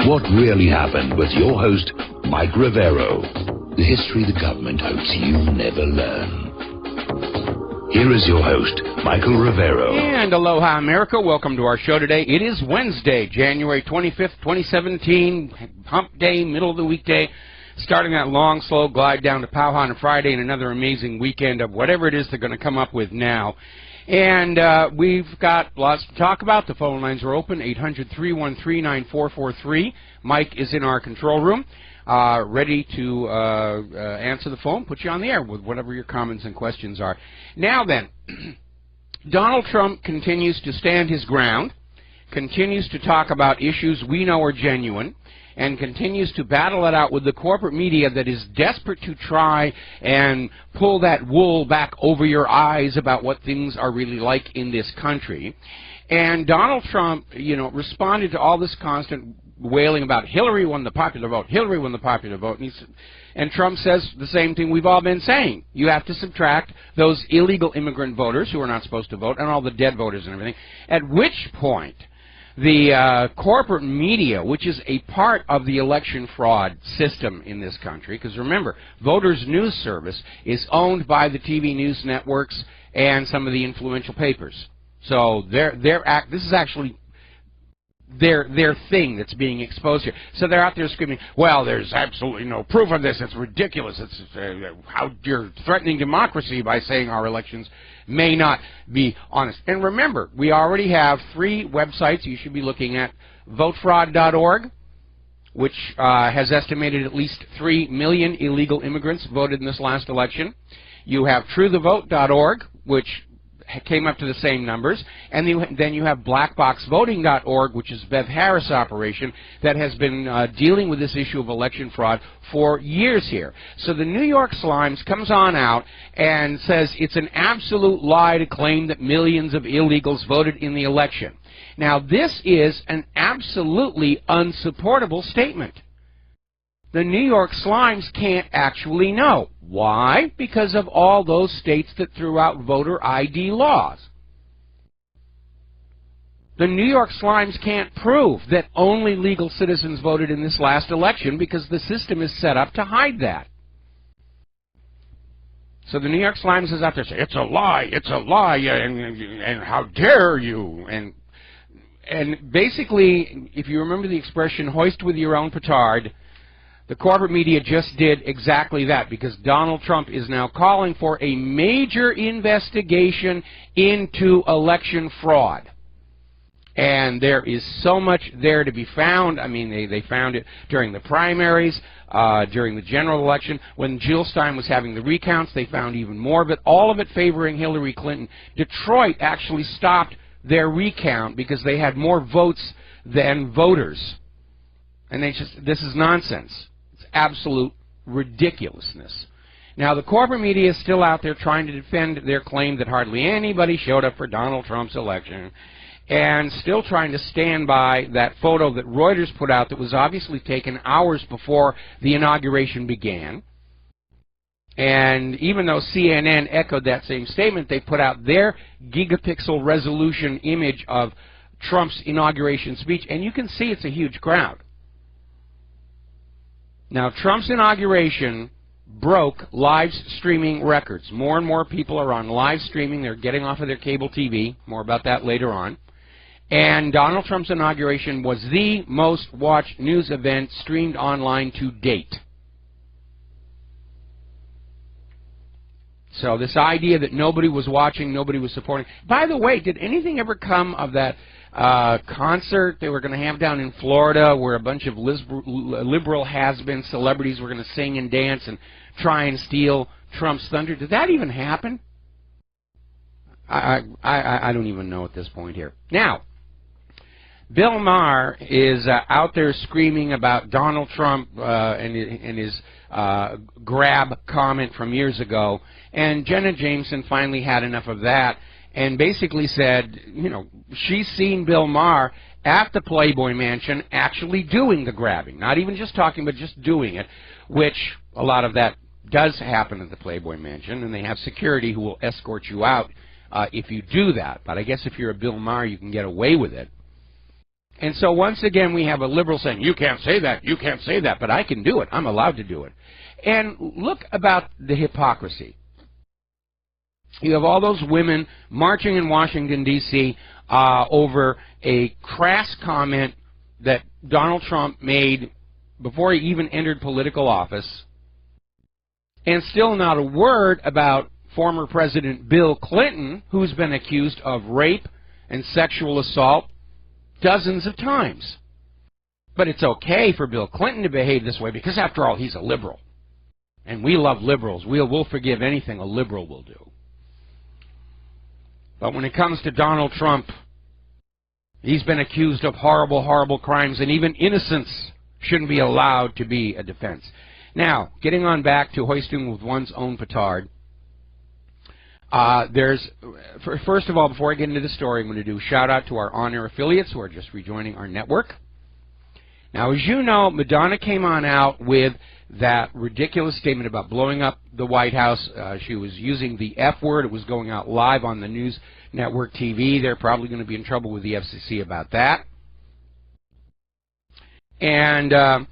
What really happened with your host, Mike Rivero. The history the government hopes you never learn. Here is your host, Michael Rivero. And aloha, America. Welcome to our show today. It is Wednesday, January 25th, 2017. Hump day, middle of the weekday. Starting that long, slow glide down to Powhatan on Friday and another amazing weekend of whatever it is they're going to come up with now. And we've got lots to talk about. The phone lines are open, 800-313-9443. Mike is in our control room, ready to answer the phone, put you on the air with whatever your comments and questions are. Now then, Donald Trump continues to stand his ground, continues to talk about issues we know are genuine, and continues to battle it out with the corporate media that is desperate to try and pull that wool back over your eyes about what things are really like in this country. And Donald Trump, responded to all this constant wailing about Hillary won the popular vote, Hillary won the popular vote, and Trump says the same thing we've all been saying. You have to subtract those illegal immigrant voters who are not supposed to vote and all the dead voters and everything, at which point the corporate media, which is a part of the election fraud system in this country, because remember, Voters News Service is owned by the TV news networks and some of the influential papers. So this is actually their thing that's being exposed here. So they're out there screaming, well, there's absolutely no proof of this. It's ridiculous. It's how you're threatening democracy by saying our elections may not be honest. And remember, we already have 3 websites you should be looking at. Votefraud.org, which has estimated at least 3 million illegal immigrants voted in this last election. You have TrueTheVote.org, which came up to the same numbers, and then you have blackboxvoting.org, which is Bev Harris' operation that has been dealing with this issue of election fraud for years here. So the New York Slimes comes on out and says it's an absolute lie to claim that millions of illegals voted in the election. Now, this is an absolutely unsupportable statement. The New York Slimes can't actually know. Why? Because of all those states that threw out voter ID laws. The New York Slimes can't prove that only legal citizens voted in this last election because the system is set up to hide that. So the New York Slimes is out there saying, it's a lie, and how dare you? And basically, if you remember the expression, hoist with your own petard, the corporate media just did exactly that, because Donald Trump is now calling for a major investigation into election fraud. And there is so much there to be found. I mean, they found it during the primaries, during the general election. When Jill Stein was having the recounts, they found even more of it, all of it favoring Hillary Clinton. Detroit actually stopped their recount because they had more votes than voters. And this is nonsense. Absolute ridiculousness. Now, the corporate media is still out there trying to defend their claim that hardly anybody showed up for Donald Trump's election, and still trying to stand by that photo that Reuters put out that was obviously taken hours before the inauguration began. And even though CNN echoed that same statement, they put out their gigapixel resolution image of Trump's inauguration speech, and you can see it's a huge crowd. Now, Trump's inauguration broke live streaming records. More and more people are on live streaming. They're getting off of their cable TV. More about that later on. And Donald Trump's inauguration was the most watched news event streamed online to date. So this idea that nobody was watching, nobody was supporting. By the way, did anything ever come of that concert they were going to have down in Florida where a bunch of liberal has-been celebrities were going to sing and dance and try and steal Trump's thunder? Did that even happen? I don't even know at this point here. Now, Bill Maher is out there screaming about Donald Trump and his grab comment from years ago, and Jenna Jameson finally had enough of that and basically said, she's seen Bill Maher at the Playboy Mansion actually doing the grabbing, not even just talking, but just doing it, which a lot of that does happen at the Playboy Mansion, and they have security who will escort you out if you do that. But I guess if you're a Bill Maher, you can get away with it. And so once again, we have a liberal saying, you can't say that, you can't say that, but I can do it. I'm allowed to do it. And look about the hypocrisy. You have all those women marching in Washington, D.C. Over a crass comment that Donald Trump made before he even entered political office, and still not a word about former President Bill Clinton, who's been accused of rape and sexual assault dozens of times. But it's okay for Bill Clinton to behave this way because, after all, he's a liberal. And we love liberals. We'll forgive anything a liberal will do. But when it comes to Donald Trump, he's been accused of horrible, horrible crimes, and even innocence shouldn't be allowed to be a defense. Now, getting on back to hoisting with one's own petard, first of all, before I get into the story, I'm going to do a shout-out to our on-air affiliates who are just rejoining our network. Now, as you know, Madonna came on out with that ridiculous statement about blowing up the White House. She was using the F word. It was going out live on the news network TV. They're probably going to be in trouble with the FCC about that. And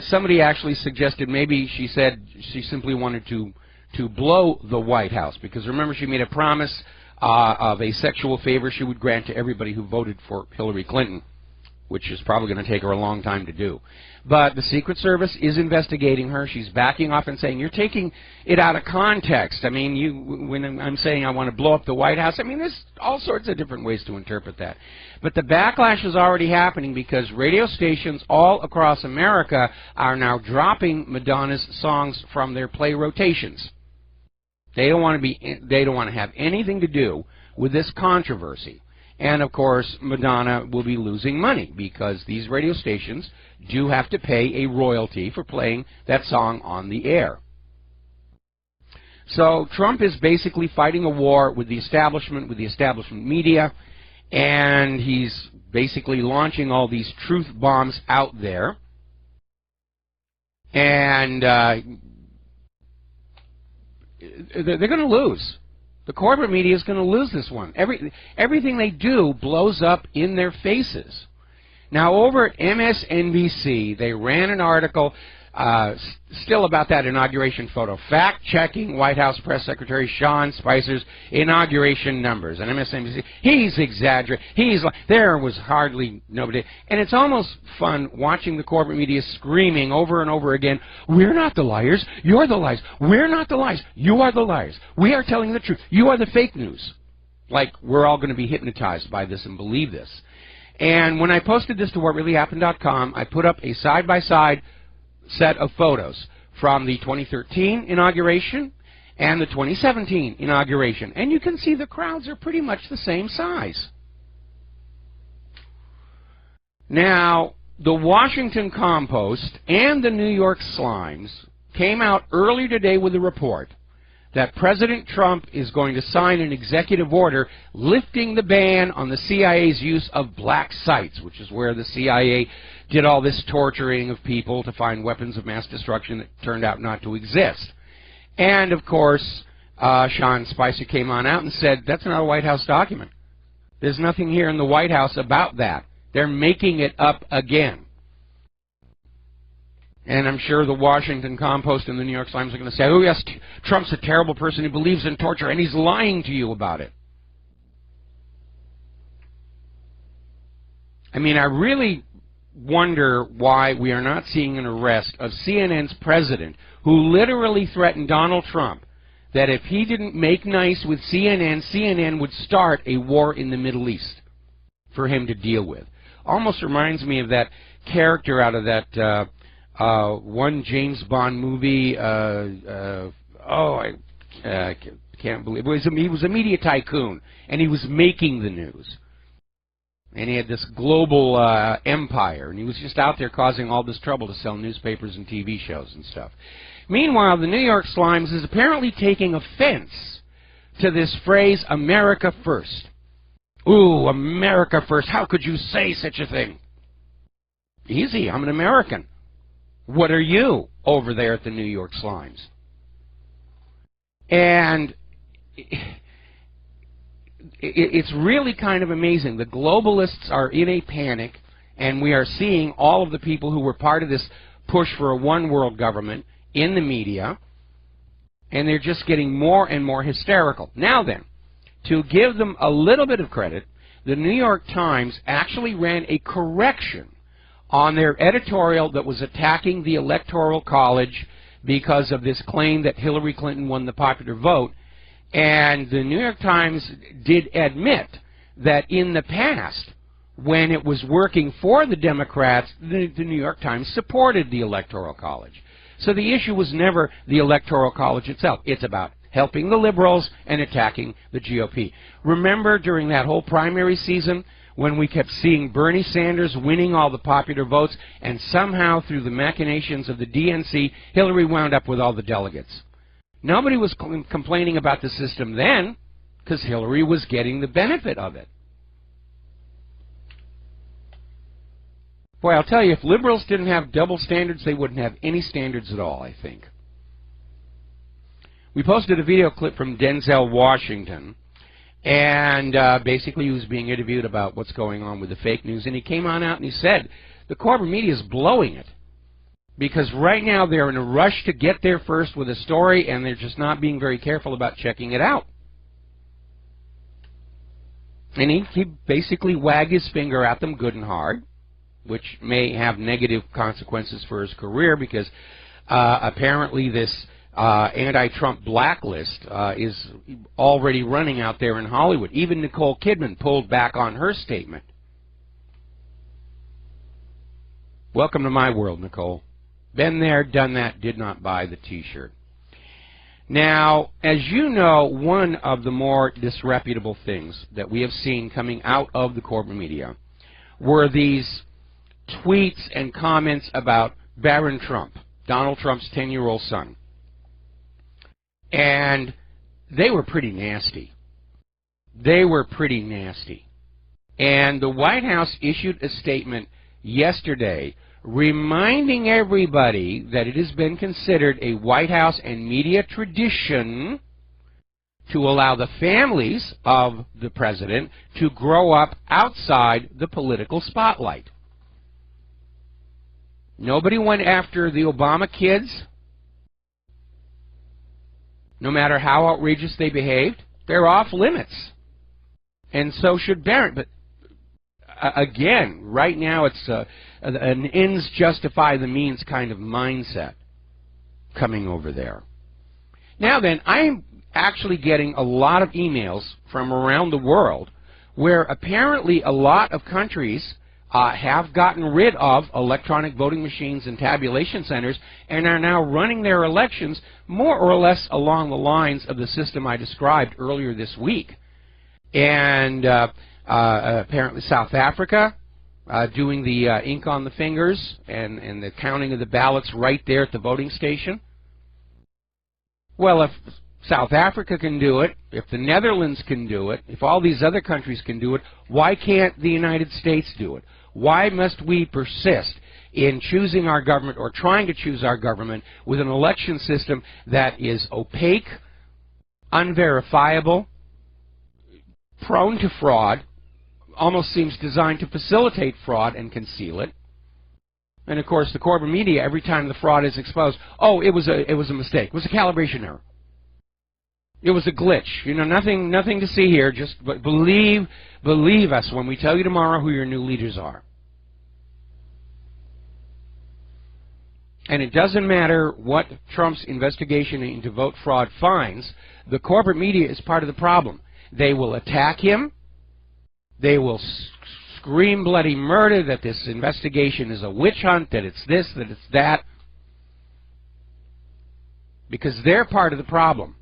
somebody actually suggested maybe she said she simply wanted to blow the White House, because remember, she made a promise of a sexual favor she would grant to everybody who voted for Hillary Clinton, which is probably going to take her a long time to do. But the Secret Service is investigating her. She's backing off and saying, you're taking it out of context. I mean, when I'm saying I want to blow up the White House, I mean, there's all sorts of different ways to interpret that. But the backlash is already happening because radio stations all across America are now dropping Madonna's songs from their play rotations. They don't want to have anything to do with this controversy. And, of course, Madonna will be losing money because these radio stations do have to pay a royalty for playing that song on the air. So Trump is basically fighting a war with the establishment media, and he's basically launching all these truth bombs out there. And they're going to lose. The corporate media is going to lose this one. Everything they do blows up in their faces. Now, over at MSNBC, they ran an article still about that inauguration photo, fact-checking White House Press Secretary Sean Spicer's inauguration numbers. And MSNBC, he's exaggerating. There was hardly nobody. And it's almost fun watching the corporate media screaming over and over again, we're not the liars, you're the liars. We're not the liars, you are the liars. We are telling the truth, you are the fake news. Like we're all going to be hypnotized by this and believe this. And when I posted this to whatreallyhappened.com, I put up a side-by-side set of photos from the 2013 inauguration and the 2017 inauguration. And you can see the crowds are pretty much the same size. Now, the Washington Compost and the New York Slimes came out earlier today with a report that President Trump is going to sign an executive order lifting the ban on the CIA's use of black sites, which is where the CIA did all this torturing of people to find weapons of mass destruction that turned out not to exist. And, of course, Sean Spicer came on out and said, that's not a White House document. There's nothing here in the White House about that. They're making it up again. And I'm sure the Washington Compost and the New York Times are going to say, oh, yes, Trump's a terrible person who believes in torture, and he's lying to you about it. I mean, I really wonder why we are not seeing an arrest of CNN's president, who literally threatened Donald Trump that if he didn't make nice with CNN, CNN would start a war in the Middle East for him to deal with. Almost reminds me of that character out of that one James Bond movie. I can't believe it. He was a media tycoon, and he was making the news. And he had this global empire, and he was just out there causing all this trouble to sell newspapers and TV shows and stuff. Meanwhile, the New York Slimes is apparently taking offense to this phrase, America First. Ooh, America First. How could you say such a thing? Easy, I'm an American. What are you over there at the New York Slimes? And it's really kind of amazing. The globalists are in a panic, and we are seeing all of the people who were part of this push for a one-world government in the media, and they're just getting more and more hysterical. Now then, to give them a little bit of credit, the New York Times actually ran a correction on their editorial that was attacking the Electoral College because of this claim that Hillary Clinton won the popular vote. And the New York Times did admit that in the past, when it was working for the Democrats, the New York Times supported the Electoral College. So the issue was never the Electoral College itself. It's about helping the liberals and attacking the GOP. Remember during that whole primary season when we kept seeing Bernie Sanders winning all the popular votes, and somehow through the machinations of the DNC, Hillary wound up with all the delegates? Nobody was complaining about the system then because Hillary was getting the benefit of it. Boy, I'll tell you, if liberals didn't have double standards, they wouldn't have any standards at all, I think. We posted a video clip from Denzel Washington, and basically he was being interviewed about what's going on with the fake news, and he came on out and he said, the corporate media is blowing it, because right now they're in a rush to get there first with a story, and they're just not being very careful about checking it out. And he basically wagged his finger at them good and hard, which may have negative consequences for his career, because apparently this anti-Trump blacklist is already running out there in Hollywood. Even Nicole Kidman pulled back on her statement. Welcome to my world, Nicole. Been there, done that, did not buy the T-shirt. Now, as you know, one of the more disreputable things that we have seen coming out of the corporate media were these tweets and comments about Barron Trump, Donald Trump's 10-year-old son. And they were pretty nasty. They were pretty nasty. And the White House issued a statement yesterday reminding everybody that it has been considered a White House and media tradition to allow the families of the president to grow up outside the political spotlight. Nobody went after the Obama kids, no matter how outrageous they behaved. They're off limits. And so should Barron. But again, right now it's an ends justify the means kind of mindset coming over there. Now then, I'm actually getting a lot of emails from around the world where apparently a lot of countries have gotten rid of electronic voting machines and tabulation centers and are now running their elections more or less along the lines of the system I described earlier this week. And apparently South Africa doing the ink on the fingers and the counting of the ballots right there at the voting station. Well, if South Africa can do it, if the Netherlands can do it, if all these other countries can do it, why can't the United States do it? Why must we persist in choosing our government or trying to choose our government with an election system that is opaque, unverifiable, prone to fraud, almost seems designed to facilitate fraud and conceal it? And of course, the corporate media, every time the fraud is exposed, oh, it was a mistake. It was a calibration error. It was a glitch. You know, nothing to see here. Just believe us when we tell you tomorrow who your new leaders are. And it doesn't matter what Trump's investigation into vote fraud finds, the corporate media is part of the problem. They will attack him. They will scream bloody murder that this investigation is a witch hunt, that it's this, that it's that, because they're part of the problem.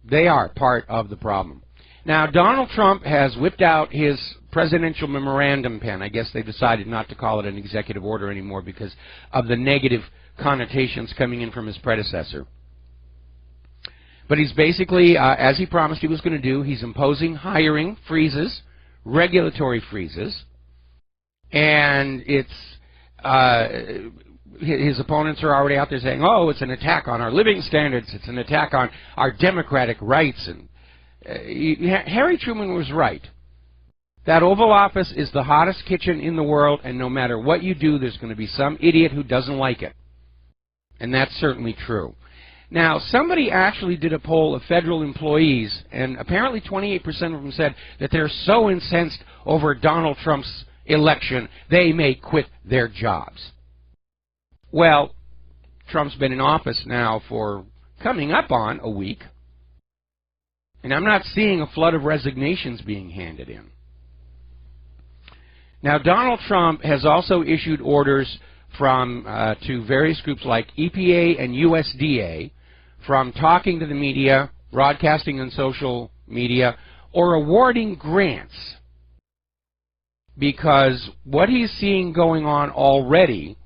They are part of the problem. Now, Donald Trump has whipped out his presidential memorandum pen. I guess they decided not to call it an executive order anymore because of the negative connotations coming in from his predecessor. But he's basically, as he promised he was going to do, he's imposing hiring freezes, regulatory freezes, and it's his opponents are already out there saying, oh, it's an attack on our living standards, it's an attack on our democratic rights, and Harry Truman was right. That Oval Office is the hottest kitchen in the world, and no matter what you do, there's going to be some idiot who doesn't like it. And that's certainly true. Now, somebody actually did a poll of federal employees, and apparently 28% of them said that they're so incensed over Donald Trump's election, they may quit their jobs. Well, Trump's been in office now for coming up on a week, and I'm not seeing a flood of resignations being handed in. Now, Donald Trump has also issued orders from to various groups like EPA and USDA from talking to the media, broadcasting on social media, or awarding grants, because what he's seeing going on already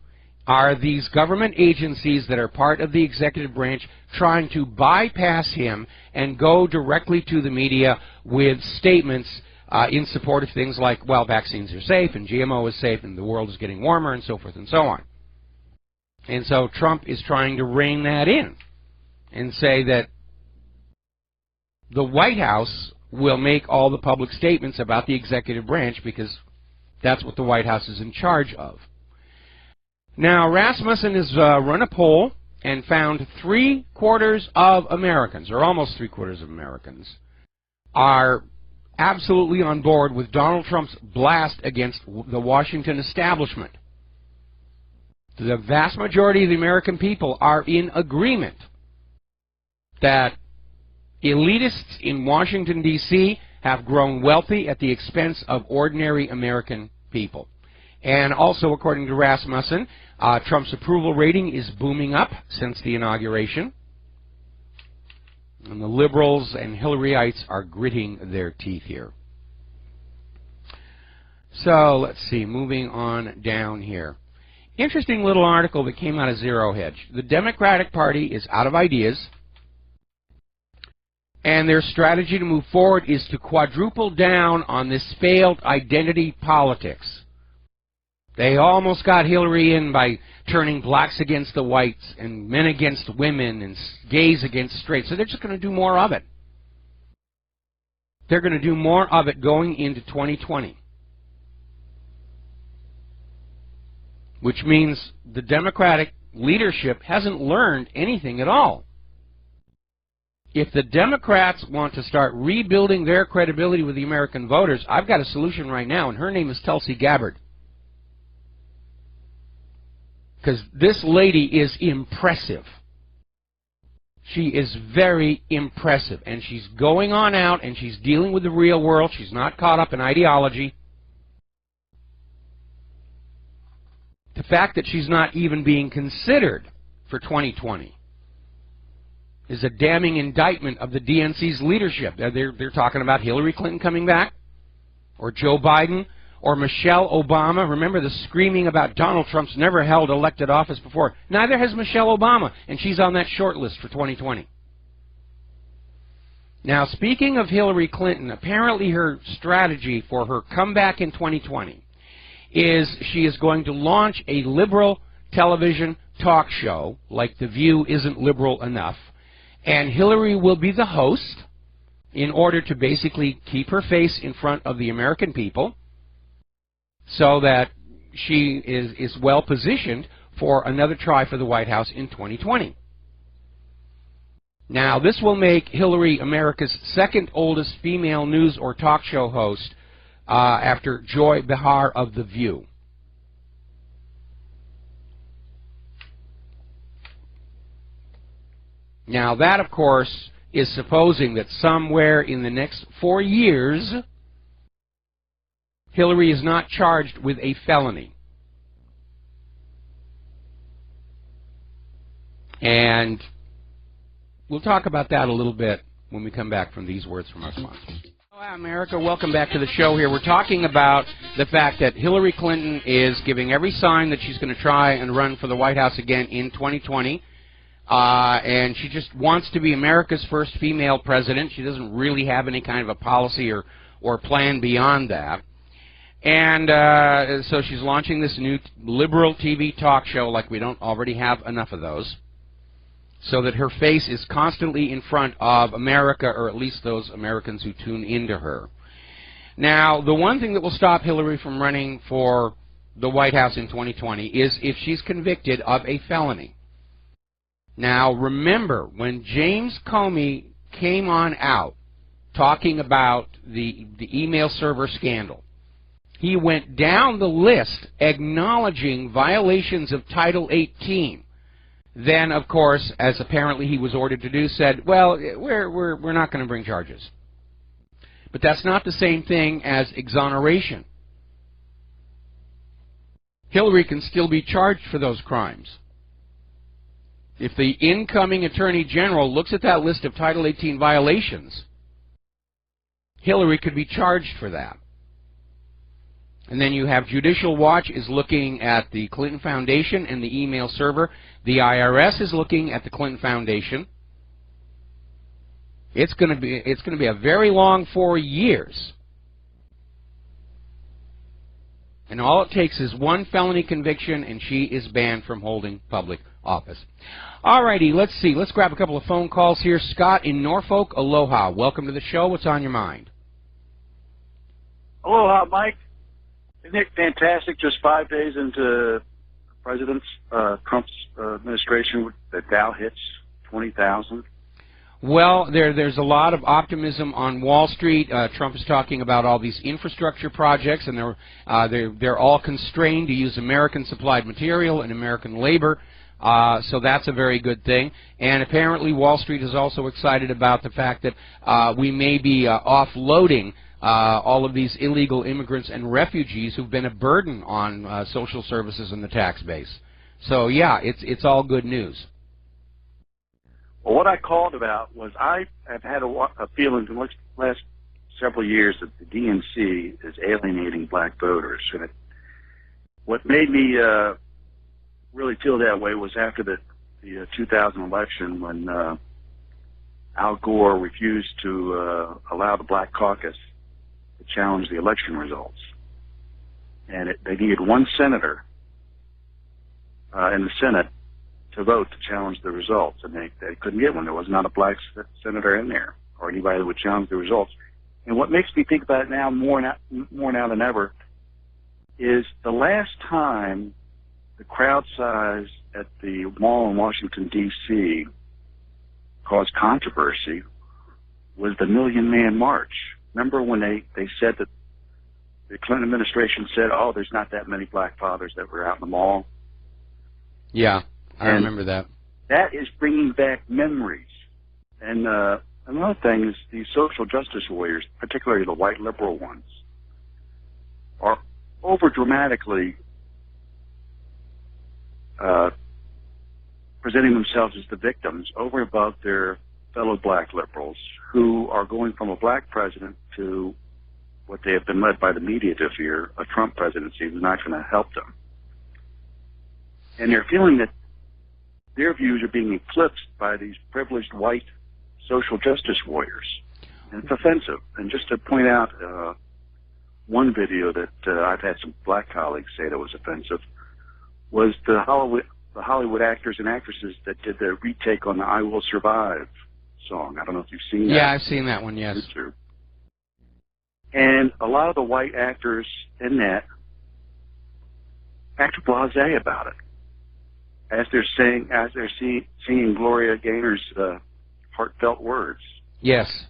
are these government agencies that are part of the executive branch trying to bypass him and go directly to the media with statements in support of things like, well, vaccines are safe and GMO is safe and the world is getting warmer and so forth and so on. And so Trump is trying to rein that in and say that the White House will make all the public statements about the executive branch because that's what the White House is in charge of. Now, Rasmussen has run a poll and found 3/4 of Americans, or almost 3/4 of Americans, are absolutely on board with Donald Trump's blast against the Washington establishment. The vast majority of the American people are in agreement that elitists in Washington, D.C. have grown wealthy at the expense of ordinary American people. And also, according to Rasmussen, Trump's approval rating is booming up since the inauguration. And the liberals and Hillaryites are gritting their teeth here. So, let's see, moving on down here. Interesting little article that came out of Zero Hedge. The Democratic Party is out of ideas, and their strategy to move forward is to quadruple down on this failed identity politics. They almost got Hillary in by turning blacks against the whites and men against women and gays against straight. So they're just going to do more of it. They're going to do more of it going into 2020. Which means the Democratic leadership hasn't learned anything at all. If the Democrats want to start rebuilding their credibility with the American voters, I've got a solution right now, and her name is Tulsi Gabbard. Because this lady is impressive. She is very impressive, and she's going on out, and she's dealing with the real world. She's not caught up in ideology. The fact that she's not even being considered for 2020 is a damning indictment of the DNC's leadership. They're talking about Hillary Clinton coming back, or Joe Biden, or Michelle Obama. Remember the screaming about Donald Trump's never held elected office before. Neither has Michelle Obama, and she's on that short list for 2020. Now, speaking of Hillary Clinton, apparently her strategy for her comeback in 2020 is she is going to launch a liberal television talk show, like The View isn't liberal enough, and Hillary will be the host in order to basically keep her face in front of the American people so that she is well positioned for another try for the White House in 2020. Now, this will make Hillary America's second oldest female news or talk show host after Joy Behar of The View. Now, that, of course, is supposing that somewhere in the next 4 years, Hillary is not charged with a felony. And we'll talk about that a little bit when we come back from these words from our sponsors. Hello, America. Welcome back to the show here. We're talking about the fact that Hillary Clinton is giving every sign that she's going to try and run for the White House again in 2020. And she just wants to be America's first female president. She doesn't really have any kind of a policy or plan beyond that. And so she's launching this new liberal TV talk show like we don't already have enough of those. so that her face is constantly in front of America, or at least those Americans who tune into her. Now, the one thing that will stop Hillary from running for the White House in 2020 is if she's convicted of a felony. Now, remember, when James Comey came on out talking about the email server scandal, he went down the list acknowledging violations of Title 18. Then, of course, as apparently he was ordered to do, said, well, we're not going to bring charges. But that's not the same thing as exoneration. Hillary can still be charged for those crimes. If the incoming Attorney General looks at that list of Title 18 violations, Hillary could be charged for that. And then you have Judicial Watch is looking at the Clinton Foundation and the email server. The IRS is looking at the Clinton Foundation. It's going to be a very long 4 years. And all it takes is one felony conviction, and she is banned from holding public office. All righty, let's see. Let's grab a couple of phone calls here. Scott in Norfolk, aloha. Welcome to the show. What's on your mind? Aloha, Mike. Isn't it fantastic? Just 5 days into Trump's administration, the Dow hits 20,000. Well, there's a lot of optimism on Wall Street. Trump is talking about all these infrastructure projects, and they're all constrained to use American-supplied material and American labor. So that's a very good thing. And apparently Wall Street is also excited about the fact that we may be offloading all of these illegal immigrants and refugees who've been a burden on social services and the tax base. So yeah, it's all good news. Well, what I called about was I have had a feeling in the last several years that the DNC is alienating black voters. And what made me really feel that way was after the 2000 election when Al Gore refused to allow the Black Caucus to challenge the election results. And they needed one senator in the Senate to vote to challenge the results, and they couldn't get one. There was not a black senator in there or anybody that would challenge the results. And what makes me think about it now more now than ever is the last time the crowd size at the mall in Washington, D.C. caused controversy was the Million Man March. Remember when they said that the Clinton administration said, oh, there's not that many black fathers that were out in the mall? Yeah. I remember that. That is bringing back memories. And another thing is these social justice warriors, particularly the white liberal ones, are over-dramatically presenting themselves as the victims over and above their fellow black liberals who are going from a black president to what they have been led by the media to fear, a Trump presidency who's not going to help them. And they're feeling that their views are being eclipsed by these privileged white social justice warriors. And it's offensive. And just to point out one video that I've had some black colleagues say that was offensive was the Hollywood actors and actresses that did the retake on the I Will Survive song. I don't know if you've seen that. Yeah, I've seen that one, yes. And a lot of the white actors in that act blasé about it. As they're singing Gloria Gaynor's heartfelt words. Yes.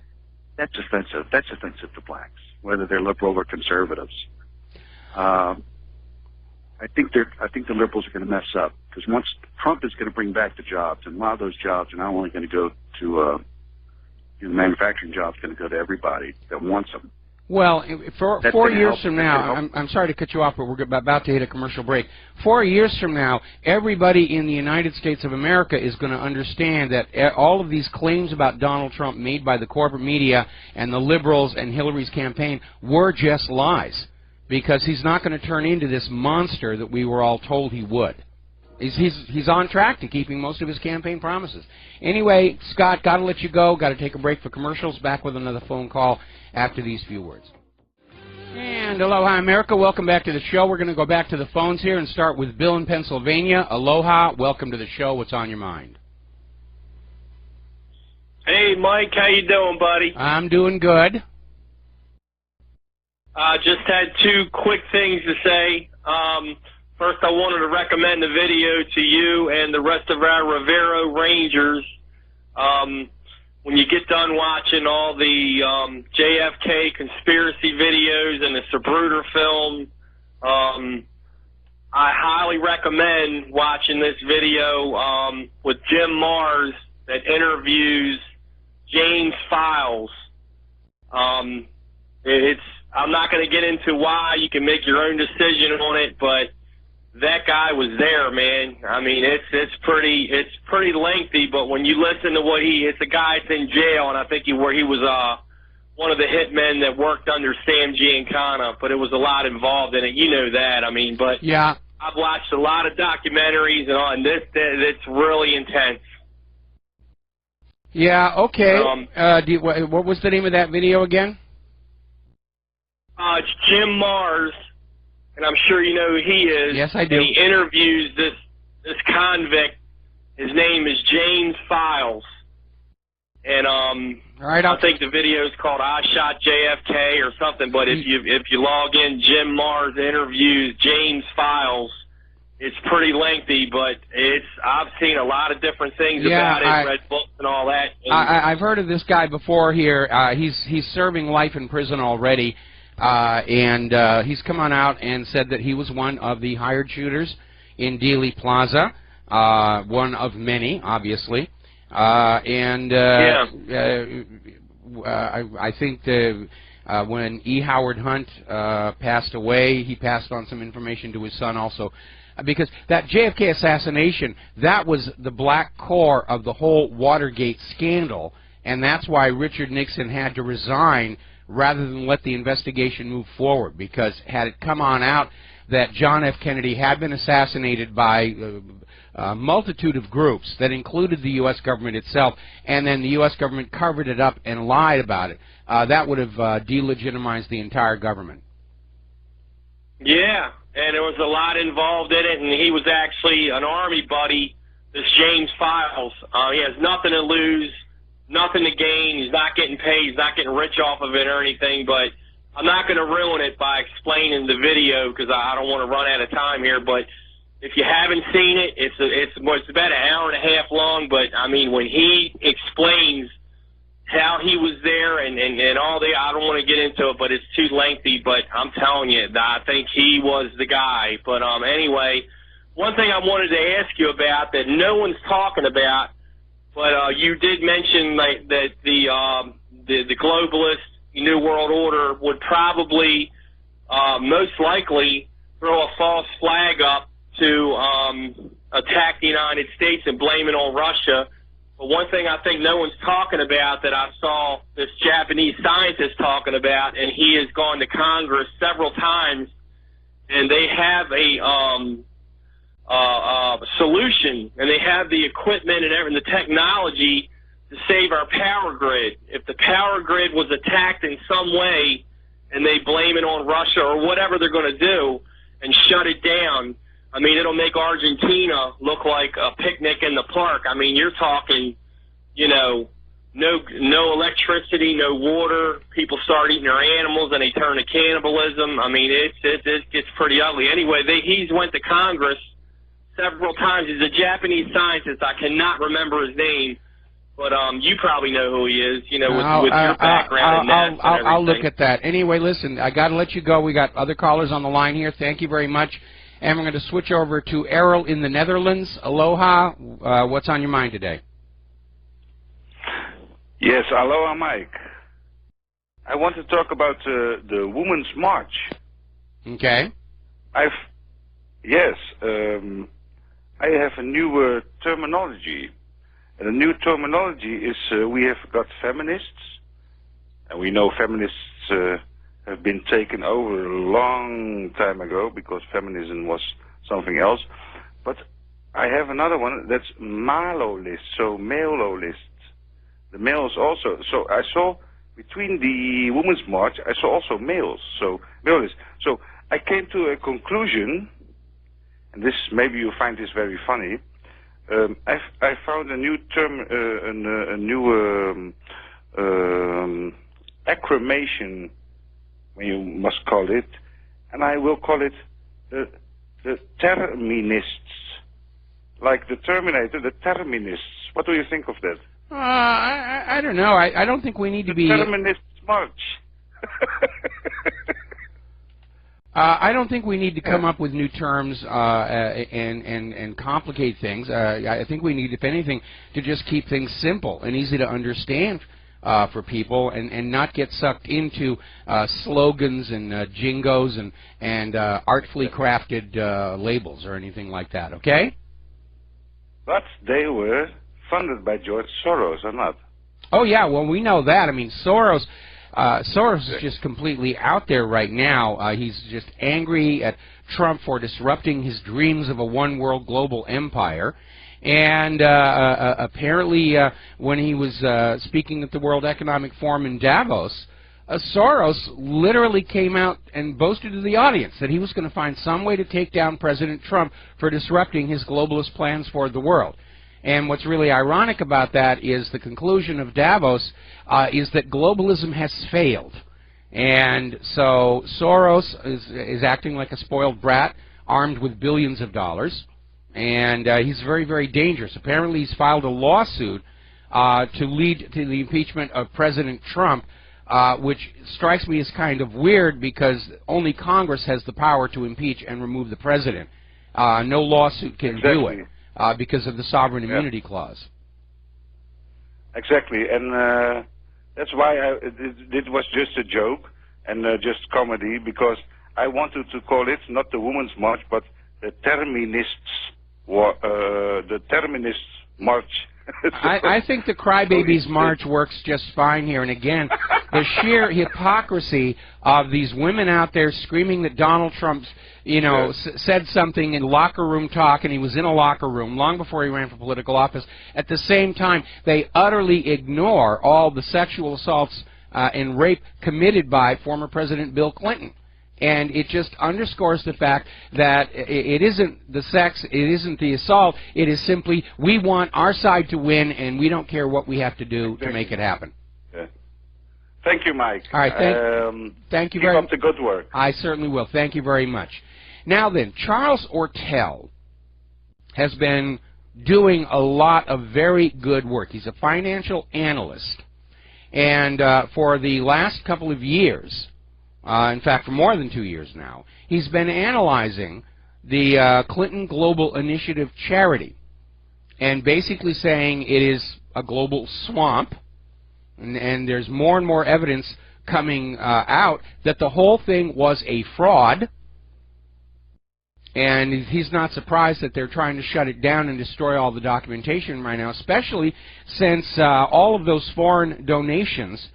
That's offensive. That's offensive to blacks, whether they're liberal or conservatives. I think the liberals are going to mess up because once Trump is going to bring back the jobs, and a lot of those jobs are not only going to go to the manufacturing jobs, going to go to everybody that wants them. Well, for 4 years from now, I'm sorry to cut you off, but we're about to hit a commercial break. 4 years from now, everybody in the United States of America is going to understand that all of these claims about Donald Trump made by the corporate media and the liberals and Hillary's campaign were just lies, because he's not going to turn into this monster that we were all told he would. He's on track to keeping most of his campaign promises. Anyway, Scott, got to let you go. Got to take a break for commercials. Back with another phone call after these few words. And aloha, America. Welcome back to the show. We're going to go back to the phones here and start with Bill in Pennsylvania. Aloha. Welcome to the show. What's on your mind? Hey, Mike, how you doing, buddy? I'm doing good. Just had two quick things to say. First, I wanted to recommend the video to you and the rest of our Rivero Rangers. When you get done watching all the JFK conspiracy videos and the Zapruder film, I highly recommend watching this video with Jim Mars that interviews James Files. I'm not going to get into why. You can make your own decision on it, but that guy was there, man. I mean, it's pretty lengthy, but when you listen to what it's a guy that's in jail, and I think he was one of the hitmen that worked under Sam Giancana, but it was a lot involved in it. You know that. I mean, but yeah, I've watched a lot of documentaries and all, and it's really intense. Yeah. Okay. What was the name of that video again? It's Jim Mars. And I'm sure you know who he is. Yes, I do. And he interviews this convict. His name is James Files. And all right, I think the video is called "I Shot JFK" or something. But if you log in, Jim Mars interviews James Files. It's pretty lengthy, but I've seen a lot of different things about it, read books and all that. And I've heard of this guy before here. He's serving life in prison already. And he's come on out and said that he was one of the hired shooters in Dealey Plaza, one of many, obviously. I think when E. Howard Hunt passed away, he passed on some information to his son also. Because that JFK assassination, that was the black core of the whole Watergate scandal, and that's why Richard Nixon had to resign rather than let the investigation move forward, because had it come on out that John F. Kennedy had been assassinated by a multitude of groups that included the U.S. government itself, and then the U.S. government covered it up and lied about it, that would have delegitimized the entire government. Yeah, and there was a lot involved in it, and he was actually an Army buddy, this James Files. He has nothing to lose, nothing to gain. He's not getting paid. He's not getting rich off of it or anything. But I'm not going to ruin it by explaining the video because I don't want to run out of time here. But if you haven't seen it, it's about an hour and a half long. But I mean, when he explains how he was there and all the, I don't want to get into it, but it's too lengthy. But I'm telling you, I think he was the guy. But anyway, one thing I wanted to ask you about that no one's talking about. But you did mention that the globalist New World Order would probably most likely throw a false flag up to attack the United States and blame it on Russia. But one thing I think no one's talking about that I saw this Japanese scientist talking about, and he has gone to Congress several times, and they have a solution, and they have the equipment and the technology to save our power grid. If the power grid was attacked in some way and they blame it on Russia or whatever they're going to do and shut it down, I mean, it'll make Argentina look like a picnic in the park. I mean, you're talking, you know, no electricity, no water. People start eating their animals and they turn to cannibalism. I mean, it gets pretty ugly. Anyway, he's went to Congress several times. He's a Japanese scientist. I cannot remember his name, but you probably know who he is, you know, with your background in that. I'll look at that. Anyway, listen, I got to let you go. We got other callers on the line here. Thank you very much. And we're going to switch over to Errol in the Netherlands. Aloha. What's on your mind today? Yes, aloha, Mike. I want to talk about the Women's March. Okay. I have a new terminology. And the new terminology is we have got feminists, and we know feminists have been taken over a long time ago because feminism was something else. But I have another one that's malo-list, so male-list. The males also. So I saw between the Women's March, I saw also males, so male-list. So I came to a conclusion, and this maybe you find this very funny. I found a new term, a new acclamation, you must call it, and I will call it the terminists, like the Terminator, the terminists. What do you think of that? I don't know. I don't think we need to be... Terminists march. I don't think we need to come up with new terms and complicate things. I think we need, if anything, to just keep things simple and easy to understand for people, and not get sucked into slogans and jingos and artfully crafted labels or anything like that. Okay? But they were funded by George Soros, or not? Oh yeah, well we know that. I mean, Soros is just completely out there right now. He's just angry at Trump for disrupting his dreams of a one-world global empire. And apparently, when he was speaking at the World Economic Forum in Davos, Soros literally came out and boasted to the audience that he was going to find some way to take down President Trump for disrupting his globalist plans for the world. And what's really ironic about that is the conclusion of Davos is that globalism has failed. And so Soros is acting like a spoiled brat, armed with billions of dollars. And he's very, very dangerous. Apparently he's filed a lawsuit to lead to the impeachment of President Trump, which strikes me as kind of weird because only Congress has the power to impeach and remove the president. No lawsuit can do it. Because of the sovereign immunity clause. Exactly, and that's why it was just a joke and just comedy, because I wanted to call it not the Women's March, but the Terminists March. I think the Crybabies March works just fine here. And again, the sheer hypocrisy of these women out there screaming that Donald Trump, you know, said something in locker room talk, and he was in a locker room long before he ran for political office. At the same time, they utterly ignore all the sexual assaults and rape committed by former President Bill Clinton. And it just underscores the fact that it isn't the sex, it isn't the assault, it is simply we want our side to win, and we don't care what we have to do to make it happen. Yeah. Thank you, Mike. All right, thank you very much. Keep up the good work. I certainly will. Thank you very much. Now then, Charles Ortel has been doing a lot of very good work. He's a financial analyst, and for the last couple of years, in fact, for more than 2 years now, he's been analyzing the Clinton Global Initiative charity and basically saying it is a global swamp, and there's more and more evidence coming out that the whole thing was a fraud, and he's not surprised that they're trying to shut it down and destroy all the documentation right now, especially since all of those foreign donations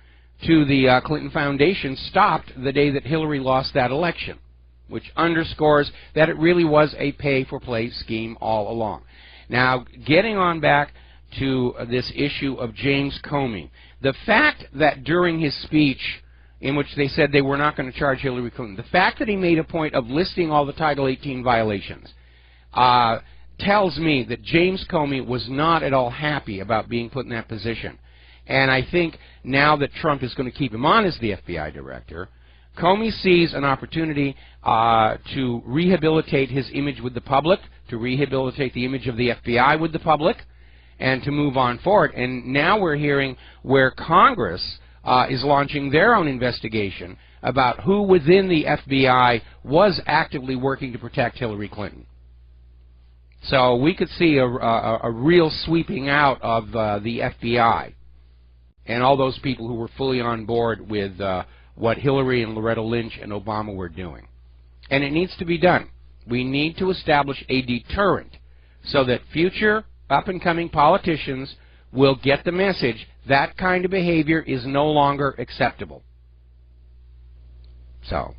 to the Clinton Foundation stopped the day that Hillary lost that election, which underscores that it really was a pay-for-play scheme all along. Now, getting on back to this issue of James Comey, the fact that during his speech, in which they said they were not going to charge Hillary Clinton, the fact that he made a point of listing all the Title 18 violations tells me that James Comey was not at all happy about being put in that position. And I think now that Trump is going to keep him on as the FBI director, Comey sees an opportunity to rehabilitate his image with the public, to rehabilitate the image of the FBI with the public, and to move on forward. And now we're hearing where Congress is launching their own investigation about who within the FBI was actively working to protect Hillary Clinton. So we could see a real sweeping out of the FBI and all those people who were fully on board with what Hillary and Loretta Lynch and Obama were doing. And it needs to be done. We need to establish a deterrent so that future up-and-coming politicians will get the message that kind of behavior is no longer acceptable. So,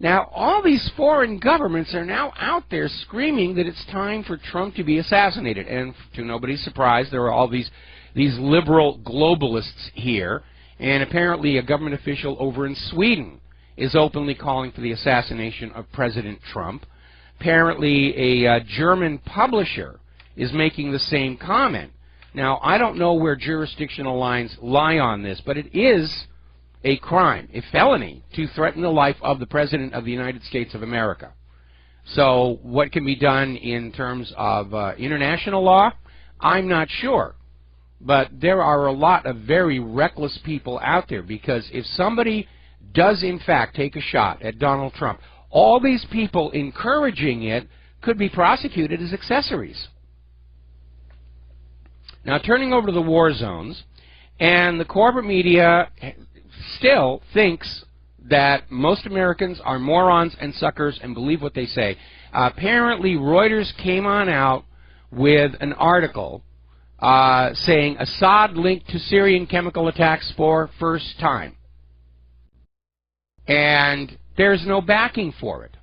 now all these foreign governments are now out there screaming that it's time for Trump to be assassinated. And to nobody's surprise, there are all these liberal globalists here, and apparently a government official over in Sweden is openly calling for the assassination of President Trump. Apparently a German publisher is making the same comment. Now, I don't know where jurisdictional lines lie on this, but it is a crime, a felony, to threaten the life of the President of the United States of America. So what can be done in terms of international law, I'm not sure. But there are a lot of very reckless people out there, because if somebody does in fact take a shot at Donald Trump, all these people encouraging it could be prosecuted as accessories. Now, turning over to the war zones, and the corporate media still thinks that most Americans are morons and suckers and believe what they say. Apparently, Reuters came on out with an article saying Assad linked to Syrian chemical attacks for first time. And there's no backing for it.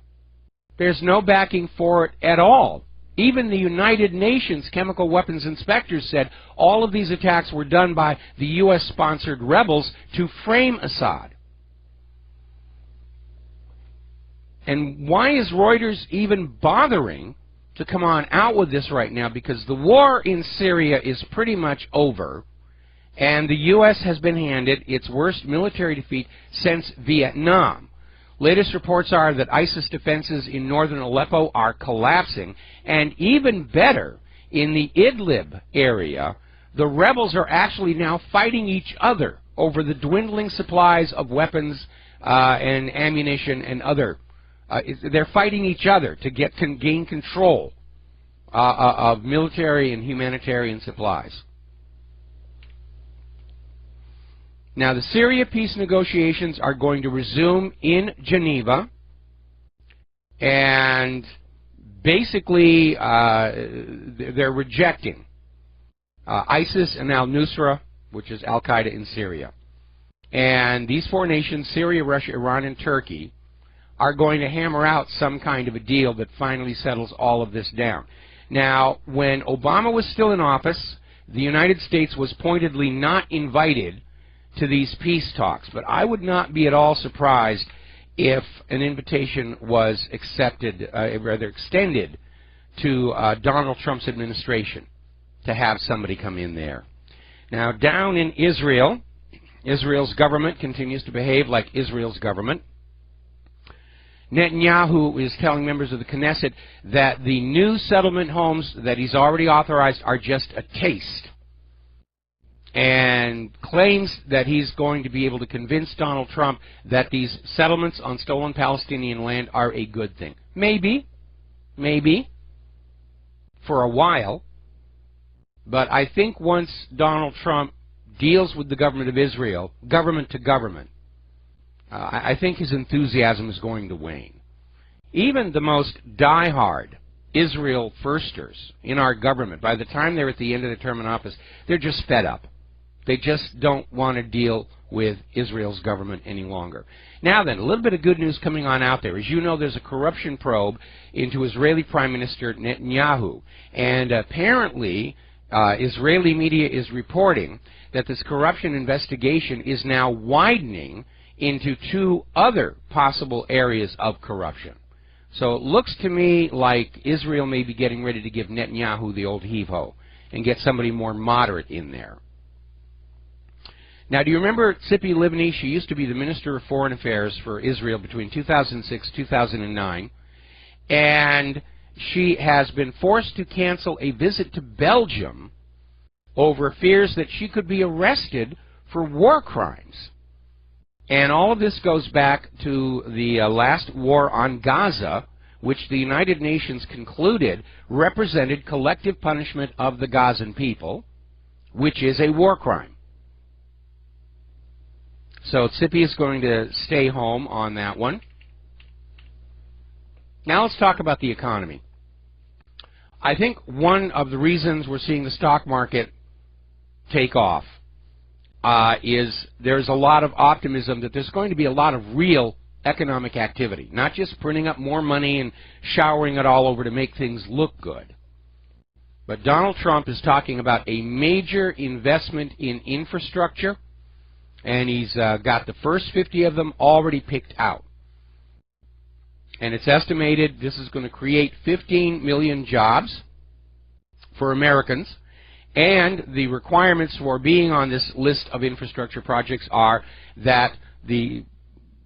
There's no backing for it at all. Even the United Nations chemical weapons inspectors said all of these attacks were done by the U.S.-sponsored rebels to frame Assad. And why is Reuters even bothering to come on out with this right now? Because the war in Syria is pretty much over, and the U.S. has been handed its worst military defeat since Vietnam. Latest reports are that ISIS defenses in northern Aleppo are collapsing, and even better, in the Idlib area, the rebels are actually now fighting each other over the dwindling supplies of weapons and ammunition and other. They're fighting each other to gain control of military and humanitarian supplies. Now, the Syria peace negotiations are going to resume in Geneva, and basically they're rejecting ISIS and al-Nusra, which is al-Qaeda in Syria. And these four nations, Syria, Russia, Iran, and Turkey, are going to hammer out some kind of a deal that finally settles all of this down. Now, when Obama was still in office, the United States was pointedly not invited to these peace talks, but I would not be at all surprised if an invitation was extended to Donald Trump's administration to have somebody come in there. Now, down in Israel, Israel's government continues to behave like Israel's government. Netanyahu is telling members of the Knesset that the new settlement homes that he's already authorized are just a taste, and claims that he's going to be able to convince Donald Trump that these settlements on stolen Palestinian land are a good thing. Maybe, for a while, but I think once Donald Trump deals with the government of Israel, government to government, I think his enthusiasm is going to wane. Even the most diehard Israel firsters in our government, by the time they're at the end of their term in office, they're just fed up. They just don't want to deal with Israel's government any longer. Now then, a little bit of good news coming on out there. As you know, there's a corruption probe into Israeli Prime Minister Netanyahu. And apparently, Israeli media is reporting that this corruption investigation is now widening into two other possible areas of corruption. So it looks to me like Israel may be getting ready to give Netanyahu the old heave-ho and get somebody more moderate in there. Now, do you remember Tzipi Livni? She used to be the Minister of Foreign Affairs for Israel between 2006 and 2009, and she has been forced to cancel a visit to Belgium over fears that she could be arrested for war crimes. And all of this goes back to the last war on Gaza, which the United Nations concluded represented collective punishment of the Gazan people, which is a war crime. So Tzipi is going to stay home on that one. Now let's talk about the economy. I think one of the reasons we're seeing the stock market take off is there's a lot of optimism that there's going to be a lot of real economic activity, not just printing up more money and showering it all over to make things look good. But Donald Trump is talking about a major investment in infrastructure, and he's got the first 50 of them already picked out. And it's estimated this is going to create 15 million jobs for Americans, and the requirements for being on this list of infrastructure projects are that the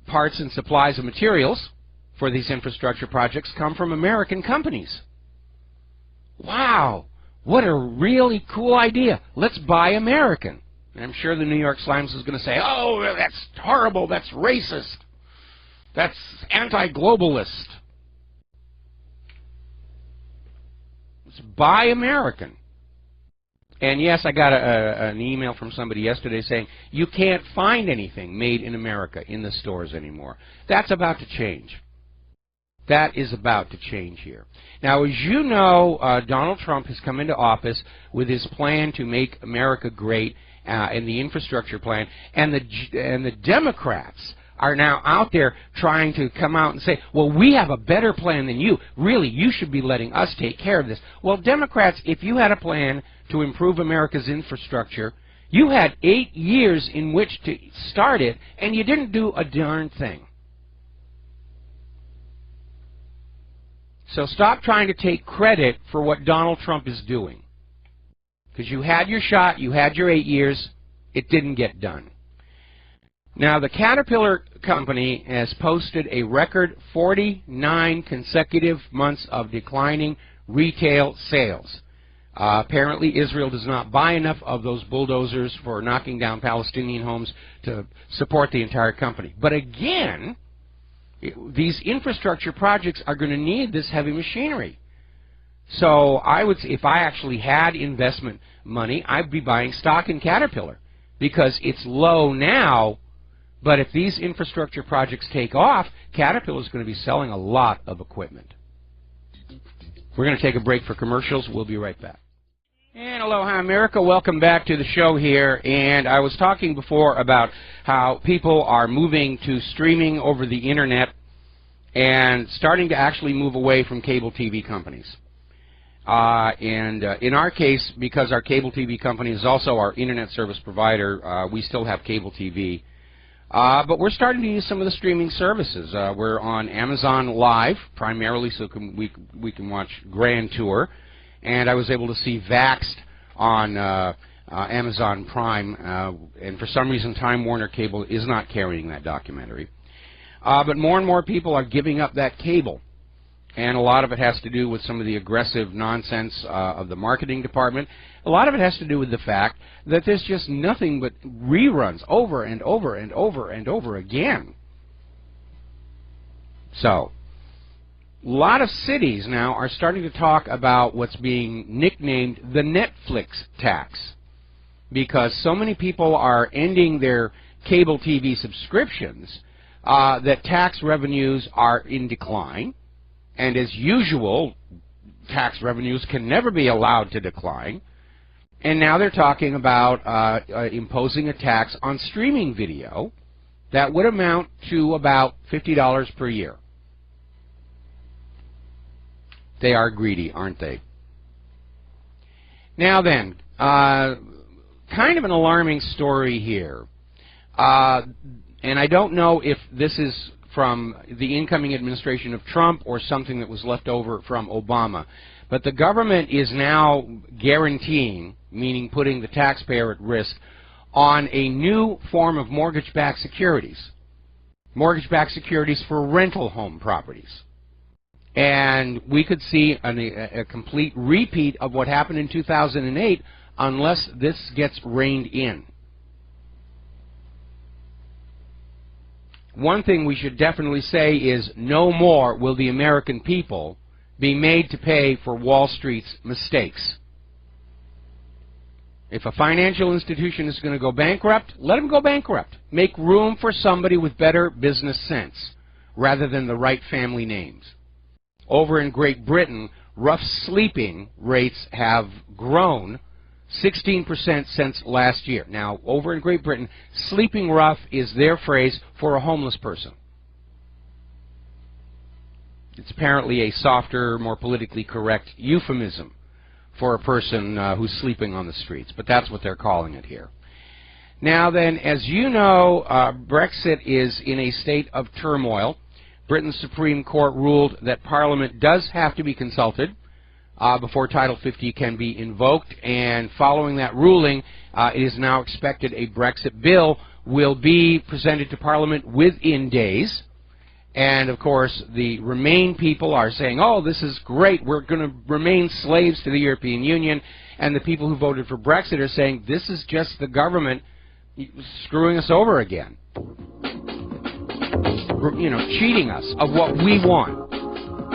parts and supplies and materials for these infrastructure projects come from American companies. Wow, what a really cool idea. Let's buy American. And I'm sure the New York Slimes is going to say, oh, that's horrible, that's racist, that's anti-globalist. Let's buy American. And yes, I got an email from somebody yesterday saying, you can't find anything made in America in the stores anymore. That's about to change. That is about to change here. Now, as you know, Donald Trump has come into office with his plan to make America great and the infrastructure plan, and the Democrats are now out there trying to come out and say, well, we have a better plan than you. Really, you should be letting us take care of this. Well, Democrats, if you had a plan to improve America's infrastructure, you had 8 years in which to start it, and you didn't do a darn thing. So stop trying to take credit for what Donald Trump is doing. Because you had your shot, you had your 8 years, it didn't get done. Now, the Caterpillar company has posted a record 49 consecutive months of declining retail sales. Apparently, Israel does not buy enough of those bulldozers for knocking down Palestinian homes to support the entire company. But again, these infrastructure projects are going to need this heavy machinery. So I would say, if I actually had investment money, I'd be buying stock in Caterpillar because it's low now. But if these infrastructure projects take off, Caterpillar is going to be selling a lot of equipment. We're going to take a break for commercials. We'll be right back. And aloha, America. Welcome back to the show here. And I was talking before about how people are moving to streaming over the Internet and starting to actually move away from cable TV companies. In our case, because our cable TV company is also our Internet service provider, we still have cable TV. But we're starting to use some of the streaming services. We're on Amazon Live, primarily, so we can watch Grand Tour. And I was able to see Vaxxed on Amazon Prime, and for some reason Time Warner Cable is not carrying that documentary. But more and more people are giving up that cable. And a lot of it has to do with some of the aggressive nonsense of the marketing department. A lot of it has to do with the fact that there's just nothing but reruns over and over and over and over again. So, a lot of cities now are starting to talk about what's being nicknamed the Netflix tax, because so many people are ending their cable TV subscriptions that tax revenues are in decline. And as usual, tax revenues can never be allowed to decline. And now they're talking about imposing a tax on streaming video that would amount to about $50 per year. They are greedy, aren't they? Now then, kind of an alarming story here. And I don't know if this is from the incoming administration of Trump or something that was left over from Obama. But the government is now guaranteeing, meaning putting the taxpayer at risk, on a new form of mortgage-backed securities. Mortgage-backed securities for rental home properties. And we could see a complete repeat of what happened in 2008 unless this gets reined in. One thing we should definitely say is no more will the American people be made to pay for Wall Street's mistakes. If a financial institution is going to go bankrupt, let them go bankrupt. Make room for somebody with better business sense rather than the right family names. Over in Great Britain, rough sleeping rates have grown 16% since last year. Now, over in Great Britain, sleeping rough is their phrase for a homeless person. It's apparently a softer, more politically correct euphemism for a person who's sleeping on the streets, but that's what they're calling it here. Now then, as you know, Brexit is in a state of turmoil. Britain's Supreme Court ruled that Parliament does have to be consulted before Title 50 can be invoked, and following that ruling, it is now expected a Brexit bill will be presented to Parliament within days. And, of course, the Remain people are saying, oh, this is great, we're going to remain slaves to the European Union. And the people who voted for Brexit are saying, this is just the government screwing us over again. You know, cheating us of what we want.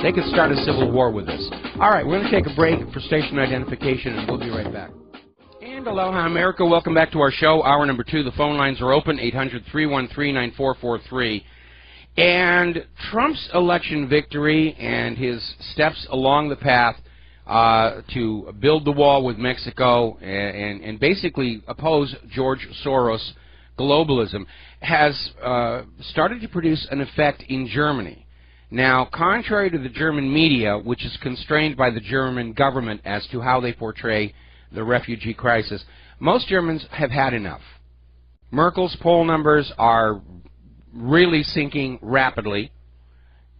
They could start a civil war with this. All right, we're going to take a break for station identification, and we'll be right back. And aloha, America. Welcome back to our show, hour number 2. The phone lines are open, 800-313-9443. And Trump's election victory and his steps along the path to build the wall with Mexico and basically oppose George Soros' globalism has started to produce an effect in Germany. Now, contrary to the German media, which is constrained by the German government as to how they portray the refugee crisis, most Germans have had enough. Merkel's poll numbers are really sinking rapidly,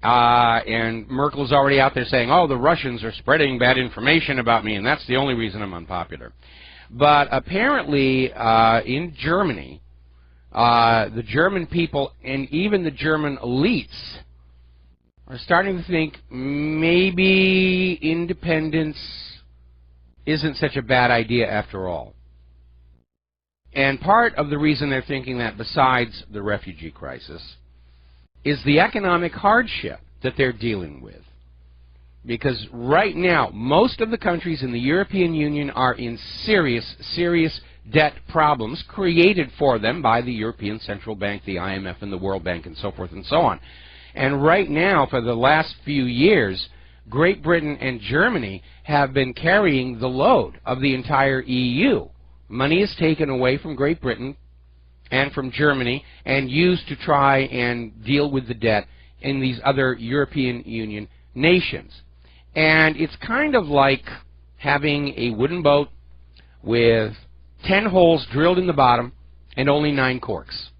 and Merkel's already out there saying, oh, the Russians are spreading bad information about me, and that's the only reason I'm unpopular. But apparently, in Germany, the German people and even the German elites are starting to think maybe independence isn't such a bad idea after all. And part of the reason they're thinking that, besides the refugee crisis, is the economic hardship that they're dealing with. Because right now, most of the countries in the European Union are in serious, serious debt problems created for them by the European Central Bank, the IMF, and the World Bank, and so forth and so on. And right now, for the last few years, Great Britain and Germany have been carrying the load of the entire EU. Money is taken away from Great Britain and from Germany and used to try and deal with the debt in these other European Union nations. And it's kind of like having a wooden boat with 10 holes drilled in the bottom and only 9 corks.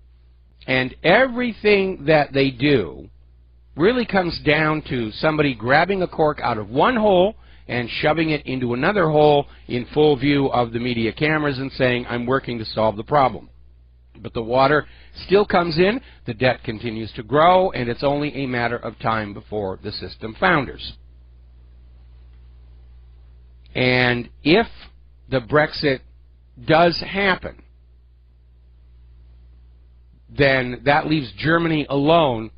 And everything that they do really comes down to somebody grabbing a cork out of one hole and shoving it into another hole in full view of the media cameras and saying, I'm working to solve the problem. But the water still comes in, the debt continues to grow, and it's only a matter of time before the system founders. And if the Brexit does happen, then that leaves Germany alone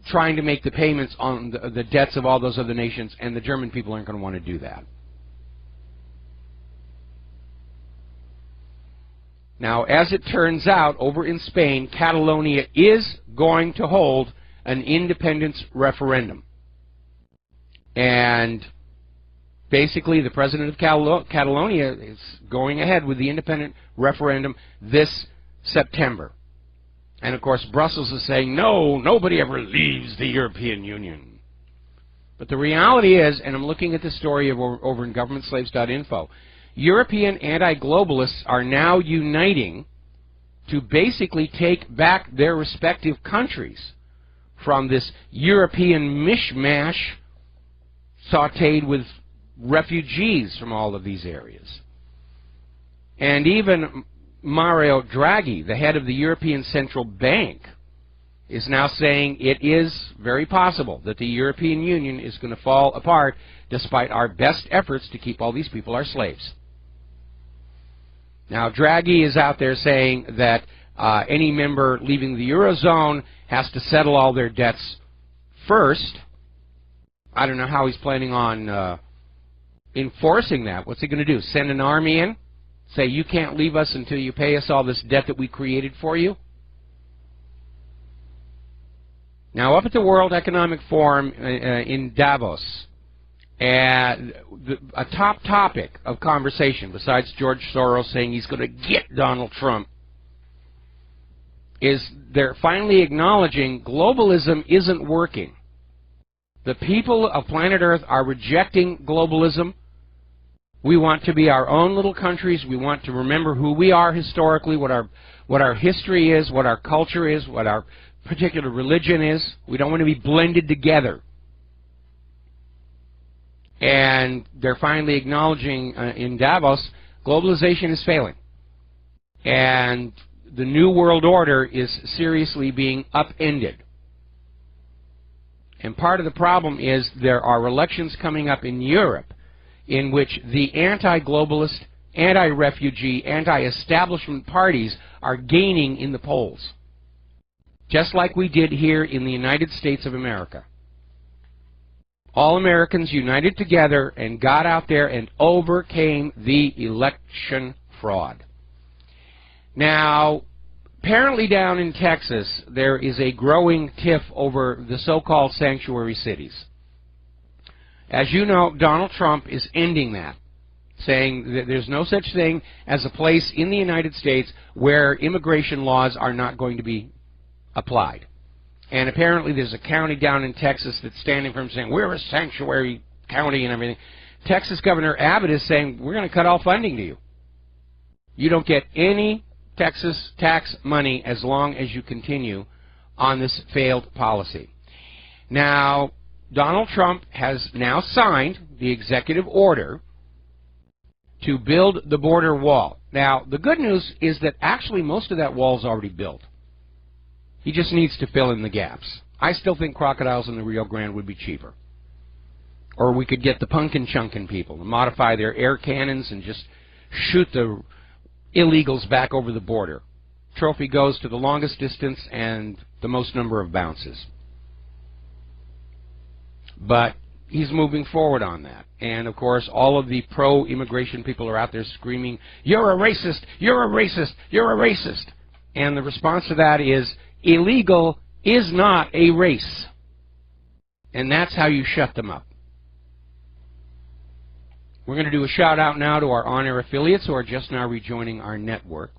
trying to make the payments on the debts of all those other nations, and the German people aren't going to want to do that. Now, as it turns out, over in Spain, Catalonia is going to hold an independence referendum. And basically, the president of Catalonia is going ahead with the independent referendum this September. And, of course, Brussels is saying, no, nobody ever leaves the European Union. But the reality is, and I'm looking at the story over in governmentslaves.info, European anti-globalists are now uniting to basically take back their respective countries from this European mishmash sautéed with refugees from all of these areas. And even Mario Draghi, the head of the European Central Bank, is now saying it is very possible that the European Union is going to fall apart despite our best efforts to keep all these people our slaves. Now, Draghi is out there saying that any member leaving the Eurozone has to settle all their debts first. I don't know how he's planning on enforcing that. What's he going to do? Send an army in? Say, you can't leave us until you pay us all this debt that we created for you? Now, up at the World Economic Forum in Davos, a top topic of conversation, besides George Soros saying he's going to get Donald Trump, is they're finally acknowledging globalism isn't working. The people of planet Earth are rejecting globalism. We want to be our own little countries. We want to remember who we are historically, what our history is, what our culture is, what our particular religion is. We don't want to be blended together. And they're finally acknowledging in Davos, globalization is failing. And the New World Order is seriously being upended. And part of the problem is there are elections coming up in Europe in which the anti-globalist, anti-refugee, anti-establishment parties are gaining in the polls. Just like we did here in the United States of America. All Americans united together and got out there and overcame the election fraud. Now, apparently down in Texas, there is a growing tiff over the so-called sanctuary cities. As you know, Donald Trump is ending that, saying that there's no such thing as a place in the United States where immigration laws are not going to be applied. And apparently there's a county down in Texas that's standing firm saying, we're a sanctuary county and everything. Texas Governor Abbott is saying, we're going to cut all funding to you. You don't get any Texas tax money as long as you continue on this failed policy. Now, Donald Trump has now signed the executive order to build the border wall. Now, the good news is that actually most of that wall is already built. He just needs to fill in the gaps. I still think crocodiles in the Rio Grande would be cheaper. Or we could get the Punkin Chunkin people to modify their air cannons and just shoot the illegals back over the border. Trophy goes to the longest distance and the most number of bounces. But he's moving forward on that. And, of course, all of the pro-immigration people are out there screaming, you're a racist, you're a racist, you're a racist. And the response to that is, illegal is not a race. And that's how you shut them up. We're going to do a shout-out now to our on-air affiliates who are just now rejoining our network.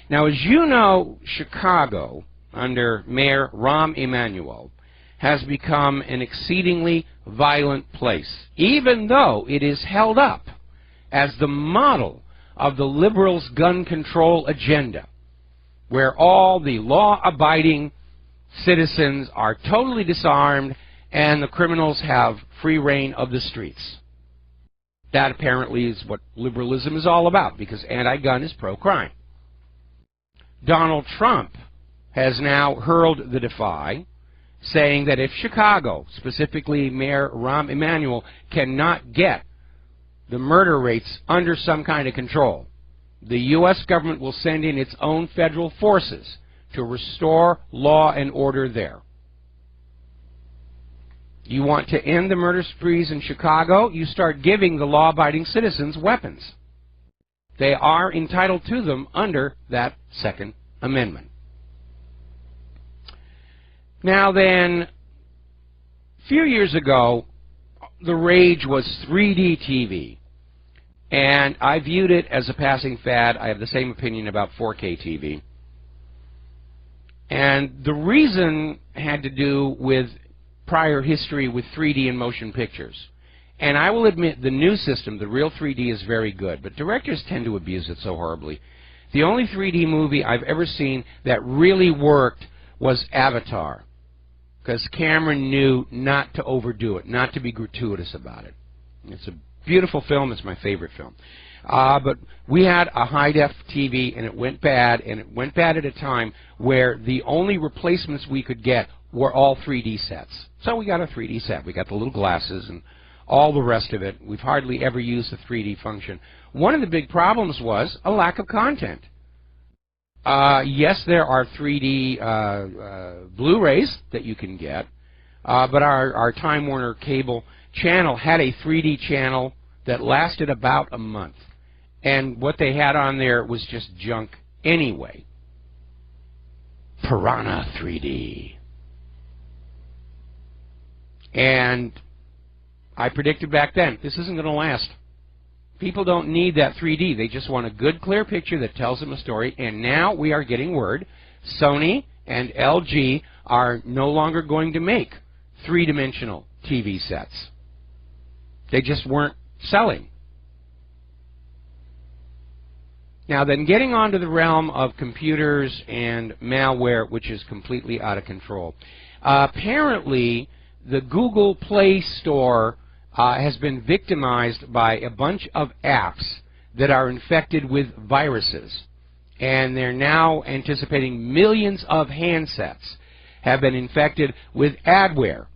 Now, as you know, Chicago, under Mayor Rahm Emanuel, has become an exceedingly violent place, even though it is held up as the model of the liberals' gun control agenda, where all the law-abiding citizens are totally disarmed and the criminals have free reign of the streets. That apparently is what liberalism is all about, because anti-gun is pro-crime. Donald Trump has now hurled the defy, saying that if Chicago, specifically Mayor Rahm Emanuel, cannot get the murder rates under some kind of control, the U.S. government will send in its own federal forces to restore law and order there. You want to end the murder sprees in Chicago? You start giving the law-abiding citizens weapons. They are entitled to them under that Second Amendment. Now then, a few years ago, the rage was 3D TV. And I viewed it as a passing fad. I have the same opinion about 4K TV. And the reason had to do with prior history with 3D and motion pictures. And I will admit the new system, the real 3D, is very good, but directors tend to abuse it so horribly. The only 3D movie I've ever seen that really worked was Avatar, because Cameron knew not to overdo it, not to be gratuitous about it. It's a beautiful film. It's my favorite film. But we had a high-def TV, and it went bad, and it went bad at a time where the only replacements we could get were all 3D sets. So we got a 3D set. We got the little glasses and all the rest of it. We've hardly ever used the 3D function. One of the big problems was a lack of content. Yes, there are 3D Blu-rays that you can get, but our Time Warner cable channel had a 3D channel that lasted about a month. And what they had on there was just junk anyway. Piranha 3D. And I predicted back then, this isn't going to last. People don't need that 3D. They just want a good, clear picture that tells them a story. And now we are getting word Sony and LG are no longer going to make three-dimensional TV sets. They just weren't selling. Now then, getting onto the realm of computers and malware, which is completely out of control. Apparently, the Google Play Store has been victimized by a bunch of apps that are infected with viruses. And they're now anticipating millions of handsets have been infected with adware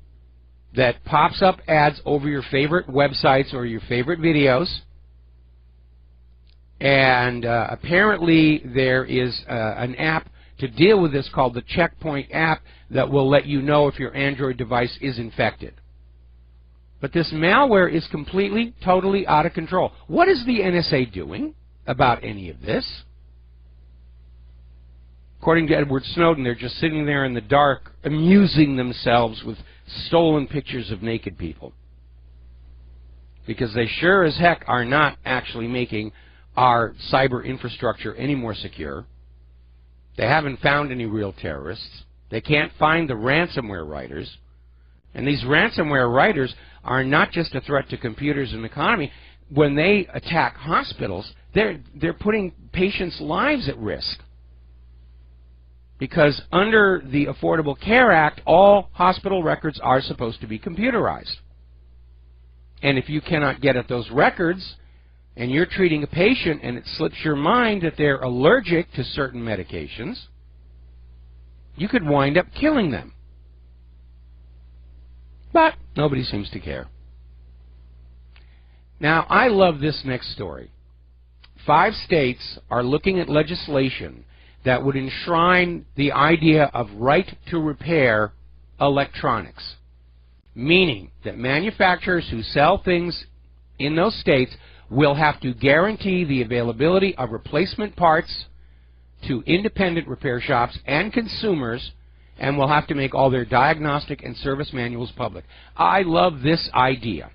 that pops up ads over your favorite websites or your favorite videos. And apparently there is an app to deal with this called the Checkpoint app that will let you know if your Android device is infected. But this malware is completely, totally out of control. What is the NSA doing about any of this? According to Edward Snowden, they're just sitting there in the dark, amusing themselves with stolen pictures of naked people. Because they sure as heck are not actually making our cyber infrastructure any more secure. They haven't found any real terrorists. They can't find the ransomware writers. And these ransomware writers are not just a threat to computers and the economy. When they attack hospitals, they're putting patients' lives at risk. Because under the Affordable Care Act, all hospital records are supposed to be computerized. And if you cannot get at those records, and you're treating a patient and it slips your mind that they're allergic to certain medications, you could wind up killing them. But nobody seems to care. Now, I love this next story. 5 states are looking at legislation that would enshrine the idea of right to repair electronics, meaning that manufacturers who sell things in those states will have to guarantee the availability of replacement parts to independent repair shops and consumers, and will have to make all their diagnostic and service manuals public. I love this idea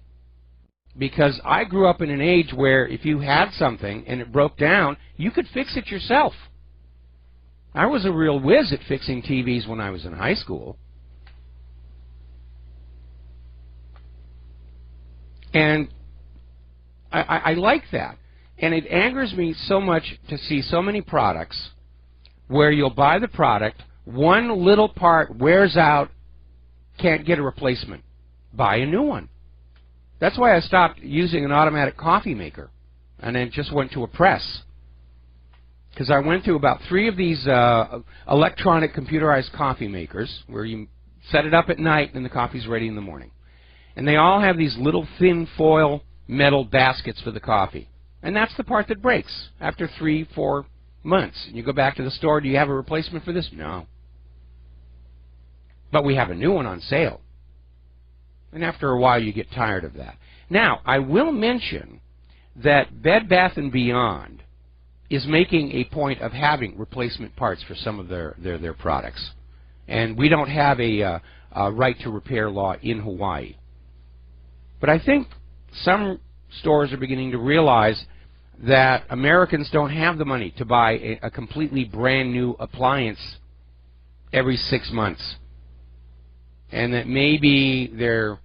because I grew up in an age where if you had something and it broke down, you could fix it yourself. I was a real whiz at fixing TVs when I was in high school. And I like that. And it angers me so much to see so many products where you'll buy the product, one little part wears out, can't get a replacement. Buy a new one. That's why I stopped using an automatic coffee maker and then just went to a press. Because I went through about 3 of these electronic computerized coffee makers where you set it up at night and the coffee's ready in the morning. And they all have these little thin foil metal baskets for the coffee. And that's the part that breaks after 3-4 months. And you go back to the store, do you have a replacement for this? No. But we have a new one on sale. And after a while you get tired of that. Now, I will mention that Bed Bath & Beyond is making a point of having replacement parts for some of their products. And we don't have a right to repair law in Hawaii. But I think some stores are beginning to realize that Americans don't have the money to buy a completely brand new appliance every 6 months. And that maybe their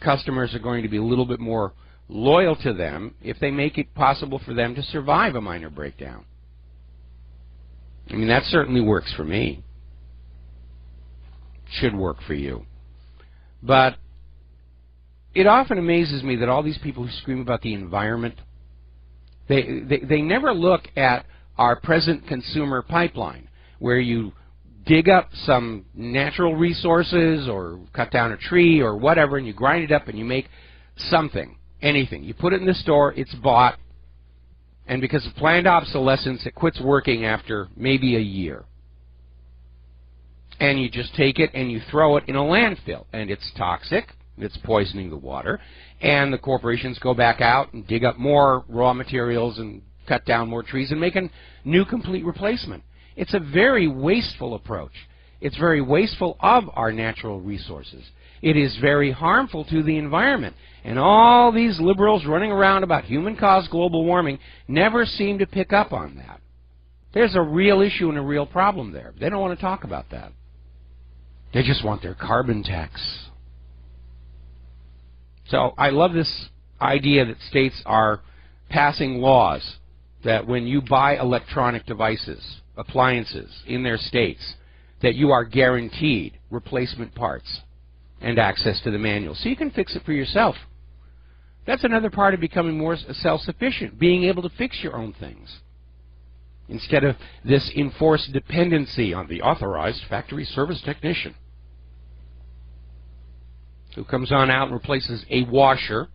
customers are going to be a little bit more loyal to them if they make it possible for them to survive a minor breakdown. I mean, that certainly works for me. Should work for you. But it often amazes me that all these people who scream about the environment, they never look at our present consumer pipeline, where you dig up some natural resources or cut down a tree or whatever, and you grind it up and you make something, anything. You put it in the store, it's bought, and because of planned obsolescence, it quits working after maybe a year. And you just take it and you throw it in a landfill, and it's toxic. It's poisoning the water, and the corporations go back out and dig up more raw materials and cut down more trees and make a new complete replacement. It's a very wasteful approach. It's very wasteful of our natural resources. It is very harmful to the environment. And all these liberals running around about human-caused global warming never seem to pick up on that. There's a real issue and a real problem there. They don't want to talk about that. They just want their carbon tax. So I love this idea that states are passing laws that when you buy electronic devices, appliances in their states, that you are guaranteed replacement parts and access to the manual. So you can fix it for yourself That's another part of becoming more self-sufficient, being able to fix your own things, instead of this enforced dependency on the authorized factory service technician who comes on out and replaces a washer,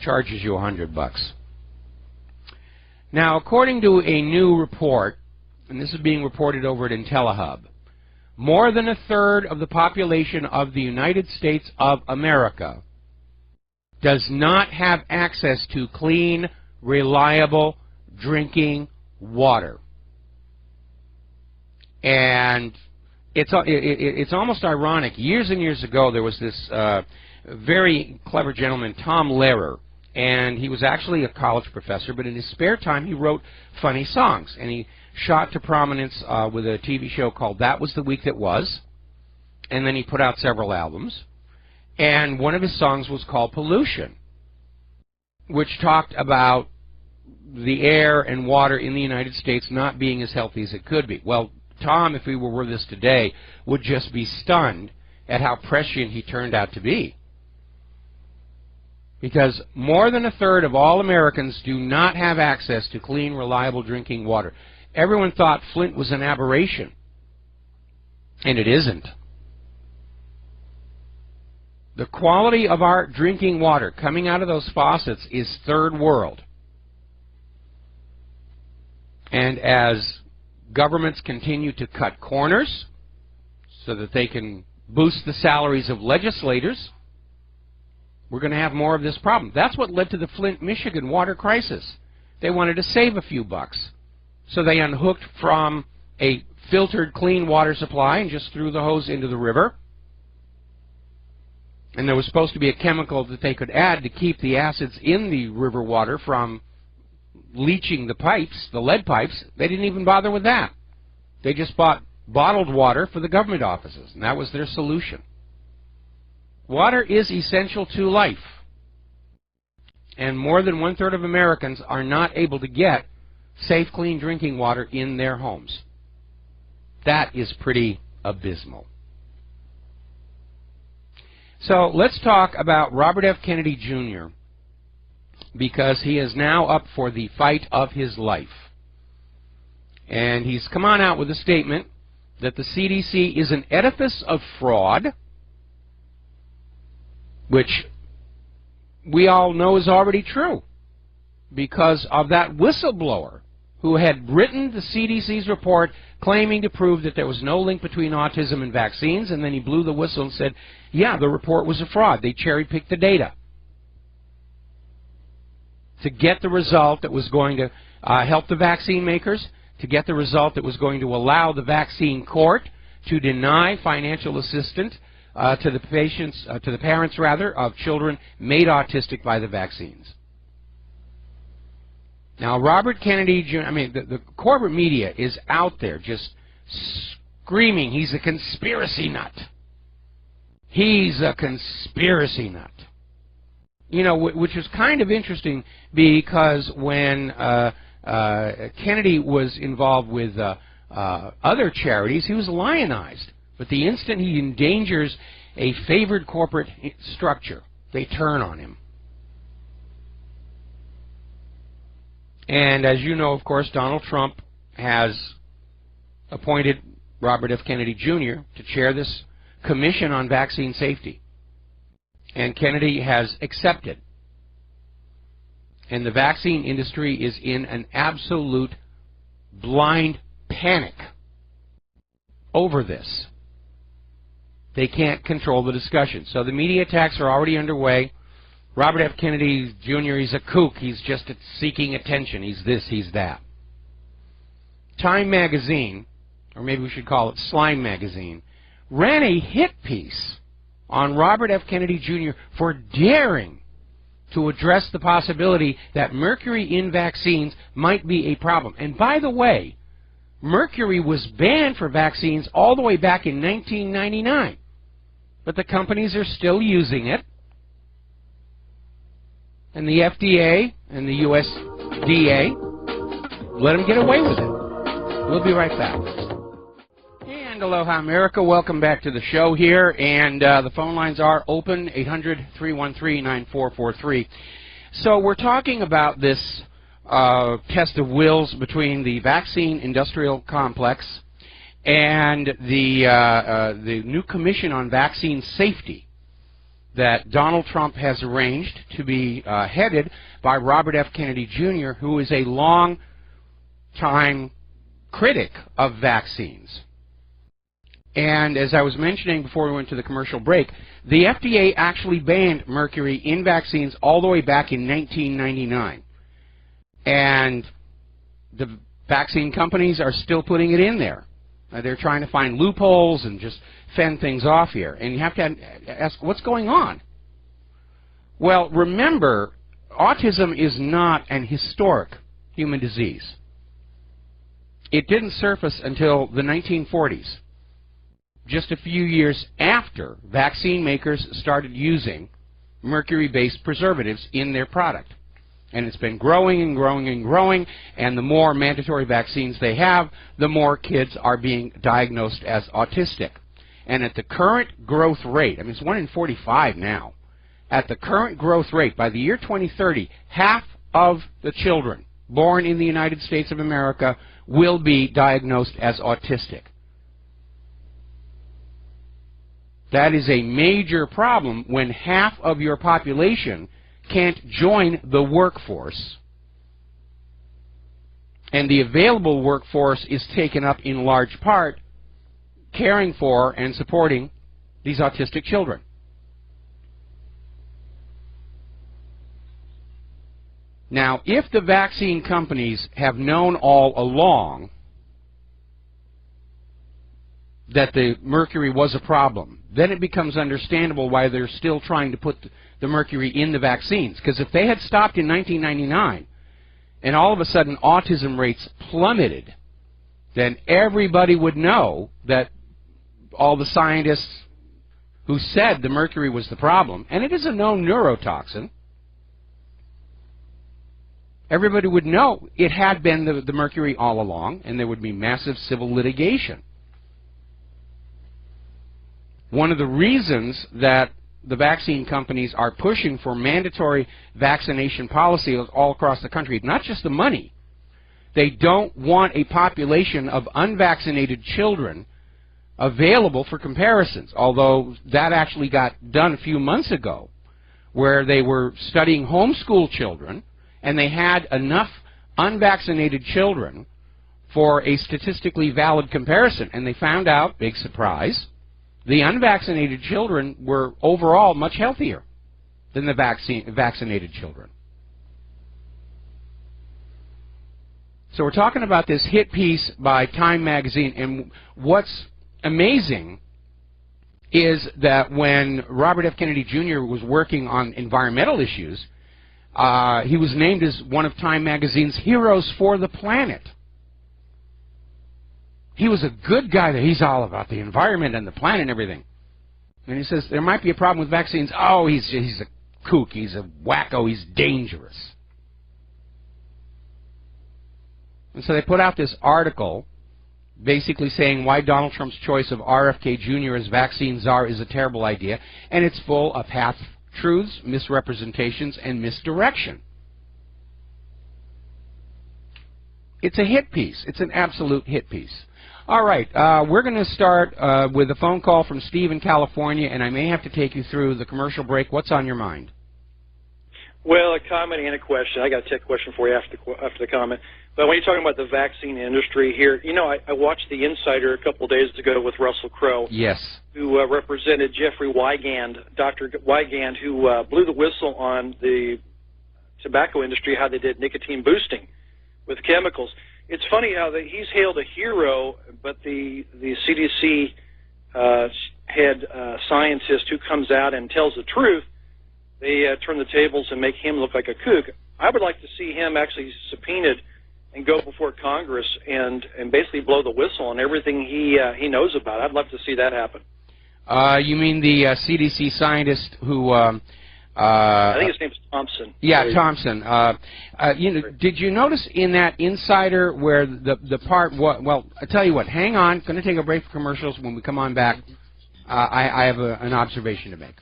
charges you $100. Now, according to a new report, and this is being reported over at IntelliHub, more than a third of the population of the United States of America does not have access to clean, reliable drinking water. And it's almost ironic. Years and years ago, there was this very clever gentleman, Tom Lehrer, and he was actually a college professor, but in his spare time he wrote funny songs, and he shot to prominence with a TV show called That Was the Week That Was, and then he put out several albums, and one of his songs was called Pollution, which talked about the air and water in the United States not being as healthy as it could be. Well, Tom, if he were with us today, would just be stunned at how prescient he turned out to be. Because more than a third of all Americans do not have access to clean, reliable drinking water. Everyone thought Flint was an aberration, and it isn't. The quality of our drinking water coming out of those faucets is third world. And as governments continue to cut corners so that they can boost the salaries of legislators, we're going to have more of this problem. That's what led to the Flint, Michigan water crisis. They wanted to save a few bucks, so they unhooked from a filtered clean water supply and just threw the hose into the river. And there was supposed to be a chemical that they could add to keep the acids in the river water from leaching the pipes, the lead pipes. They didn't even bother with that. They just bought bottled water for the government offices, and that was their solution. Water is essential to life, and more than one-third of Americans are not able to get safe, clean drinking water in their homes. That is pretty abysmal. So let's talk about Robert F. Kennedy, Jr., because he is now up for the fight of his life. And he's come on out with a statement that the CDC is an edifice of fraud, which we all know is already true because of that whistleblower who had written the CDC's report claiming to prove that there was no link between autism and vaccines, and then he blew the whistle and said, yeah, the report was a fraud. They cherry-picked the data to get the result that was going to help the vaccine makers, to get the result that was going to allow the vaccine court to deny financial assistance to the patients, to the parents rather, of children made autistic by the vaccines. Now, Robert Kennedy Jr., I mean, the corporate media is out there just screaming he's a conspiracy nut. He's a conspiracy nut. You know, which is kind of interesting because when Kennedy was involved with other charities, he was lionized. But the instant he endangers a favored corporate structure, they turn on him. And as you know, of course, Donald Trump has appointed Robert F. Kennedy Jr. to chair this commission on vaccine safety. And Kennedy has accepted. And the vaccine industry is in an absolute blind panic over this. They can't control the discussion. So the media attacks are already underway. Robert F. Kennedy Jr., he's a kook. He's just seeking attention. He's this, he's that. Time magazine, or maybe we should call it Slime magazine, ran a hit piece on Robert F. Kennedy Jr. for daring to address the possibility that mercury in vaccines might be a problem. And by the way, mercury was banned for vaccines all the way back in 1999. But the companies are still using it. And the FDA and the USDA let them get away with it. We'll be right back. And And aloha, America. Welcome back to the show here. And the phone lines are open, 800-313-9443. So we're talking about this test of wills between the vaccine industrial complex and the new Commission on Vaccine Safety that Donald Trump has arranged to be headed by Robert F. Kennedy Jr., who is a long-time critic of vaccines. And as I was mentioning before we went to the commercial break, the FDA actually banned mercury in vaccines all the way back in 1999. And the vaccine companies are still putting it in there. They're trying to find loopholes and just fend things off here. And you have to ask, what's going on? Well, remember, autism is not an historic human disease. It didn't surface until the 1940s, just a few years after vaccine makers started using mercury-based preservatives in their product. And it's been growing and growing and growing, and the more mandatory vaccines they have, the more kids are being diagnosed as autistic. And at the current growth rate, I mean, it's 1 in 45 now, at the current growth rate, by the year 2030, half of the children born in the United States of America will be diagnosed as autistic. That is a major problem when half of your population can't join the workforce, and the available workforce is taken up in large part caring for and supporting these autistic children. Now, if the vaccine companies have known all along that the mercury was a problem, then it becomes understandable why they're still trying to put the mercury in the vaccines. Because if they had stopped in 1999 and all of a sudden autism rates plummeted, then everybody would know that all the scientists who said the mercury was the problem, and it is a known neurotoxin, everybody would know it had been the mercury all along, and there would be massive civil litigation. One of the reasons that the vaccine companies are pushing for mandatory vaccination policy all across the country, not just the money. They don't want a population of unvaccinated children available for comparisons, although that actually got done a few months ago, where they were studying homeschool children, and they had enough unvaccinated children for a statistically valid comparison, and they found out, big surprise, the unvaccinated children were overall much healthier than the vaccinated children. So we're talking about this hit piece by Time magazine, and what's amazing is that when Robert F. Kennedy Jr. was working on environmental issues, he was named as one of Time magazine's heroes for the planet. He was a good guy. He's all about the environment and the planet and everything. And he says, there might be a problem with vaccines. Oh, he's a kook. He's a wacko. He's dangerous. And so they put out this article basically saying why Donald Trump's choice of RFK Jr. as vaccine czar is a terrible idea. And it's full of half-truths, misrepresentations, and misdirection. It's a hit piece. It's an absolute hit piece. All right, we're going to start with a phone call from Steve in California, and I may have to take you through the commercial break. What's on your mind? Well, a comment and a question. I got to take a question for you after the comment. But when you're talking about the vaccine industry here, you know, I watched The Insider a couple of days ago with Russell Crowe. Yes. Who represented Jeffrey Wigand, Dr. Wigand, who blew the whistle on the tobacco industry, how they did nicotine boosting with chemicals. It's funny how he's hailed a hero, but the CDC head scientist who comes out and tells the truth, they turn the tables and make him look like a kook. I would like to see him actually subpoenaed and go before Congress and basically blow the whistle on everything he knows about. I'd love to see that happen. You mean the CDC scientist who I think his name's Thompson. Yeah, Thompson. Did you notice in that Insider where the part? Well, I tell you what. Hang on. Going to take a break for commercials. When we come on back, I have an observation to make.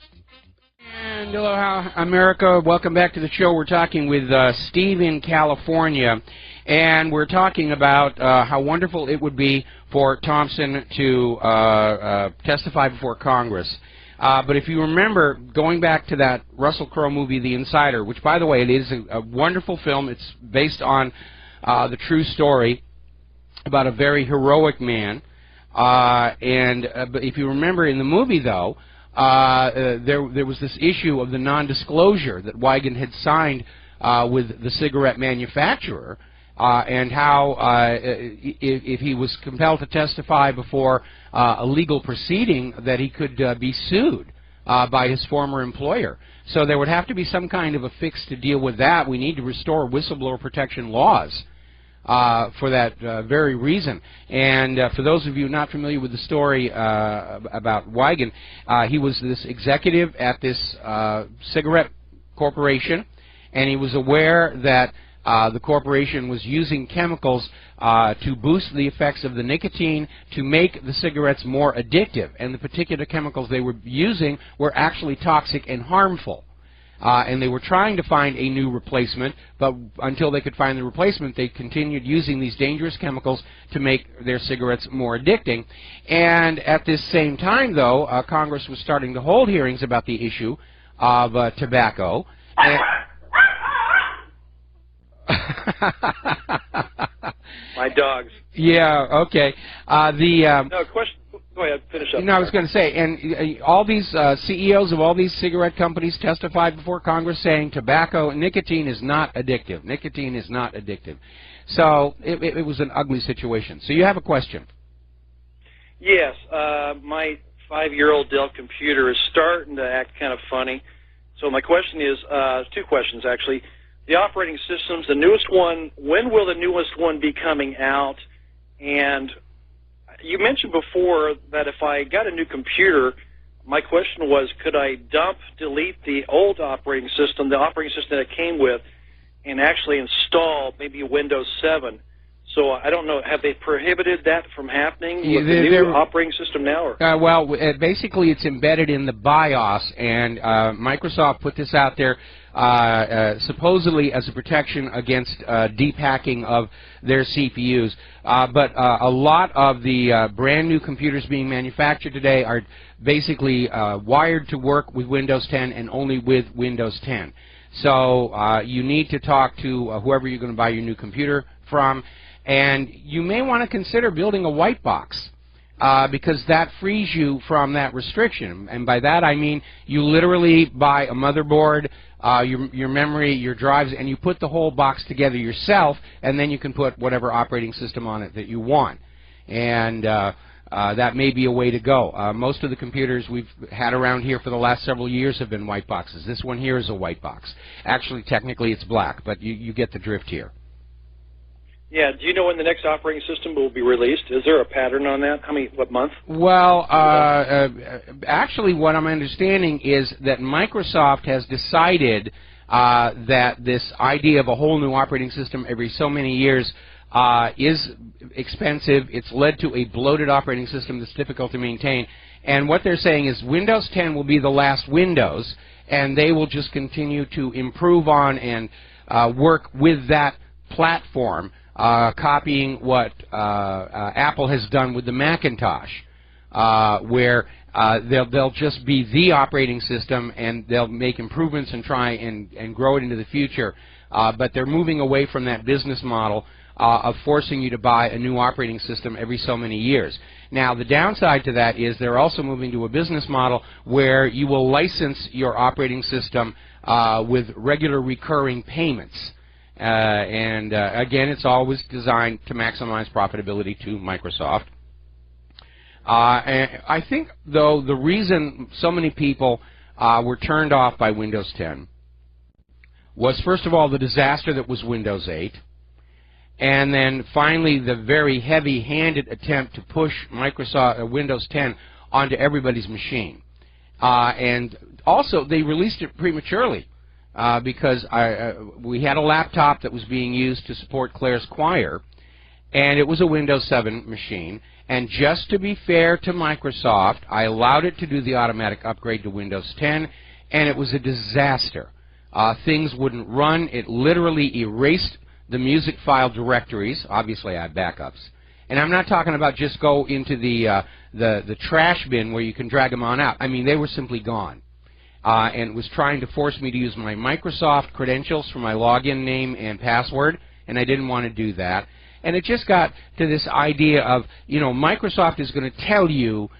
And hello, America. Welcome back to the show. We're talking with Steve in California, and we're talking about how wonderful it would be for Thompson to testify before Congress. But if you remember, going back to that Russell Crowe movie, The Insider, which, by the way, it is a wonderful film. It's based on the true story about a very heroic man. But if you remember in the movie, though, there was this issue of the non-disclosure that Weigand had signed with the cigarette manufacturer, and how if he was compelled to testify before a legal proceeding, that he could be sued by his former employer. So there would have to be some kind of a fix to deal with that. We need to restore whistleblower protection laws for that very reason. And for those of you not familiar with the story about Weigand, he was this executive at this cigarette corporation, and he was aware that the corporation was using chemicals to boost the effects of the nicotine to make the cigarettes more addictive. And the particular chemicals they were using were actually toxic and harmful. And they were trying to find a new replacement, but until they could find the replacement, they continued using these dangerous chemicals to make their cigarettes more addicting. And at this same time, though, Congress was starting to hold hearings about the issue of tobacco. My dogs. Yeah, okay. No, question. Go ahead, finish up. No, I was going to say, and all these CEOs of all these cigarette companies testified before Congress saying nicotine is not addictive. Nicotine is not addictive. So it was an ugly situation. So you have a question. Yes, my 5-year-old Dell computer is starting to act kind of funny. So my question is, 2 questions actually. The operating systems, the newest one, when will the newest one be coming out? And you mentioned before that if I got a new computer, my question was, could I delete the old operating system, the operating system that it came with, and actually install maybe Windows 7? So I don't know, have they prohibited that from happening with the new operating system now? Well, basically it's embedded in the BIOS, and Microsoft put this out there supposedly as a protection against deep hacking of their CPUs. But a lot of the brand new computers being manufactured today are basically wired to work with Windows 10 and only with Windows 10. So you need to talk to whoever you're going to buy your new computer from, and you may want to consider building a white box. Because that frees you from that restriction. And by that I mean you literally buy a motherboard, your memory, your drives, and you put the whole box together yourself, and then you can put whatever operating system on it that you want. And that may be a way to go. Most of the computers we've had around here for the last several years have been white boxes. This one here is a white box. Actually, technically it's black, but you get the drift here. Yeah, do you know when the next operating system will be released? Is there a pattern on that? What month? Well, actually what I'm understanding is that Microsoft has decided that this idea of a whole new operating system every so many years is expensive. It's led to a bloated operating system that's difficult to maintain. And what they're saying is Windows 10 will be the last Windows, and they will just continue to improve on and work with that platform. Copying what Apple has done with the Macintosh, where they'll just be the operating system, and they'll make improvements and try and grow it into the future. But they're moving away from that business model of forcing you to buy a new operating system every so many years. Now, the downside to that is they're also moving to a business model where you will license your operating system with regular recurring payments. Again, it's always designed to maximize profitability to Microsoft. And I think, though, the reason so many people were turned off by Windows 10 was, first of all, the disaster that was Windows 8, and then finally the very heavy-handed attempt to push Windows 10 onto everybody's machine. And also, they released it prematurely because we had a laptop that was being used to support Claire's choir, and it was a Windows 7 machine. And just to be fair to Microsoft, I allowed it to do the automatic upgrade to Windows 10, and it was a disaster. Things wouldn't run. It literally erased the music file directories. Obviously, I had backups. And I'm not talking about just go into the trash bin where you can drag them on out. I mean, they were simply gone. And it was trying to force me to use my Microsoft credentials for my login name and password, and I didn't want to do that. And it just got to this idea of, you know, Microsoft is going to tell you,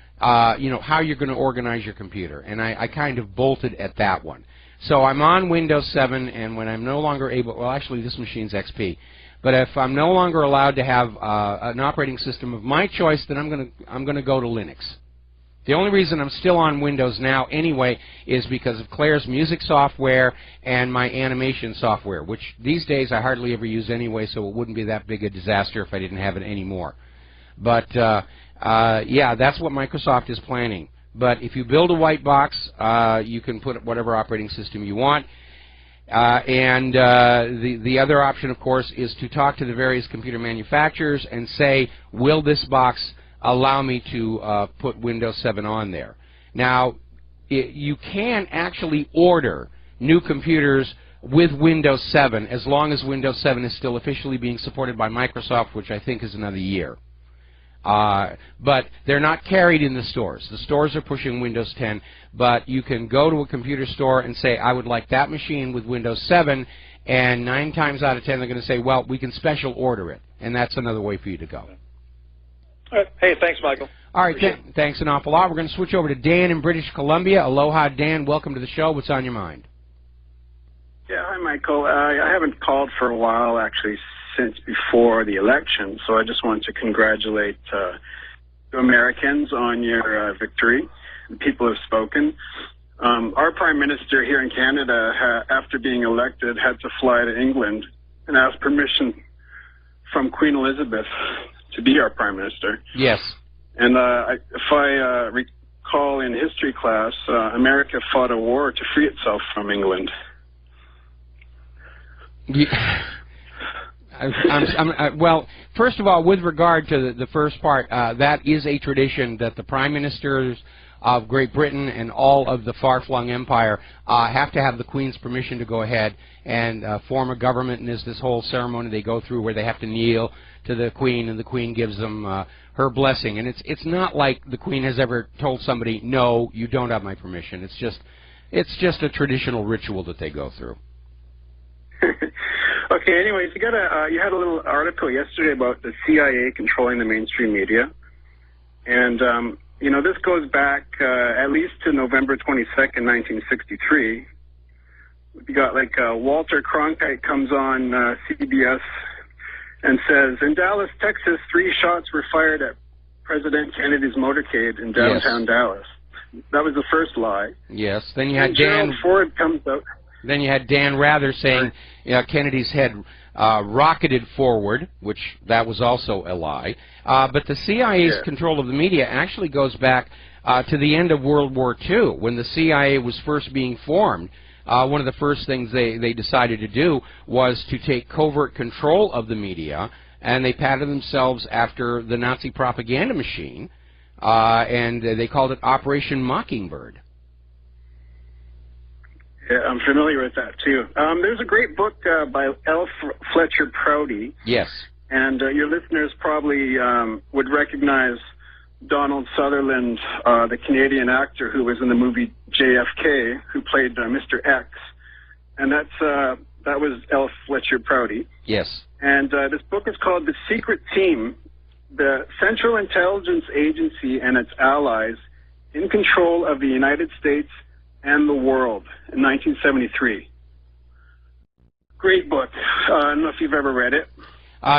you know, how you're going to organize your computer. And I kind of bolted at that one. So I'm on Windows 7, and when I'm no longer able, well, actually, this machine's XP. But if I'm no longer allowed to have an operating system of my choice, then I'm going to go to Linux. The only reason I'm still on Windows now anyway is because of Claire's music software and my animation software, which these days I hardly ever use anyway, so it wouldn't be that big a disaster if I didn't have it anymore. But yeah, that's what Microsoft is planning. But if you build a white box, you can put whatever operating system you want. And the other option, of course, is to talk to the various computer manufacturers and say, will this box allow me to put Windows 7 on there? Now, you can actually order new computers with Windows 7 as long as Windows 7 is still officially being supported by Microsoft, which I think is another year. But they're not carried in the stores. The stores are pushing Windows 10, but you can go to a computer store and say, I would like that machine with Windows 7, and 9 times out of 10 they're going to say, well, we can special order it, and that's another way for you to go. All right. Hey, thanks, Michael. All right, thanks an awful lot. We're going to switch over to Dan in British Columbia. Aloha, Dan. Welcome to the show. What's on your mind? Yeah, hi, Michael. I haven't called for a while, actually, since before the election, so I just wanted to congratulate the Americans on your victory. The people have spoken. Our Prime Minister here in Canada, after being elected, had to fly to England and ask permission from Queen Elizabeth to be our Prime Minister. Yes. And if I recall in history class, America fought a war to free itself from England. Yeah. Well, first of all, with regard to the first part, that is a tradition that the Prime Ministers of Great Britain and all of the far-flung empire have to have the Queen's permission to go ahead and form a government, and there's this whole ceremony they go through where they have to kneel to the Queen, and the Queen gives them her blessing. And it's not like the Queen has ever told somebody, no, you don't have my permission. It's just a traditional ritual that they go through. Okay, anyways, you had a little article yesterday about the CIA controlling the mainstream media. And, you know, this goes back at least to November 22nd, 1963. You got, like, Walter Cronkite comes on CBS and says, in Dallas, Texas, 3 shots were fired at President Kennedy's motorcade in downtown Dallas. That was the first lie. Yes. Then you had Gerald Ford comes out. Then you had Dan Rather saying Kennedy's head rocketed forward, which that was also a lie. But the CIA's control of the media actually goes back to the end of World War II, when the CIA was first being formed. One of the first things they decided to do was to take covert control of the media, and they patted themselves after the Nazi propaganda machine, and they called it Operation Mockingbird. Yeah, I'm familiar with that, too. There's a great book by L. Fletcher Prouty. Yes. And your listeners probably would recognize Donald Sutherland, the Canadian actor who was in the movie JFK, who played Mr. X. And that was L. Fletcher Prouty. Yes. And this book is called The Secret Team, the Central Intelligence Agency and its allies in control of the United States and the world, in 1973. Great book. I don't know if you've ever read it.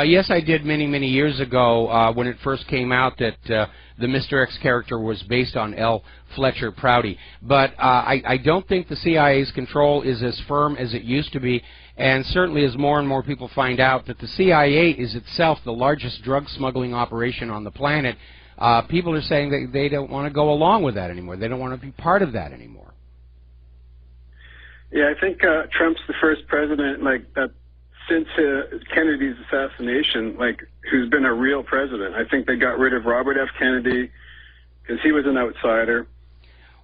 Yes, I did many, many years ago when it first came out that the Mr. X character was based on L. Fletcher Prouty. But I don't think the CIA's control is as firm as it used to be, and certainly as more and more people find out that the CIA is itself the largest drug smuggling operation on the planet, people are saying that they don't want to go along with that anymore. They don't want to be part of that anymore. Yeah, I think Trump's the first president that since Kennedy's assassination, who's been a real president. I think they got rid of Robert F. Kennedy because he was an outsider.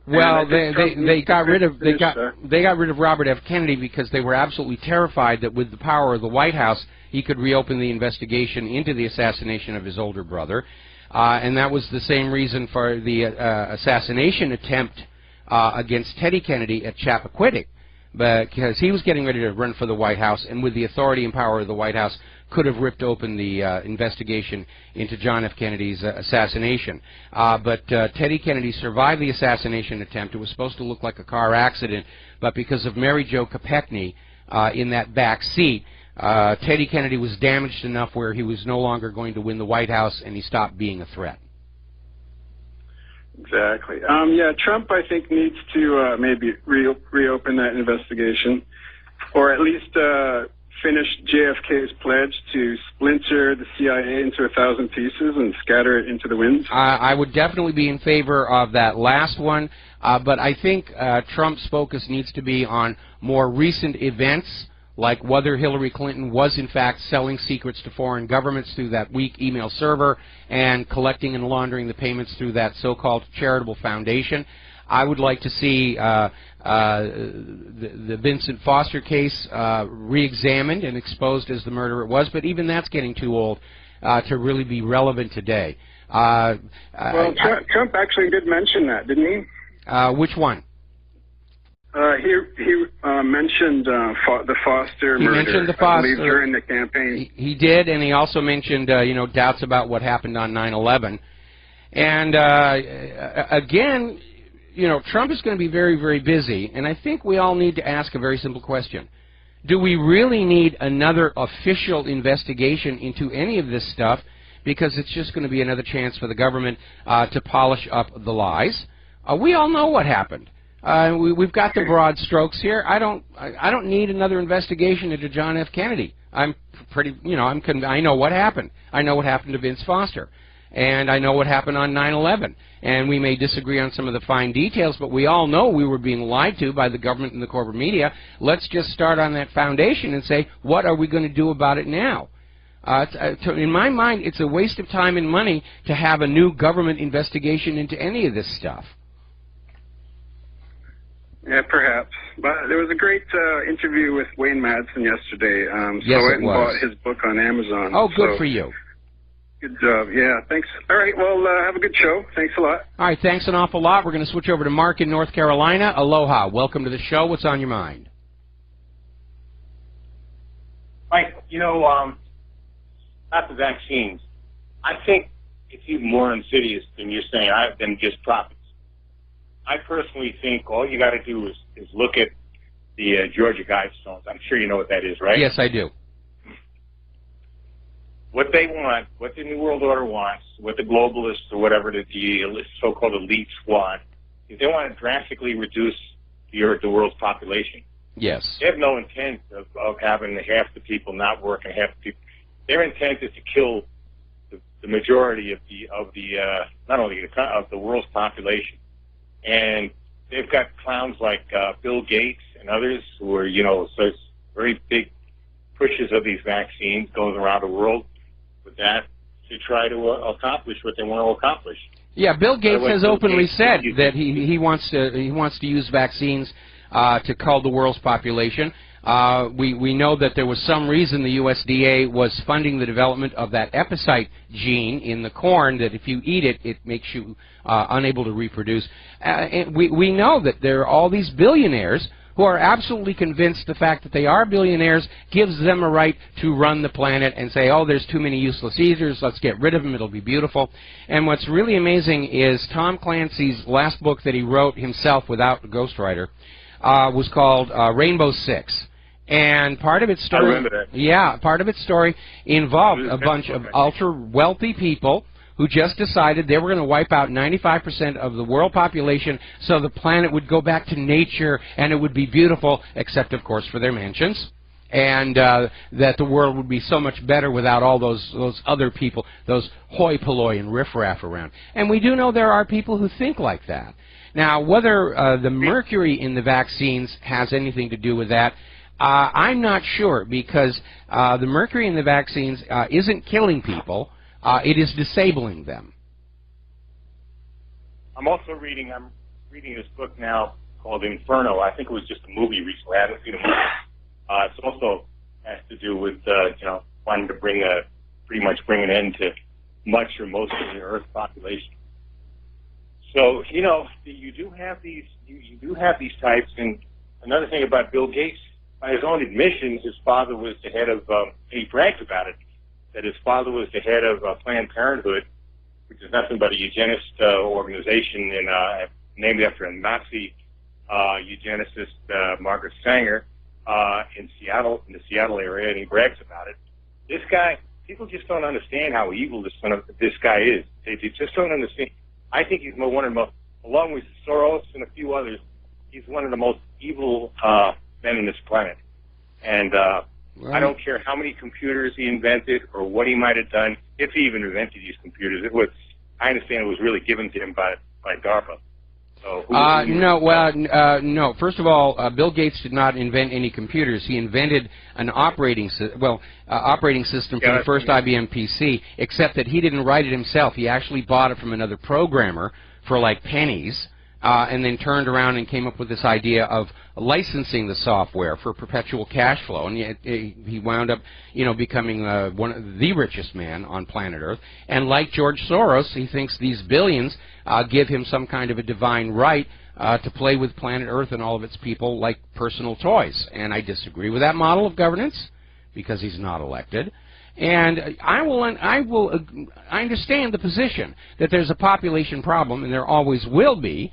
Well, they got rid of Robert F. Kennedy because they were absolutely terrified that with the power of the White House, he could reopen the investigation into the assassination of his older brother, and that was the same reason for the assassination attempt against Teddy Kennedy at Chappaquiddick, because he was getting ready to run for the White House, and with the authority and power of the White House, could have ripped open the investigation into John F. Kennedy's assassination. But Teddy Kennedy survived the assassination attempt. It was supposed to look like a car accident, but because of Mary Jo Kopechne in that back seat, Teddy Kennedy was damaged enough where he was no longer going to win the White House, and he stopped being a threat. Exactly. Yeah, Trump, I think, needs to maybe reopen that investigation, or at least finish JFK's pledge to splinter the CIA into 1,000 pieces and scatter it into the winds. I would definitely be in favor of that last one, but I think Trump's focus needs to be on more recent events, like whether Hillary Clinton was in fact selling secrets to foreign governments through that weak email server and collecting and laundering the payments through that so-called charitable foundation. I would like to see the Vincent Foster case re-examined and exposed as the murder it was, but even that's getting too old to really be relevant today. Well, Trump actually did mention that, didn't he? Which one? He mentioned the Foster murder. He mentioned the Foster, I believe, during the campaign. He did, and he also mentioned doubts about what happened on 9/11. And again, Trump is going to be very, very busy, and I think we all need to ask a very simple question. Do we really need another official investigation into any of this stuff? Because it's just going to be another chance for the government to polish up the lies. We all know what happened. We've got the broad strokes here. I don't need another investigation into John F. Kennedy. I'm pretty, I know what happened. I know what happened to Vince Foster. And I know what happened on 9/11. And we may disagree on some of the fine details, but we all know we were being lied to by the government and the corporate media. Let's just start on that foundation and say, what are we going to do about it now? In my mind, it's a waste of time and money to have a new government investigation into any of this stuff. Yeah, perhaps. But there was a great interview with Wayne Madsen yesterday. Yes, so I it was. Bought his book on Amazon. Oh, good for you. Good job. Yeah, thanks. All right, well, have a good show. Thanks a lot. All right, thanks an awful lot. We're going to switch over to Mark in North Carolina. Aloha. Welcome to the show. What's on your mind? Mike, about the vaccines, I think it's even more insidious than you're saying, than just profits. I personally think all you got to do is look at the Georgia Guidestones. I'm sure you know what that is, right? Yes, I do. What they want, what the New World Order wants, what the globalists or whatever the so-called elites want, is they want to drastically reduce the world's population. Yes. They have no intent of having half the people not work and half the people. Their intent is to kill the majority of not only of the world's population. And they've got clowns like Bill Gates and others who are, such very big pushes of these vaccines going around the world with that to try to accomplish what they want to accomplish. Yeah, Bill Gates has openly said that he wants to use vaccines to cull the world's population. We know that there was some reason the USDA was funding the development of that epicite gene in the corn, that if you eat it, it makes you unable to reproduce. And we know that there are all these billionaires who are absolutely convinced the fact that they are billionaires gives them a right to run the planet and say, oh, there's too many useless eaters, let's get rid of them, it'll be beautiful. And what's really amazing is Tom Clancy's last book that he wrote himself without a ghostwriter was called Rainbow Six. And part of its story, I remember that. Yeah, part of its story involved a bunch of ultra-wealthy people who just decided they were going to wipe out 95% of the world population so the planet would go back to nature and it would be beautiful, except, of course, for their mansions. and that the world would be so much better without all those other people, those hoi polloi and riffraff around. And we do know there are people who think like that. Now, whether the mercury in the vaccines has anything to do with that, I'm not sure, because the mercury in the vaccines isn't killing people, it is disabling them. I'm reading this book now called Inferno. I think it was just a movie recently. I haven't seen a movie. It also has to do with wanting to pretty much bring an end to much or most of the Earth's population. So you do have these types. And another thing about Bill Gates, by his own admission, his father was the head of. He brags about it, that his father was the head of Planned Parenthood, which is nothing but a eugenist organization named after a Nazi eugenicist, Margaret Sanger, in Seattle, in the Seattle area, and he brags about it. This guy, people just don't understand how evil this guy is. They just don't understand. I think he's one of the most, along with Soros and a few others, he's one of the most evil men on this planet. And I don't care how many computers he invented or what he might have done, if he even invented these computers. I understand it was really given to him by DARPA. So no. First of all, Bill Gates did not invent any computers. He invented an operating system for the first IBM PC, except that he didn't write it himself. He actually bought it from another programmer for like pennies, and then turned around and came up with this idea of licensing the software for perpetual cash flow. And he wound up, becoming the richest man on planet Earth. And like George Soros, he thinks these billions give him some kind of a divine right to play with planet Earth and all of its people like personal toys. And I disagree with that model of governance because he's not elected. And I understand the position that there's a population problem, and there always will be,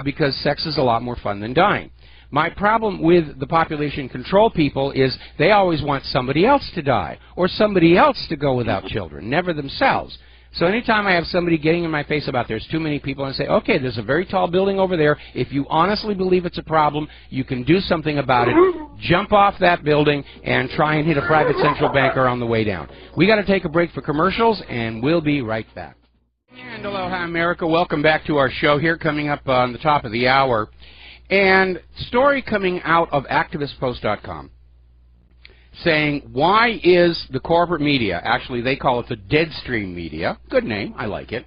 because sex is a lot more fun than dying. My problem with the population control people is they always want somebody else to die or somebody else to go without children, never themselves. So anytime I have somebody getting in my face about there's too many people, I say, okay, there's a very tall building over there. If you honestly believe it's a problem, you can do something about it. Jump off that building and try and hit a private central banker on the way down. We got to take a break for commercials, and we'll be right back. And aloha, America. Welcome back to our show here, coming up on the top of the hour. And story coming out of ActivistPost.com saying, why is the corporate media, actually they call it the Deadstream media, good name, I like it,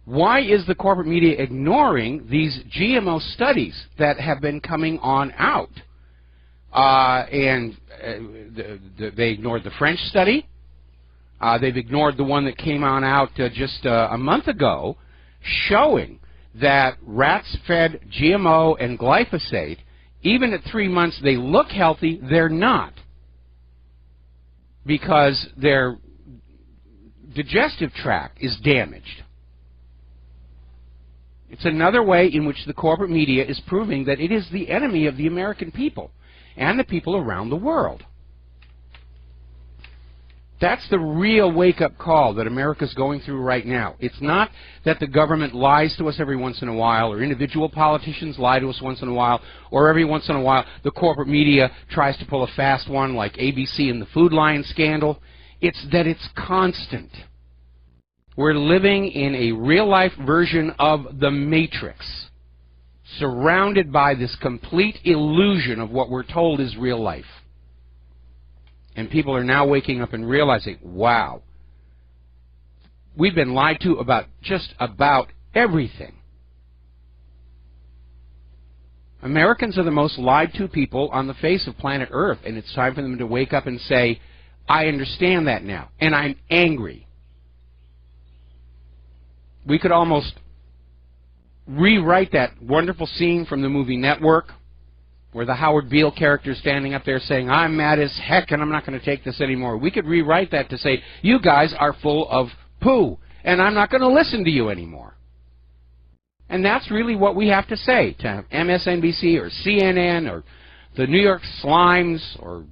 why is the corporate media ignoring these GMO studies that have been coming on out? They ignored the French study. They've ignored the one that came on out just a month ago, showing that rats fed GMO and glyphosate, even at 3 months they look healthy, they're not, because their digestive tract is damaged. It's another way in which the corporate media is proving that it is the enemy of the American people and the people around the world. That's the real wake-up call that America's going through right now. It's not that the government lies to us every once in a while, or individual politicians lie to us once in a while, or every once in a while the corporate media tries to pull a fast one like ABC and the Food Lion scandal. It's that it's constant. We're living in a real-life version of the Matrix, surrounded by this complete illusion of what we're told is real life. And people are now waking up and realizing, wow, we've been lied to about just about everything. Americans are the most lied to people on the face of planet Earth, and it's time for them to wake up and say, I understand that now, and I'm angry. We could almost rewrite that wonderful scene from the movie Network, where the Howard Beale character is standing up there saying, I'm mad as heck and I'm not going to take this anymore. We could rewrite that to say, you guys are full of poo and I'm not going to listen to you anymore. And that's really what we have to say to MSNBC or CNN or the New York Slimes or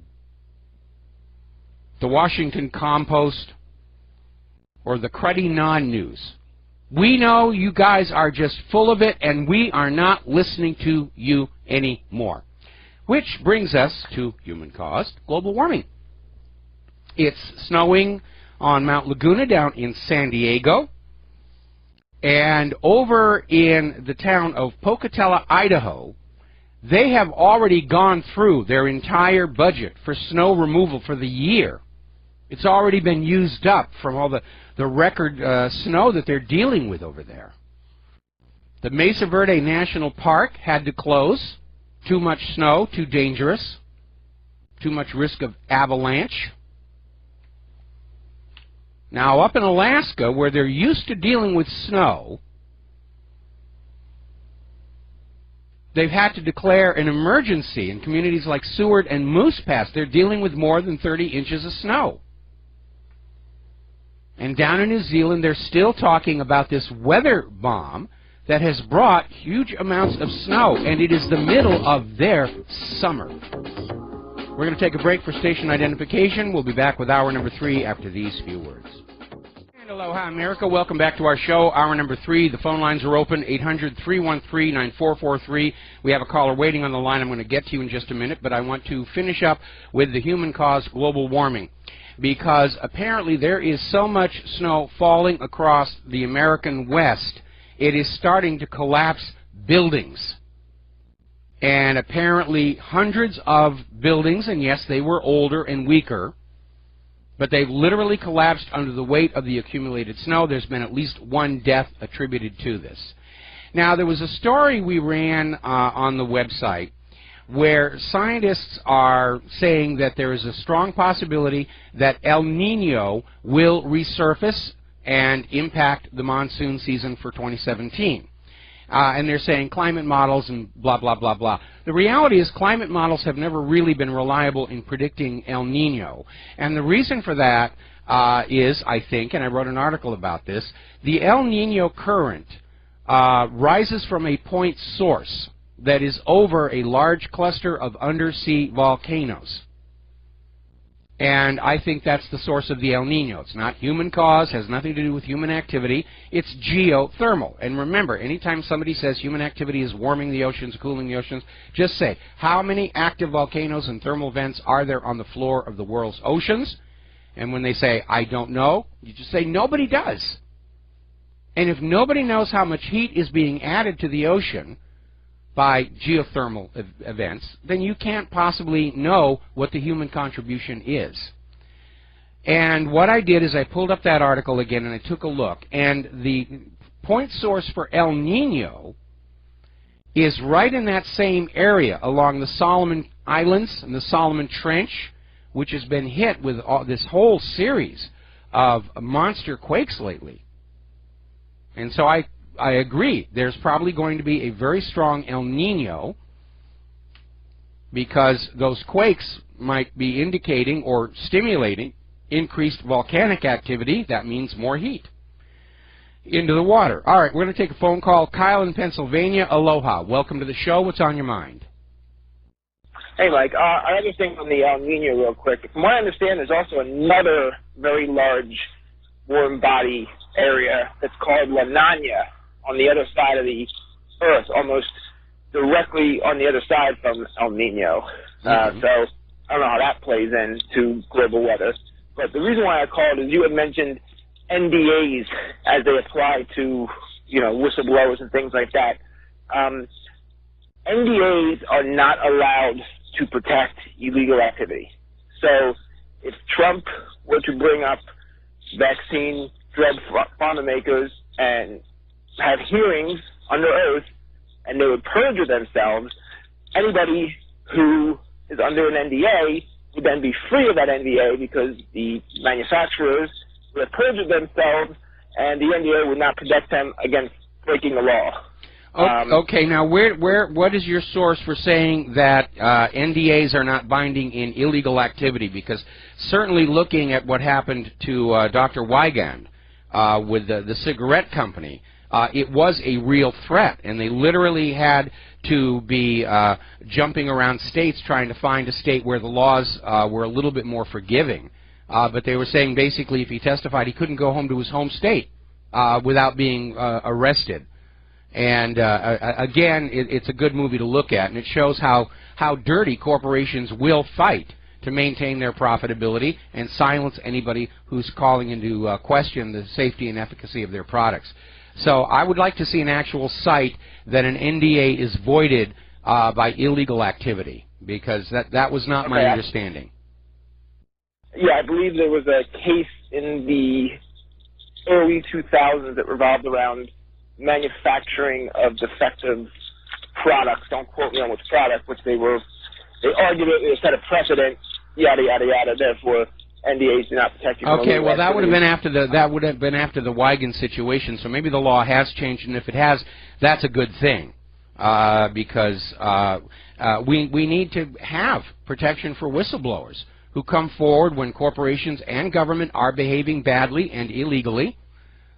the Washington Compost or the cruddy non-news. We know you guys are just full of it and we are not listening to you anymore. Which brings us to human-caused global warming. It's snowing on Mount Laguna down in San Diego, and over in the town of Pocatello, Idaho, they have already gone through their entire budget for snow removal for the year. It's already been used up from all the record snow that they're dealing with over there. The Mesa Verde National Park had to close. Too much snow, too dangerous, too much risk of avalanche. Now, up in Alaska, where they're used to dealing with snow, they've had to declare an emergency in communities like Seward and Moose Pass. They're dealing with more than 30 inches of snow. And down in New Zealand, they're still talking about this weather bomb that has brought huge amounts of snow, and it is the middle of their summer. We're going to take a break for station identification. We'll be back with hour number 3 after these few words. And aloha, America. Welcome back to our show, hour number 3. The phone lines are open, 800-313-9443. We have a caller waiting on the line. I'm going to get to you in just a minute, but I want to finish up with the human-caused global warming, because apparently there is so much snow falling across the American West, it is starting to collapse buildings. And apparently hundreds of buildings, and yes, they were older and weaker, but they've literally collapsed under the weight of the accumulated snow. There's been at least one death attributed to this. Now, there was a story we ran on the website where scientists are saying that there is a strong possibility that El Nino will resurface and impact the monsoon season for 2017. And they're saying climate models and blah, blah, blah, blah. The reality is climate models have never really been reliable in predicting El Nino. And the reason for that is, I think, and I wrote an article about this, the El Nino current rises from a point source that is over a large cluster of undersea volcanoes. And I think that's the source of the El Nino. It's not human cause, has nothing to do with human activity. It's geothermal. And remember, anytime somebody says human activity is warming the oceans, cooling the oceans, just say, how many active volcanoes and thermal vents are there on the floor of the world's oceans? And when they say, I don't know, you just say, nobody does. And if nobody knows how much heat is being added to the ocean by geothermal events, then you can't possibly know what the human contribution is. And what I did is I pulled up that article again and I took a look, and the point source for El Nino is right in that same area along the Solomon Islands and the Solomon Trench, which has been hit with this whole series of monster quakes lately. And so I agree, there's probably going to be a very strong El Nino, because those quakes might be indicating or stimulating increased volcanic activity. That means more heat into the water. All right, we're going to take a phone call. Kyle in Pennsylvania, aloha. Welcome to the show. What's on your mind? Hey, Mike. I have a thing on the El Nino real quick. From what I understand, there's also another very large warm body area that's called La Nina on the other side of the Earth, almost directly on the other side from El Nino. So I don't know how that plays into global weather. But the reason why I called is you had mentioned NDAs as they apply to, whistleblowers and things like that. NDAs are not allowed to protect illegal activity. So if Trump were to bring up vaccine drug pharma makers and have hearings under oath, and they would perjure themselves, anybody who is under an NDA would then be free of that NDA because the manufacturers would have perjured themselves, and the NDA would not protect them against breaking the law. Okay, now what is your source for saying that NDAs are not binding in illegal activity? Because certainly looking at what happened to Dr. Wygand with the cigarette company, it was a real threat, and they literally had to be jumping around states trying to find a state where the laws were a little bit more forgiving. But they were saying basically if he testified, he couldn't go home to his home state without being arrested. And again, it's a good movie to look at, and it shows how dirty corporations will fight to maintain their profitability and silence anybody who's calling into question the safety and efficacy of their products. So I would like to see an actual cite that an NDA is voided by illegal activity, because that was not my understanding. Yeah, I believe there was a case in the early 2000s that revolved around manufacturing of defective products. Don't quote me on which product, which they argued it set a precedent, yada yada yada. Therefore, NDAs do not protect you. Okay, well that would have been after the Wiegand situation. So maybe the law has changed, and if it has, that's a good thing, because we need to have protection for whistleblowers who come forward when corporations and government are behaving badly and illegally.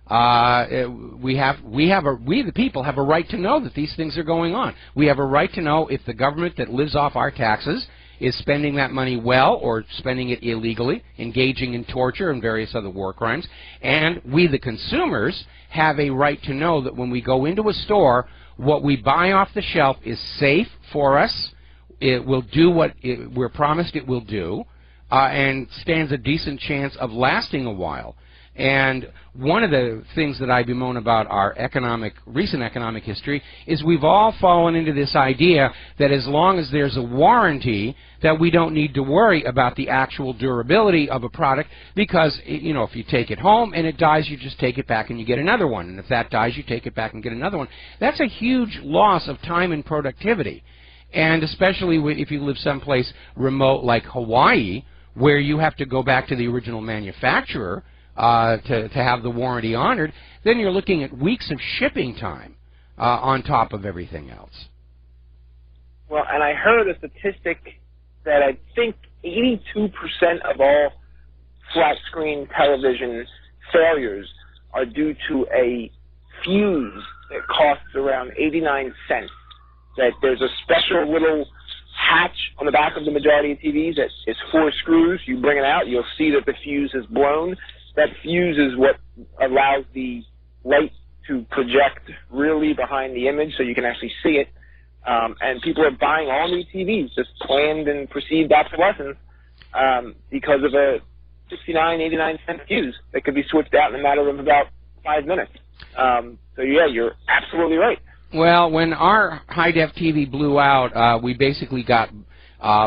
We the people have a right to know that these things are going on. We have a right to know if the government that lives off our taxes is spending that money well or spending it illegally, engaging in torture and various other war crimes. And we, the consumers, have a right to know that when we go into a store, what we buy off the shelf is safe for us, it will do what we're promised it will do, and stands a decent chance of lasting a while. And one of the things that I bemoan about our recent economic history is we've all fallen into this idea that as long as there's a warranty, that we don't need to worry about the actual durability of a product, because, you know, if you take it home and it dies, you just take it back and you get another one. And if that dies, you take it back and get another one. That's a huge loss of time and productivity. And especially if you live someplace remote like Hawaii, where you have to go back to the original manufacturer to have the warranty honored, then you're looking at weeks of shipping time on top of everything else. Well, and I heard a statistic that I think 82% of all flat-screen television failures are due to a fuse that costs around 89 cents. That there's a special little hatch on the back of the majority of TVs that is 4 screws. You bring it out, you'll see that the fuse is blown. That fuse is what allows the light to project really behind the image so you can actually see it. And people are buying all new TVs, just planned and perceived obsolescence, because of a 69, 89 cent fuse that could be switched out in a matter of about 5 minutes. So yeah, you're absolutely right. Well, when our high-def TV blew out, we basically got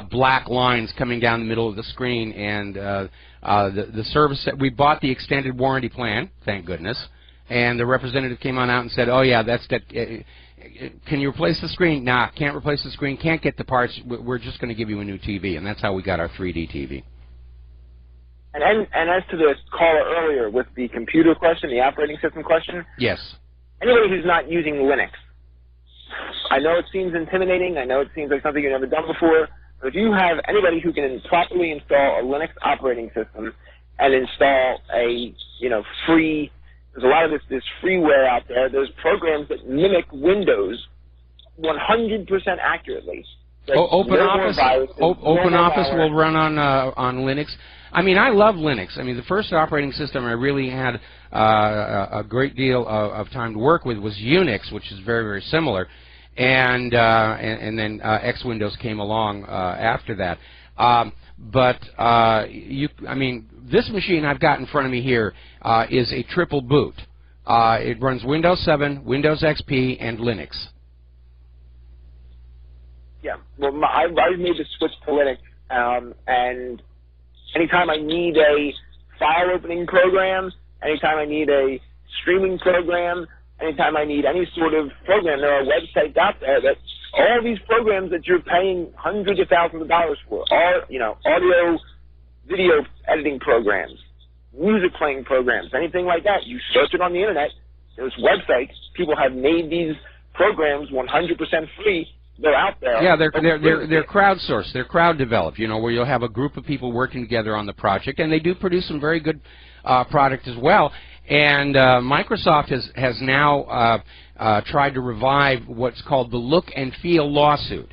black lines coming down the middle of the screen, and the service that we bought the extended warranty plan, thank goodness, and the representative came on out and said, "Oh yeah, that's that. Can you replace the screen? Nah, can't replace the screen. Can't get the parts. We're just going to give you a new TV," and that's how we got our 3D TV. And as to the caller earlier with the computer question, the operating system question. Yes. Anybody who's not using Linux, I know it seems intimidating. I know it seems like something you've never done before. But if you have anybody who can properly install a Linux operating system and install a, free, there's a lot of this freeware out there. There's programs that mimic Windows 100% accurately. OpenOffice will run on Linux. I mean, I love Linux. I mean, the first operating system I really had a great deal of time to work with was Unix, which is very, very similar. And then X Windows came along after that. I mean, this machine I've got in front of me here is a triple boot. It runs Windows 7, Windows XP, and Linux. Yeah, well, I made the switch to Linux, and anytime I need a file opening program, anytime I need a streaming program, anytime I need any sort of program, there are websites out there that all these programs that you're paying hundreds of thousands of dollars for, are, audio, video editing programs, music playing programs, anything like that. You search it on the internet, there's websites. People have made these programs 100% free. They're out there. Yeah, they're crowdsourced. They're crowd developed, where you'll have a group of people working together on the project, and they do produce some very good product as well. And Microsoft has now tried to revive what's called the look and feel lawsuit.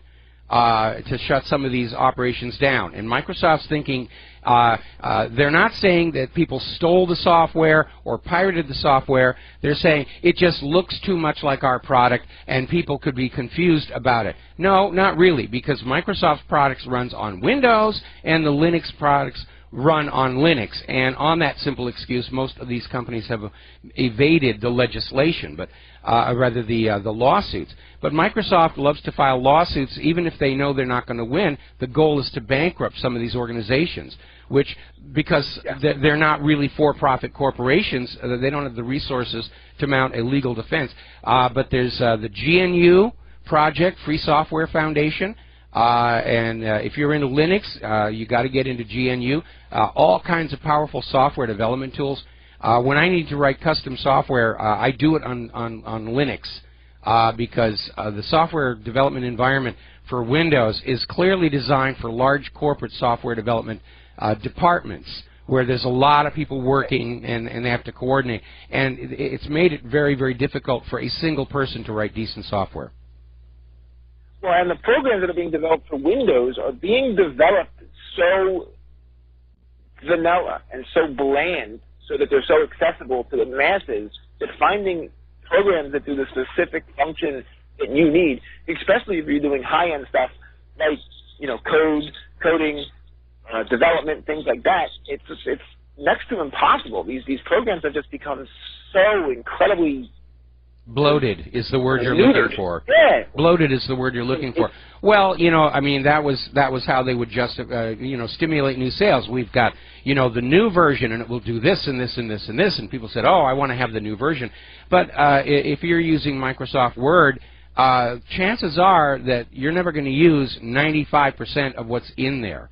to shut some of these operations down. And Microsoft's thinking, they're not saying that people stole the software or pirated the software. They're saying it just looks too much like our product and people could be confused about it. No, not really, because Microsoft's products runs on Windows and the Linux products run on Linux. And on that simple excuse, most of these companies have evaded the legislation, but rather the lawsuits. But Microsoft loves to file lawsuits even if they know they're not going to win. The goal is to bankrupt some of these organizations, which, because they're not really for-profit corporations, they don't have the resources to mount a legal defense. But there's the GNU Project, Free Software Foundation, and if you're into Linux, you got to get into GNU. All kinds of powerful software development tools. When I need to write custom software, I do it on Linux because the software development environment for Windows is clearly designed for large corporate software development departments where there's a lot of people working and they have to coordinate. And it's made it very, very difficult for a single person to write decent software. Well, and the programs that are being developed for Windows are being developed so vanilla and so bland so that they're so accessible to the masses that finding programs that do the specific function that you need, especially if you're doing high-end stuff like, you know, coding, development, things like that, it's next to impossible. These programs have just become so incredibly bloated is the word you're looking for. Yeah. Bloated is the word you're looking for. Well, you know, I mean, that was how they would just, you know, stimulate new sales. We've got, you know, the new version, and it will do this and this and this and this, and people said, oh, I want to have the new version. But if you're using Microsoft Word, chances are that you're never going to use 95% of what's in there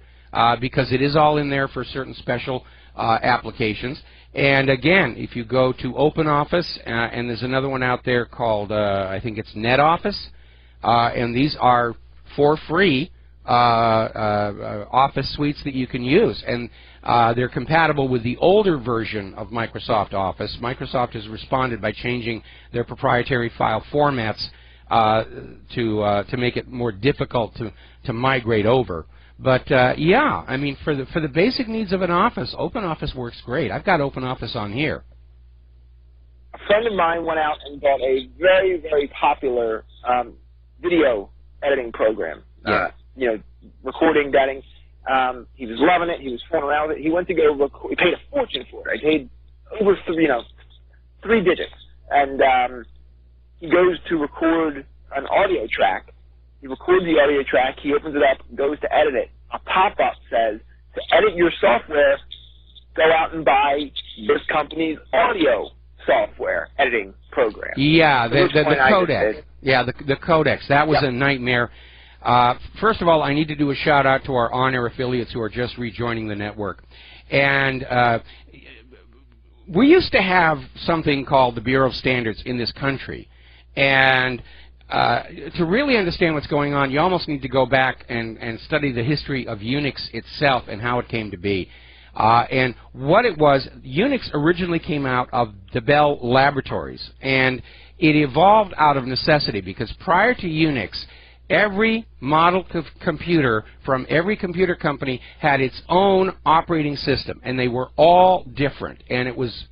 because it is all in there for certain special applications. And again, if you go to OpenOffice, and there's another one out there called, I think it's NetOffice, and these are for free Office suites that you can use. And they're compatible with the older version of Microsoft Office. Microsoft has responded by changing their proprietary file formats to make it more difficult to migrate over. But yeah, I mean, for the basic needs of an office, OpenOffice works great. I've got OpenOffice on here. A friend of mine went out and bought a very, very popular video editing program. Yeah. You know, recording, editing. He was loving it. He was fooling around with it. He went to go record. He paid a fortune for it. I paid over 3 digits. And he goes to record an audio track. He records the audio track, he opens it up, goes to edit it. A pop-up says, to edit your software, go out and buy this company's audio software editing program. Yeah, the codec. Yeah, the codecs. That was a nightmare. First of all, I need to do a shout-out to our on-air affiliates who are just rejoining the network. And we used to have something called the Bureau of Standards in this country. And to really understand what's going on, you almost need to go back and study the history of Unix itself and how it came to be. And what it was, Unix originally came out of the Bell Laboratories, and it evolved out of necessity because prior to Unix, every model computer from every computer company had its own operating system, and they were all different, and it was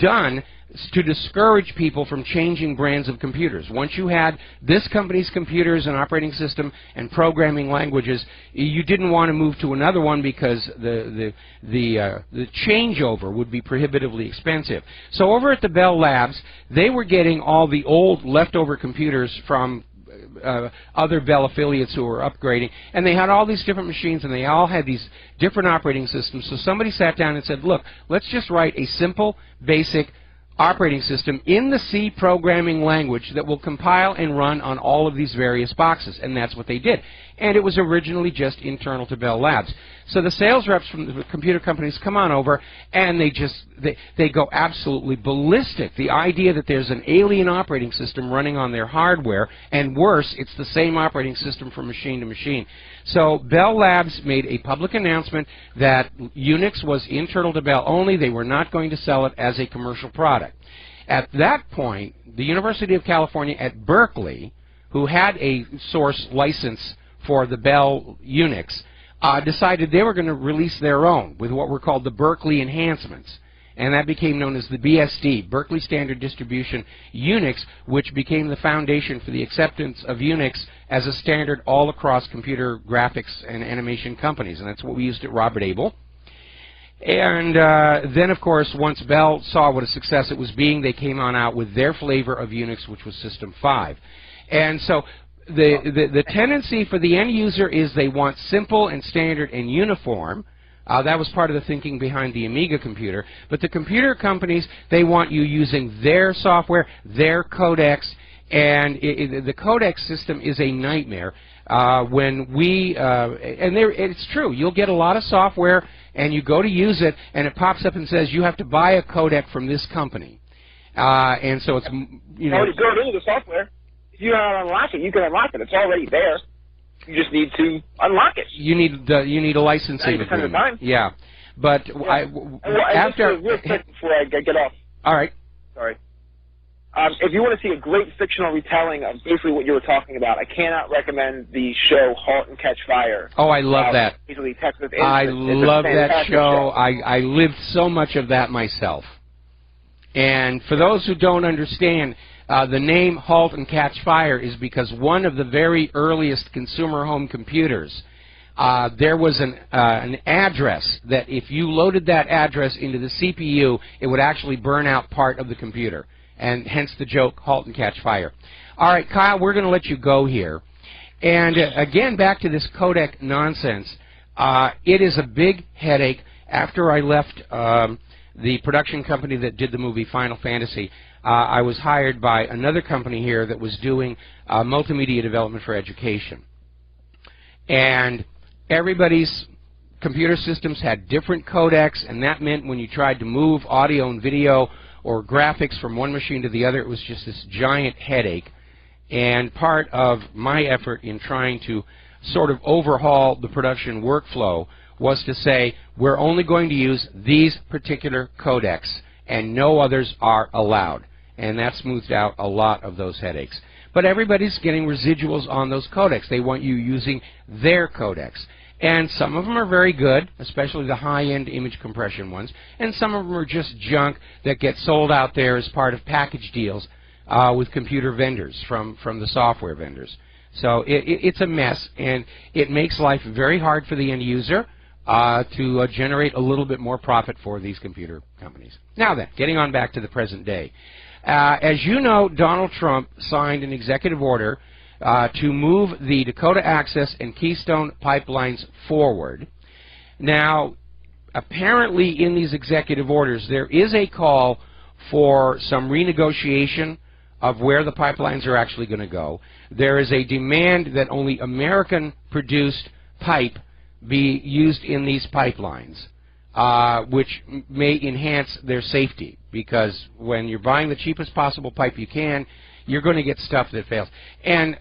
done to discourage people from changing brands of computers. Once you had this company's computers and operating system and programming languages, you didn't want to move to another one because the changeover would be prohibitively expensive. So over at the Bell Labs, they were getting all the old leftover computers from other Bell affiliates who were upgrading, and they had all these different machines, and they all had these different operating systems. So somebody sat down and said, look, let's just write a simple, basic operating system in the C programming language that will compile and run on all of these various boxes, and that's what they did. And it was originally just internal to Bell Labs. So the sales reps from the computer companies come on over, and they go absolutely ballistic. The idea that there's an alien operating system running on their hardware, and worse, it's the same operating system from machine to machine. So Bell Labs made a public announcement that Unix was internal to Bell only. They were not going to sell it as a commercial product. At that point, the University of California at Berkeley, who had a source license for the Bell Unix, decided they were going to release their own with what were called the Berkeley enhancements. And that became known as the BSD, Berkeley Standard Distribution Unix, which became the foundation for the acceptance of Unix as a standard all across computer graphics and animation companies. And that's what we used at Robert Abel. And then, of course, once Bell saw what a success it was being, they came on out with their flavor of Unix, which was System 5. And so the tendency for the end user is they want simple and standard and uniform. That was part of the thinking behind the Amiga computer. But the computer companies, they want you using their software, their codecs, and the codec system is a nightmare. When we, it's true, you'll get a lot of software, and you go to use it, and it pops up and says, you have to buy a codec from this company. And so it's, you know. Already built into the software. If you know how to unlock it, you can unlock it. It's already there. You just need to unlock it. You need a licensing agreement. Time. Yeah, but yeah. After real quick before I get off. All right. Sorry. If you want to see a great fictional retelling of basically what you were talking about, I cannot recommend the show *Halt and Catch Fire*. Oh, I love that. Texas. I love that show. I lived so much of that myself. And for those who don't understand, the name *Halt and Catch Fire* is because one of the very earliest consumer home computers, there was an address that if you loaded that address into the CPU, it would actually burn out part of the computer. And hence the joke, *Halt and Catch Fire*. All right, Kyle, we're going to let you go here. And again, back to this codec nonsense. It is a big headache. After I left the production company that did the movie Final Fantasy, I was hired by another company here that was doing multimedia development for education. And everybody's computer systems had different codecs, and that meant when you tried to move audio and video or graphics from one machine to the other, it was just this giant headache. And part of my effort in trying to sort of overhaul the production workflow was to say, we're only going to use these particular codecs, and no others are allowed. And that smoothed out a lot of those headaches. But everybody's getting residuals on those codecs. They want you using their codecs. And some of them are very good, especially the high-end image compression ones. And some of them are just junk that get sold out there as part of package deals with computer vendors from the software vendors. So it's a mess, and it makes life very hard for the end user to generate a little bit more profit for these computer companies. Now then, getting on back to the present day. As you know, Donald Trump signed an executive order to move the Dakota Access and Keystone pipelines forward. Now, apparently in these executive orders, there is a call for some renegotiation of where the pipelines are actually going to go. There is a demand that only American-produced pipe be used in these pipelines, which may enhance their safety, because when you're buying the cheapest possible pipe you can, you're going to get stuff that fails. And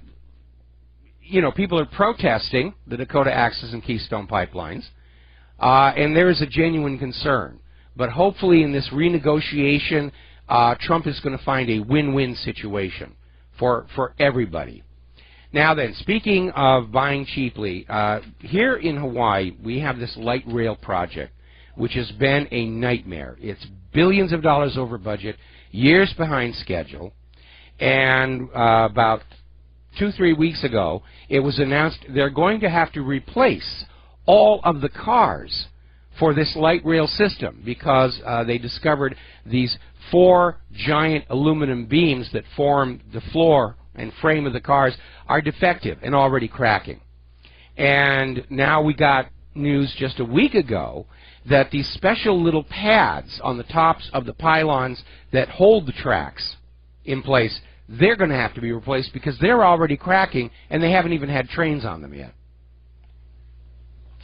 you know, people are protesting the Dakota Access and Keystone pipelines, and there is a genuine concern. But hopefully in this renegotiation, Trump is going to find a win-win situation for everybody. Now then, speaking of buying cheaply, here in Hawaii, we have this light rail project, which has been a nightmare. It's billions of dollars over budget, years behind schedule, and about 2-3 weeks ago, it was announced they're going to have to replace all of the cars for this light rail system because they discovered these 4 giant aluminum beams that form the floor and frame of the cars are defective and already cracking. And now we got news just a week ago that these special little pads on the tops of the pylons that hold the tracks in place, they're going to have to be replaced because they're already cracking and they haven't even had trains on them yet.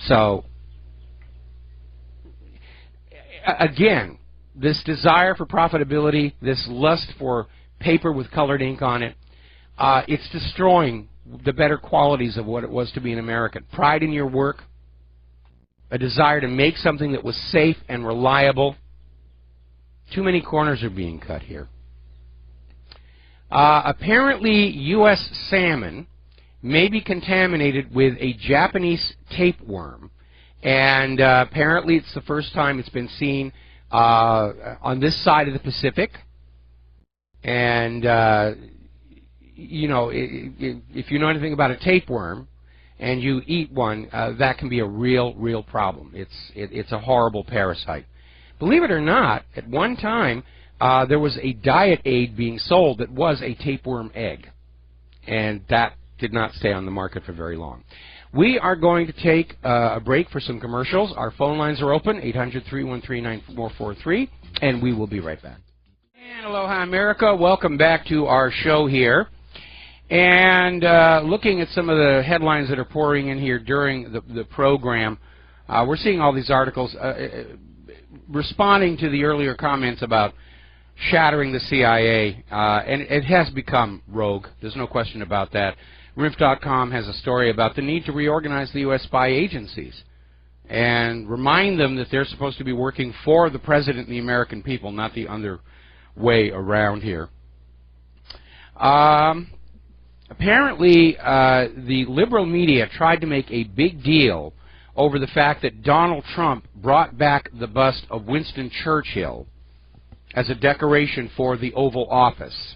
So, again, this desire for profitability, this lust for paper with colored ink on it, it's destroying the better qualities of what it was to be an American. Pride in your work, a desire to make something that was safe and reliable. Too many corners are being cut here. Apparently, U.S. salmon may be contaminated with a Japanese tapeworm. And apparently it's the first time it's been seen on this side of the Pacific. And, you know, if you know anything about a tapeworm and you eat one, that can be a real problem. It's a horrible parasite. Believe it or not, at one time, there was a diet aid being sold that was a tapeworm egg. And that did not stay on the market for very long. We are going to take a break for some commercials. Our phone lines are open, 800-313-9443, and we will be right back. And aloha, America. Welcome back to our show here. And looking at some of the headlines that are pouring in here during the program, we're seeing all these articles responding to the earlier comments about shattering the CIA, and it has become rogue. There's no question about that. RIF.com has a story about the need to reorganize the U.S. spy agencies and remind them that they're supposed to be working for the president and the American people, not the other way around here. Apparently, the liberal media tried to make a big deal over the fact that Donald Trump brought back the bust of Winston Churchill as a decoration for the Oval Office.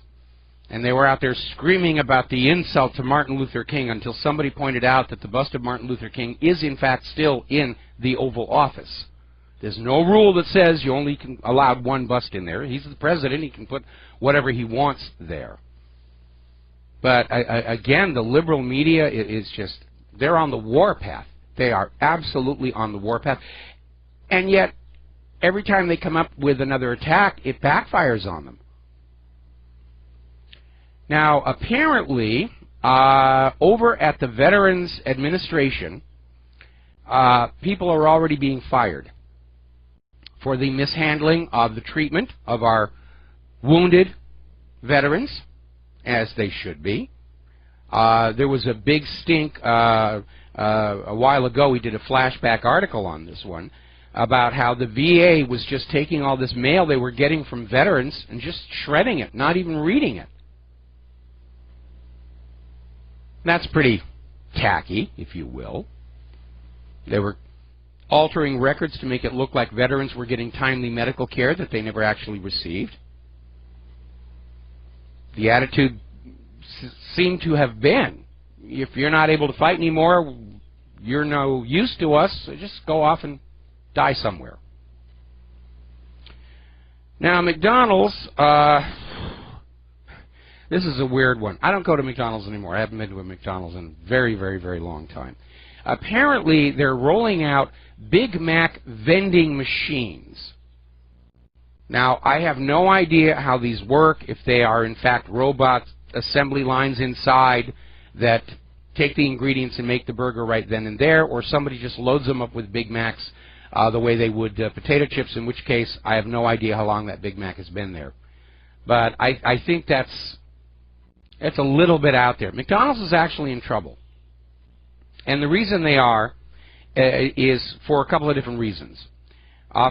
And they were out there screaming about the insult to Martin Luther King until somebody pointed out that the bust of Martin Luther King is in fact still in the Oval Office. There's no rule that says you only can allow one bust in there. He's the president. He can put whatever he wants there. But again, the liberal media is just, they're on the warpath. They are absolutely on the warpath. And yet, every time they come up with another attack, it backfires on them. Now, apparently, over at the Veterans Administration, people are already being fired for the mishandling of the treatment of our wounded veterans, as they should be. There was a big stink a while ago. We did a flashback article on this one about how the VA was just taking all this mail they were getting from veterans and just shredding it, not even reading it. That's pretty tacky, if you will. They were altering records to make it look like veterans were getting timely medical care that they never actually received. The attitude seemed to have been, if you're not able to fight anymore, you're no use to us, so just go off and die somewhere. Now, McDonald's, this is a weird one. I don't go to McDonald's anymore. I haven't been to a McDonald's in a very, very, very long time. Apparently, they're rolling out Big Mac vending machines. Now, I have no idea how these work, if they are, in fact, robot assembly lines inside that take the ingredients and make the burger right then and there, or somebody just loads them up with Big Macs the way they would potato chips, in which case I have no idea how long that Big Mac has been there. But I think that's a little bit out there. McDonald's is actually in trouble. And the reason they are is for a couple of different reasons.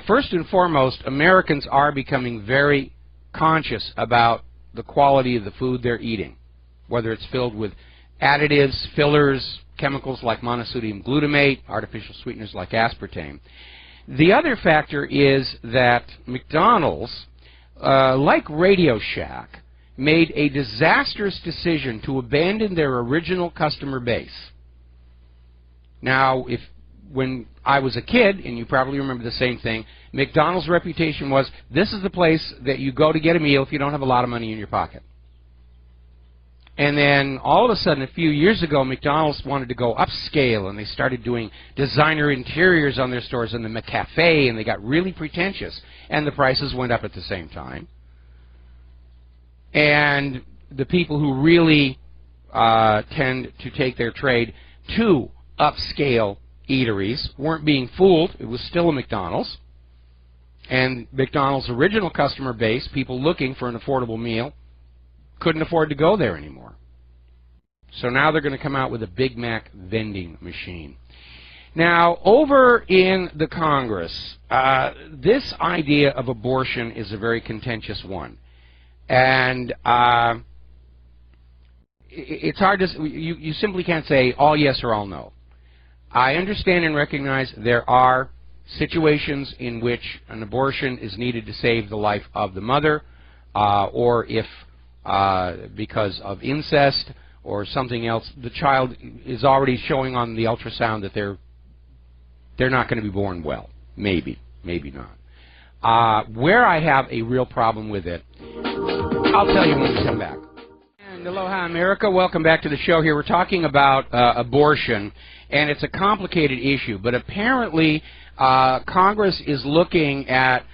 First and foremost, Americans are becoming very conscious about the quality of the food they're eating, whether it's filled with additives, fillers, chemicals like monosodium glutamate, artificial sweeteners like aspartame. The other factor is that McDonald's, like Radio Shack, made a disastrous decision to abandon their original customer base. Now, when I was a kid, and you probably remember the same thing, McDonald's reputation was, this is the place that you go to get a meal if you don't have a lot of money in your pocket. And then all of a sudden, a few years ago, McDonald's wanted to go upscale, and they started doing designer interiors on their stores and the McCafe, and they got really pretentious, and the prices went up at the same time. And the people who really tend to take their trade to upscale eateries weren't being fooled. It was still a McDonald's. And McDonald's original customer base, people looking for an affordable meal, couldn't afford to go there anymore. So now they're going to come out with a Big Mac vending machine. Now, over in the Congress, this idea of abortion is a very contentious one. And it's hard to, you simply can't say all yes or all no. I understand and recognize there are situations in which an abortion is needed to save the life of the mother, or if because of incest or something else, the child is already showing on the ultrasound that they're not going to be born well. Maybe, maybe not. Where I have a real problem with it, I'll tell you when we come back. And aloha, America. Welcome back to the show here. We're talking about abortion, and it's a complicated issue, but apparently Congress is looking at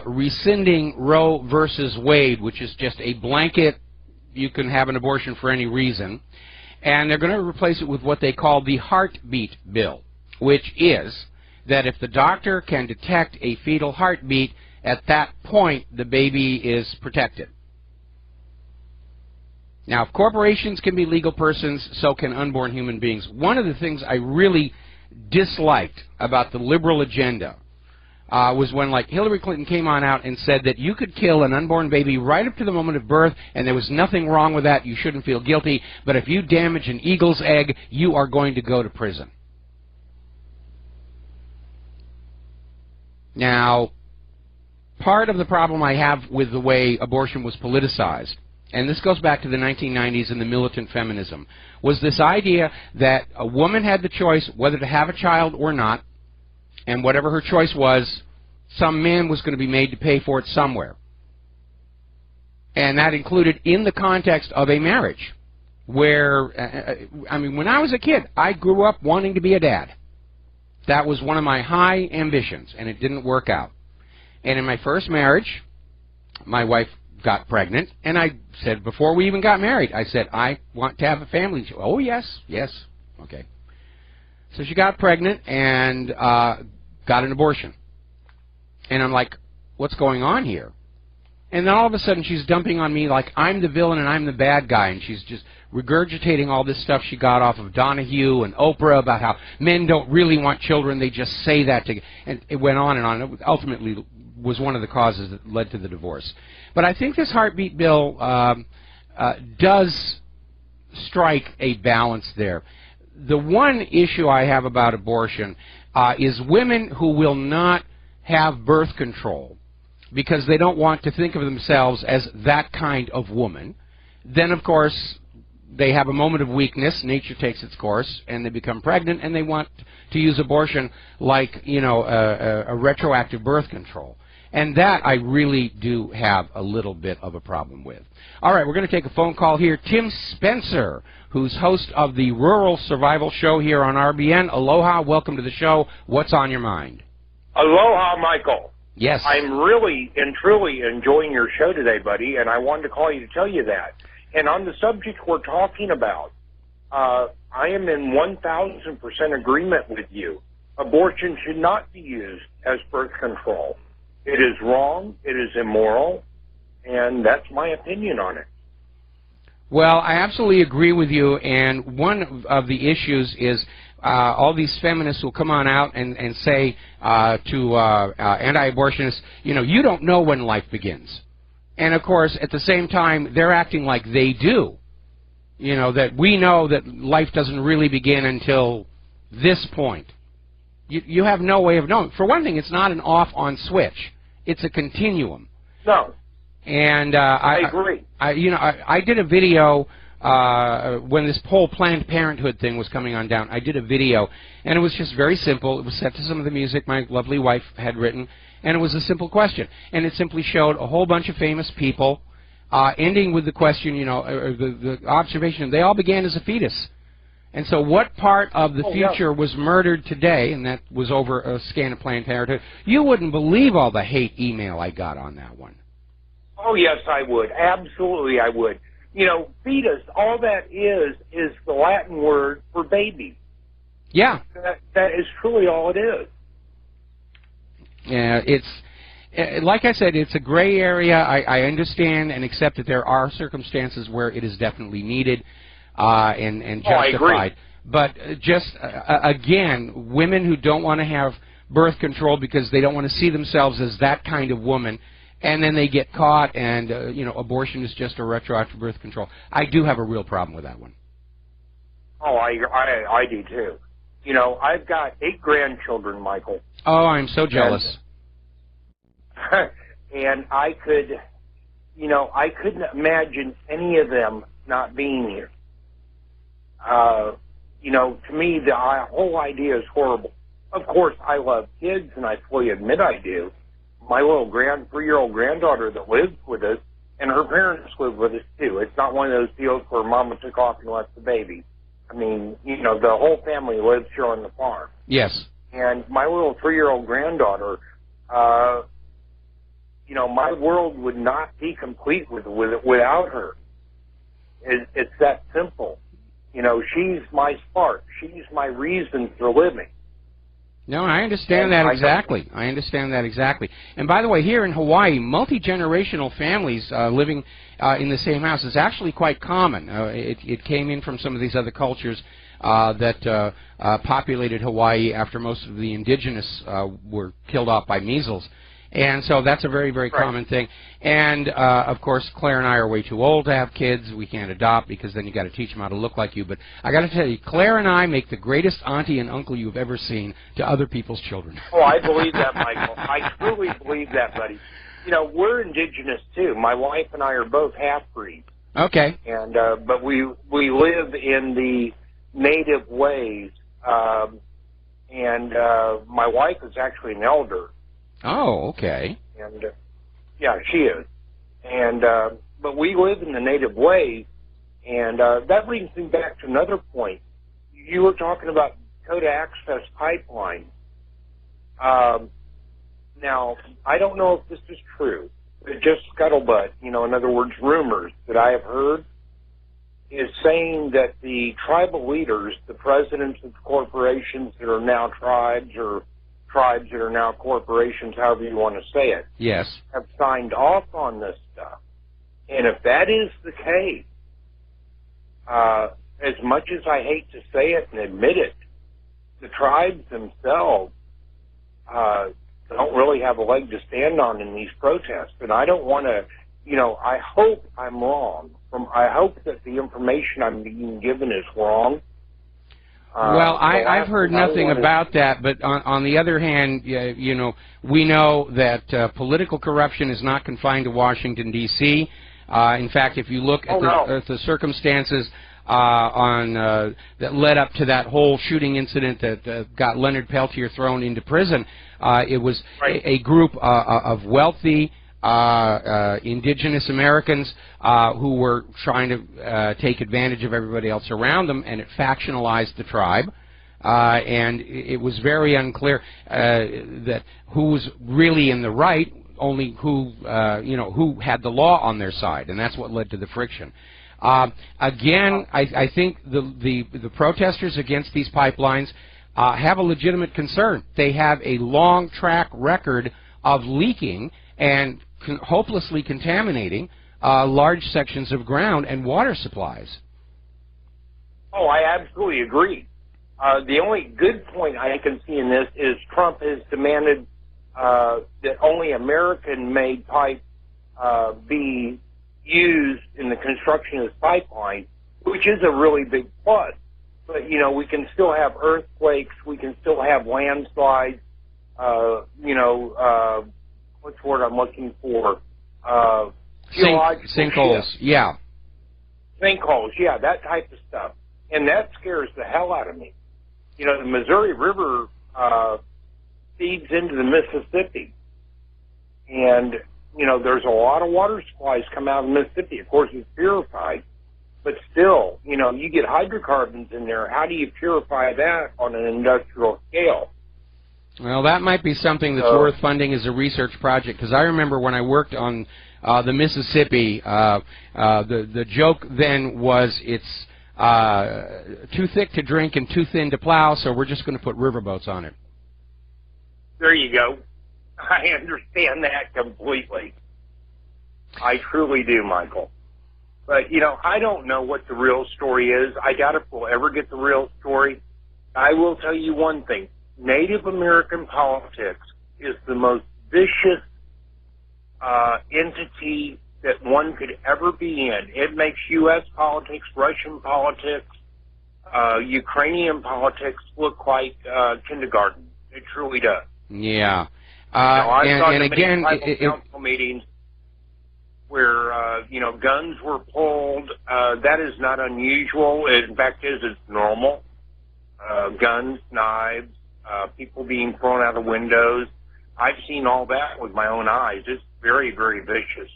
rescinding Roe versus Wade, which is just a blanket, you can have an abortion for any reason, and they're going to replace it with what they call the heartbeat bill, which is that if the doctor can detect a fetal heartbeat, at that point the baby is protected. Now, if corporations can be legal persons, so can unborn human beings. One of the things I really disliked about the liberal agenda was when, like, Hillary Clinton came on out and said that you could kill an unborn baby right up to the moment of birth, and there was nothing wrong with that, you shouldn't feel guilty, but if you damage an eagle's egg, you are going to go to prison. Now, part of the problem I have with the way abortion was politicized, and this goes back to the 1990s and the militant feminism, was this idea that a woman had the choice whether to have a child or not, and whatever her choice was, some man was going to be made to pay for it somewhere. And that included in the context of a marriage, where, I mean, when I was a kid, I grew up wanting to be a dad. That was one of my high ambitions, and it didn't work out. And in my first marriage, my wife got pregnant, and I said, before we even got married, I said, I want to have a family. She, oh, yes, yes, okay. So she got pregnant and got an abortion. And I'm like, what's going on here? And then all of a sudden she's dumping on me like I'm the villain and I'm the bad guy, and she's just regurgitating all this stuff she got off of Donahue and Oprah about how men don't really want children, they just say that to, and it went on and on. It ultimately was one of the causes that led to the divorce. But I think this heartbeat bill does strike a balance there. The one issue I have about abortion is women who will not have birth control because they don't want to think of themselves as that kind of woman. Then, of course, they have a moment of weakness, nature takes its course, and they become pregnant, and they want to use abortion like, you know, a retroactive birth control. And that I really do have a little bit of a problem with. All right, we're going to take a phone call here. Tim Spencer, who's host of the Rural Survival Show here on RBN. Aloha, welcome to the show. What's on your mind? Aloha, Michael. Yes. I'm really and truly enjoying your show today, buddy, and I wanted to call you to tell you that. And on the subject we're talking about, I am in 1,000% agreement with you. Abortion should not be used as birth control. It is wrong, it is immoral, and that's my opinion on it. Well, I absolutely agree with you, and one of the issues is all these feminists will come on out and say to anti-abortionists, you know, you don't know when life begins. And, of course, at the same time, they're acting like they do. You know, that we know that life doesn't really begin until this point. You have no way of knowing. For one thing, it's not an off-on switch. It's a continuum. No. And I agree. I did a video when this whole Planned Parenthood thing was coming on down. I did a video, and it was just very simple. It was set to some of the music my lovely wife had written, and it was a simple question. And it simply showed a whole bunch of famous people, ending with the question, you know, the observation, they all began as a fetus. And so what part of the future was murdered today, and that was over a scan of Planned Parenthood? You wouldn't believe all the hate email I got on that one. Oh, yes, I would. Absolutely, I would. You know, fetus, all that is the Latin word for baby. Yeah. That is truly all it is. Yeah, it's, like I said, it's a gray area. I understand and accept that there are circumstances where it is definitely needed. And justified. I agree. But just, again, women who don't want to have birth control because they don't want to see themselves as that kind of woman, and then they get caught, and abortion is just a retroactive birth control. I do have a real problem with that one. Oh, I do too. I've got 8 grandchildren, Michael. Oh, I'm so jealous. And I couldn't imagine any of them not being here. To me, the whole idea is horrible. Of course, I love kids, and I fully admit I do. My little 3-year-old granddaughter that lives with us, and her parents live with us too. It's not one of those deals where Mama took off and left the baby. I mean, the whole family lives here on the farm. Yes. And my little 3-year-old granddaughter, my world would not be complete without her. It's that simple. She's my spark. She's my reason for living. No, I understand that exactly. I understand that exactly. And by the way, here in Hawaii, multi-generational families living in the same house is actually quite common. It came in from some of these other cultures that populated Hawaii after most of the indigenous were killed off by measles. And so that's a very, very common thing. And, of course, Claire and I are way too old to have kids. We can't adopt because then you got to teach them how to look like you. But I got to tell you, Claire and I make the greatest auntie and uncle you've ever seen to other people's children. Oh, I believe that, Michael. I truly believe that, buddy. We're indigenous, too. My wife and I are both half-breeds. Okay. And but we live in the native ways. And my wife is actually an elder. Oh, okay. And yeah, she is. And but we live in the native ways, and that brings me back to another point. You were talking about Dakota Access Pipeline. Now, I don't know if this is true, but just scuttlebutt, in other words, rumors that I have heard, is saying that the tribal leaders, the presidents of corporations that are now tribes, or tribes that are now corporations, however you want to say it, yes, have signed off on this stuff. And if that is the case, as much as I hate to say it and admit it, the tribes themselves don't really have a leg to stand on in these protests. And I don't want to, I hope I'm wrong. I hope that the information I'm being given is wrong. Well, I've heard nothing about that, but on the other hand, we know that political corruption is not confined to Washington, D.C. In fact, if you look at the circumstances that led up to that whole shooting incident that got Leonard Peltier thrown into prison, it was a group of wealthy indigenous Americans who were trying to take advantage of everybody else around them, and it factionalized the tribe. And it was very unclear that who was really in the right, only who had the law on their side, and that's what led to the friction. Again, I think the protesters against these pipelines have a legitimate concern. They have a long track record of leaking and hopelessly contaminating large sections of ground and water supplies. Oh, I absolutely agree. The only good point I can see in this is Trump has demanded that only American-made pipe be used in the construction of this pipeline, which is a really big plus. But, we can still have earthquakes, we can still have landslides, what's the word I'm looking for? Sinkholes, yeah. Sinkholes, yeah, that type of stuff. And that scares the hell out of me. The Missouri River feeds into the Mississippi. And, there's a lot of water supplies come out of the Mississippi. Of course, it's purified. But still, you get hydrocarbons in there. How do you purify that on an industrial scale? Well, that might be something that's worth funding as a research project, because I remember when I worked on the Mississippi, the joke then was it's too thick to drink and too thin to plow, so we're just going to put riverboats on it. There you go. I understand that completely. I truly do, Michael. But, I don't know what the real story is. I doubt if we'll ever get the real story. I will tell you one thing. Native American politics is the most vicious entity that one could ever be in. It makes U.S. politics, Russian politics, Ukrainian politics look like kindergarten. It truly does. Yeah. I saw and the again, many tribal council meetings where, guns were pulled. That is not unusual. In fact, it's normal. Guns, knives, people being thrown out of windows. I've seen all that with my own eyes. It's very, very vicious.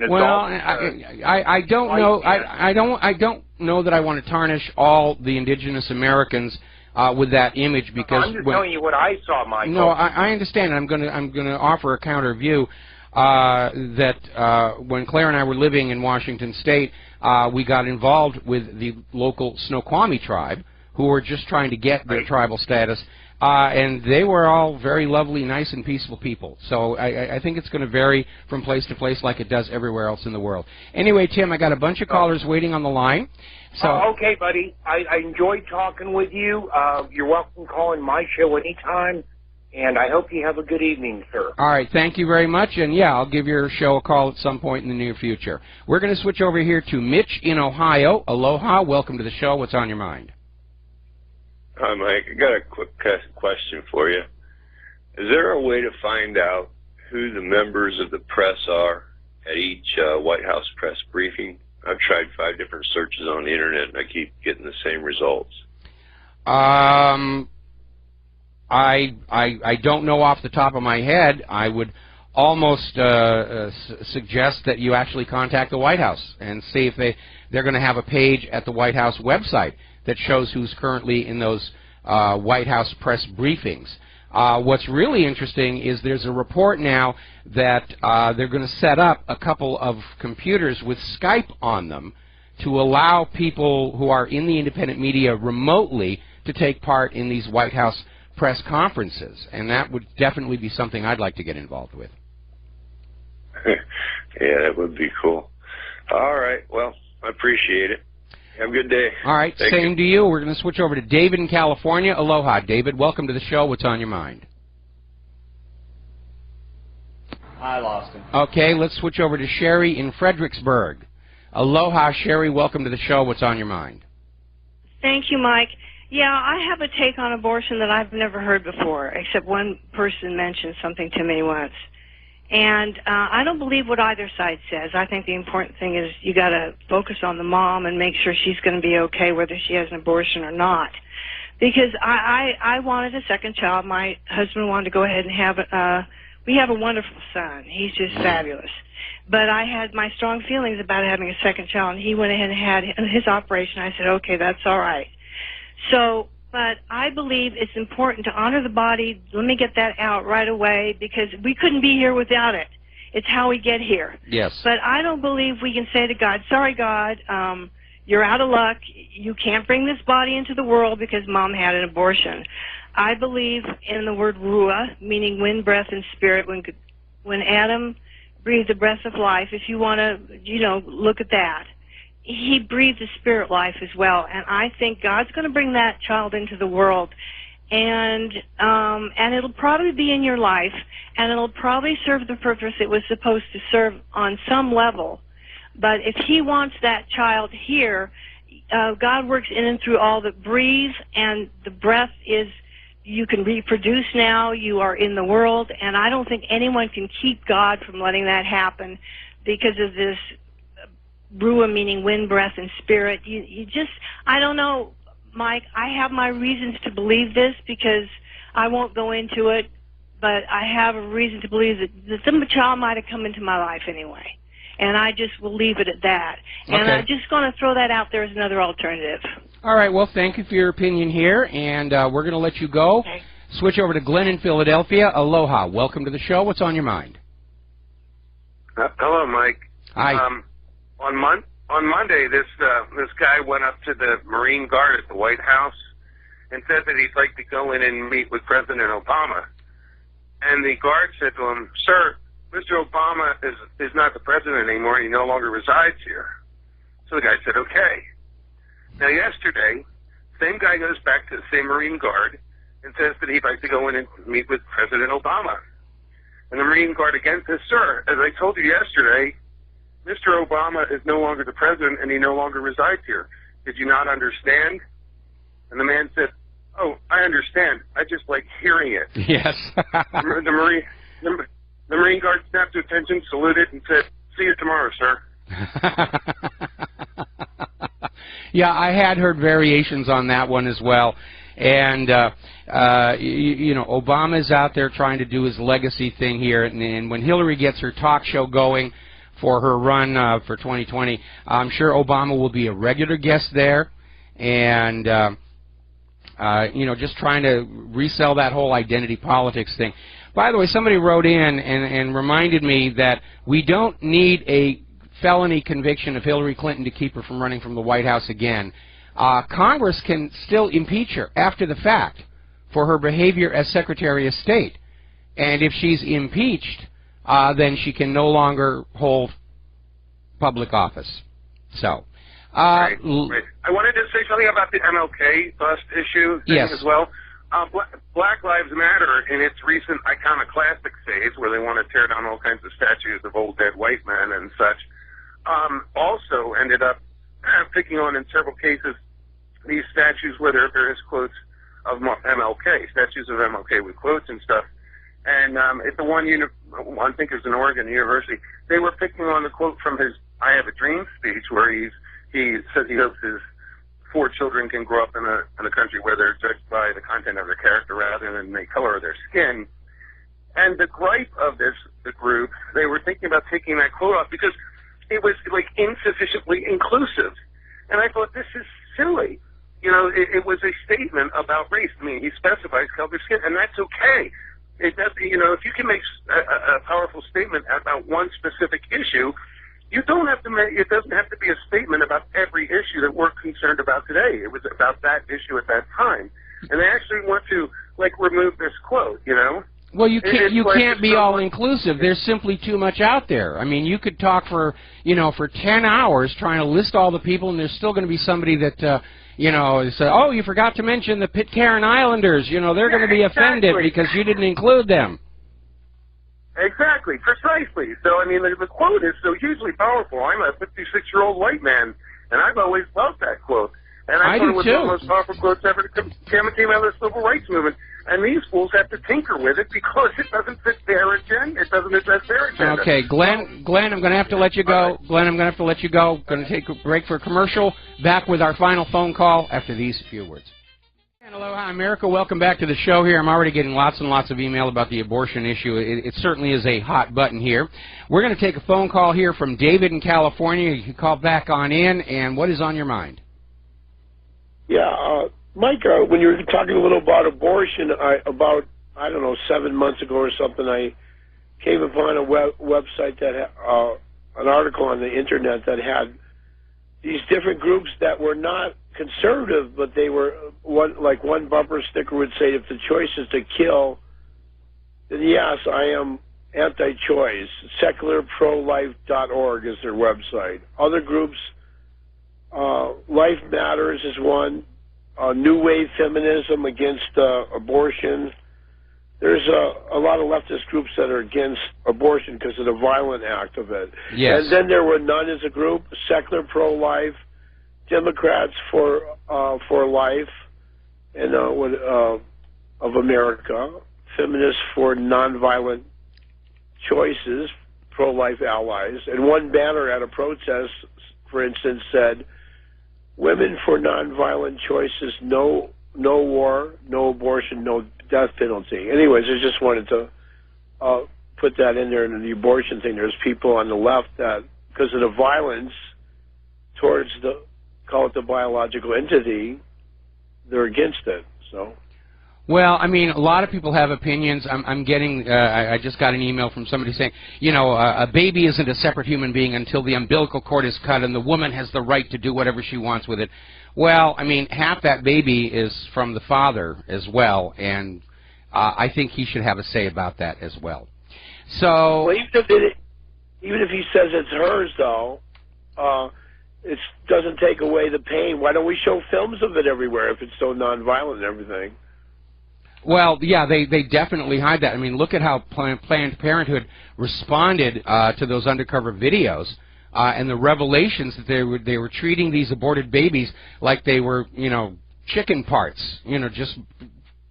Well, I don't know. I don't know that I want to tarnish all the indigenous Americans with that image, because I'm just telling you what I saw, Michael. No, I understand. I'm going to offer a counter view that when Claire and I were living in Washington State, we got involved with the local Snoqualmie tribe, who were just trying to get their tribal status. And they were all very lovely, nice, and peaceful people. So I think it's going to vary from place to place like it does everywhere else in the world. Anyway, Tim, I got a bunch of callers waiting on the line. So okay, buddy. I enjoyed talking with you. You're welcome calling my show anytime, and I hope you have a good evening, sir. All right, thank you very much. And, yeah, I'll give your show a call at some point in the near future. We're going to switch over here to Mitch in Ohio. Aloha. Welcome to the show. What's on your mind? Hi, Mike. I got a quick question for you. Is there a way to find out who the members of the press are at each White House press briefing? I've tried 5 different searches on the internet, and I keep getting the same results. I don't know off the top of my head. I would almost suggest that you actually contact the White House and see if they're going to have a page at the White House website that shows who's currently in those White House press briefings. What's really interesting is there's a report now that they're going to set up a couple of computers with Skype on them to allow people who are in the independent media remotely to take part in these White House press conferences. And that would definitely be something I'd like to get involved with. Yeah, that would be cool. All right. Well, I appreciate it. Have a good day. All right, same to you. We're going to switch over to David in California. Aloha, David. Welcome to the show. What's on your mind? I lost him. Okay, let's switch over to Sherry in Fredericksburg. Aloha, Sherry. Welcome to the show. What's on your mind? Thank you, Mike. Yeah, I have a take on abortion that I've never heard before, except one person mentioned something to me once. And I don't believe what either side says. I think the important thing is you got to focus on the mom and make sure she's going to be okay whether she has an abortion or not. Because I wanted a second child. My husband wanted to go ahead and have we have a wonderful son. He's just fabulous. But I had my strong feelings about having a second child, and he went ahead and had his operation. I said, okay, that's all right. So, but I believe it's important to honor the body. Let me get that out right away, because we couldn't be here without it. It's how we get here. Yes. But I don't believe we can say to God, sorry, God, you're out of luck. You can't bring this body into the world because Mom had an abortion. I believe in the word ruah, meaning wind, breath, and spirit. When Adam breathed the breath of life, if you want to, look at that, he breathed the spirit life as well. And I think God's going to bring that child into the world. And it'll probably be in your life, and it'll probably serve the purpose it was supposed to serve on some level. But if he wants that child here, God works in and through all that breathe, and the breath is, you can reproduce now, you are in the world, and I don't think anyone can keep God from letting that happen because of this ruah, meaning wind, breath, and spirit. You just, I don't know, Mike, I have my reasons to believe this because I won't go into it, but I have a reason to believe that some child might have come into my life anyway. And I just will leave it at that. And I'm just going to throw that out there as another alternative. All right, well, thank you for your opinion here, and we're going to let you go. Okay. Switch over to Glenn in Philadelphia. Aloha. Welcome to the show. What's on your mind? Hello, Mike. Hi. On Monday, this guy went up to the Marine Guard at the White House and said that he'd like to go in and meet with President Obama. And the guard said to him, "Sir, Mr. Obama is not the president anymore. He no longer resides here." So the guy said, "Okay." Now, yesterday, same guy goes back to the same Marine Guard and says that he'd like to go in and meet with President Obama. And the Marine Guard again says, sir, as I told you yesterday, Mr. Obama is no longer the president and he no longer resides here. Did you not understand? And the man said, oh, I understand. I just like hearing it. Yes. the Marine Guard snapped to attention, saluted, and said, see you tomorrow, sir. Yeah, I had heard variations on that one as well. And, you know, Obama's out there trying to do his legacy thing here. And when Hillary gets her talk show going for her run for 2020, I'm sure Obama will be a regular guest there. And, you know, just trying to resell that whole identity politics thing. By the way, somebody wrote in and reminded me that we don't need a felony conviction of Hillary Clinton to keep her from running from the White House again. Congress can still impeach her after the fact for her behavior as Secretary of State. And if she's impeached, then she can no longer hold public office. So, right. I wanted to say something about the MLK bust issue thing as well. Black Lives Matter, in its recent iconoclastic phase, where they want to tear down all kinds of statues of old dead white men and such, also ended up picking on, in several cases, these statues where there are various quotes of MLK, statues of MLK with quotes and stuff. And at the one, I think it was in Oregon University, they were picking on the quote from his I Have a Dream speech, where he says he hopes his 4 children can grow up in a country where they're judged by the content of their character rather than the color of their skin. And the gripe of the group, they were thinking about taking that quote off because it was like insufficiently inclusive. And I thought, this is silly. You know, it was a statement about race. I mean, he specifies color of skin, and that's okay. It does, you know, if you can make a powerful statement about one specific issue, you don't have to make, it doesn't have to be a statement about every issue that we're concerned about today. It was about that issue at that time. And they actually want to, like, remove this quote, you know? Well, you can't be all inclusive. There's simply too much out there. I mean, you could talk for, you know, for 10 hours trying to list all the people, and there's still going to be somebody that, you know, say, oh, you forgot to mention the Pitcairn Islanders. You know, they're going to be offended because you didn't include them. Exactly, precisely. So, I mean, the quote is so hugely powerful. I'm a 56-year-old white man, and I've always loved that quote. And I thought it was one of the most powerful quotes ever to came out of the civil rights movement. And these fools have to tinker with it because it doesn't fit their agenda. It doesn't address their agenda. Okay, Glenn, I'm going to have to let you go. Glenn, I'm going to have to let you go. Going to take a break for a commercial. Back with our final phone call after these few words. And aloha, America. Welcome back to the show here. I'm already getting lots and lots of email about the abortion issue. It certainly is a hot button here. We're going to take a phone call here from David in California. You can call back on in. And what is on your mind? Yeah, Mike, when you were talking a little about abortion, about, I don't know, 7 months ago or something, I came upon a website that had an article on the internet that had these different groups that were not conservative, but they were, one bumper sticker would say, if the choice is to kill, then yes, I am anti-choice. SecularProLife.org is their website. Other groups, Life Matters is one. New Wave Feminism against abortion. There's a lot of leftist groups that are against abortion because of the violent act of it. Yes. And then there were none as a group, Secular Pro-Life, Democrats for Life, and of America, Feminists for Nonviolent Choices, Pro-Life Allies. And one banner at a protest, for instance, said, Women for Nonviolent Choices, no war, no abortion, no death penalty. Anyways, I just wanted to put that in there. And the abortion thing, there's people on the left that, because of the violence towards call it the biological entity, they're against it. So. Well, I mean, a lot of people have opinions. I'm getting, I just got an email from somebody saying, you know, a baby isn't a separate human being until the umbilical cord is cut and the woman has the right to do whatever she wants with it. Well, I mean, half that baby is from the father as well, and I think he should have a say about that as well. So, well, even if he says it's hers, though, it doesn't take away the pain. Why don't we show films of it everywhere if it's so nonviolent and everything? Well, yeah, they definitely hide that. I mean, look at how Planned Parenthood responded to those undercover videos and the revelations that they were treating these aborted babies like they were, you know, chicken parts, you know, just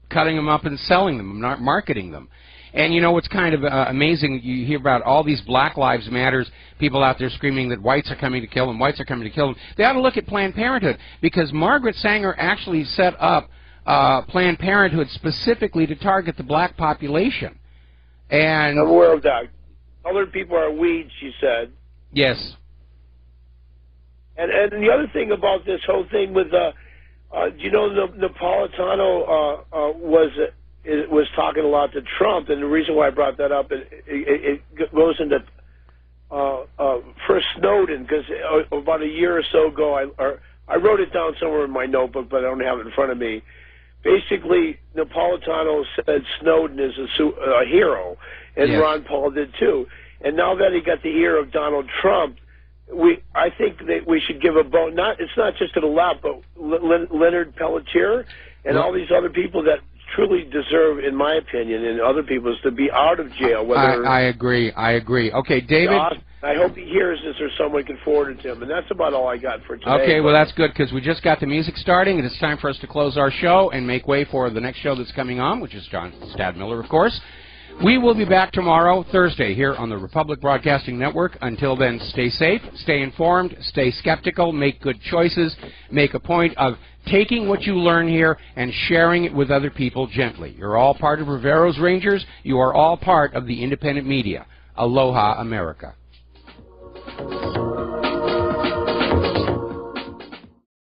cutting them up and selling them, not marketing them. And you know what's kind of amazing, you hear about all these Black Lives Matters, people out there screaming that whites are coming to kill them, whites are coming to kill them. They ought to look at Planned Parenthood, because Margaret Sanger actually set up Planned Parenthood specifically to target the black population. And I'm aware of that. Colored people are weeds, she said. Yes. And the other thing about this whole thing with, do you know, Napolitano was talking a lot to Trump, and the reason why I brought that up, it goes into for Snowden, because about a year or so ago, I wrote it down somewhere in my notebook, but I don't have it in front of me. Basically, Napolitano said Snowden is a hero, and yes, Ron Paul did too. And now that he got the ear of Donald Trump, I think that we should give a vote. It's not just to the left, but Leonard Pelletier and all these other people that truly deserve, in my opinion, and other people's, to be out of jail. I agree. Okay, David. I hope he hears this or someone can forward it to him. And that's about all I got for today. Okay, well, that's good, because we just got the music starting, and it's time for us to close our show and make way for the next show that's coming on, which is John Stadmiller, of course. We will be back tomorrow, Thursday, here on the Republic Broadcasting Network. Until then, stay safe, stay informed, stay skeptical, make good choices, make a point of taking what you learn here and sharing it with other people gently. You're all part of Rivero's Rangers. You are all part of the independent media. Aloha, America.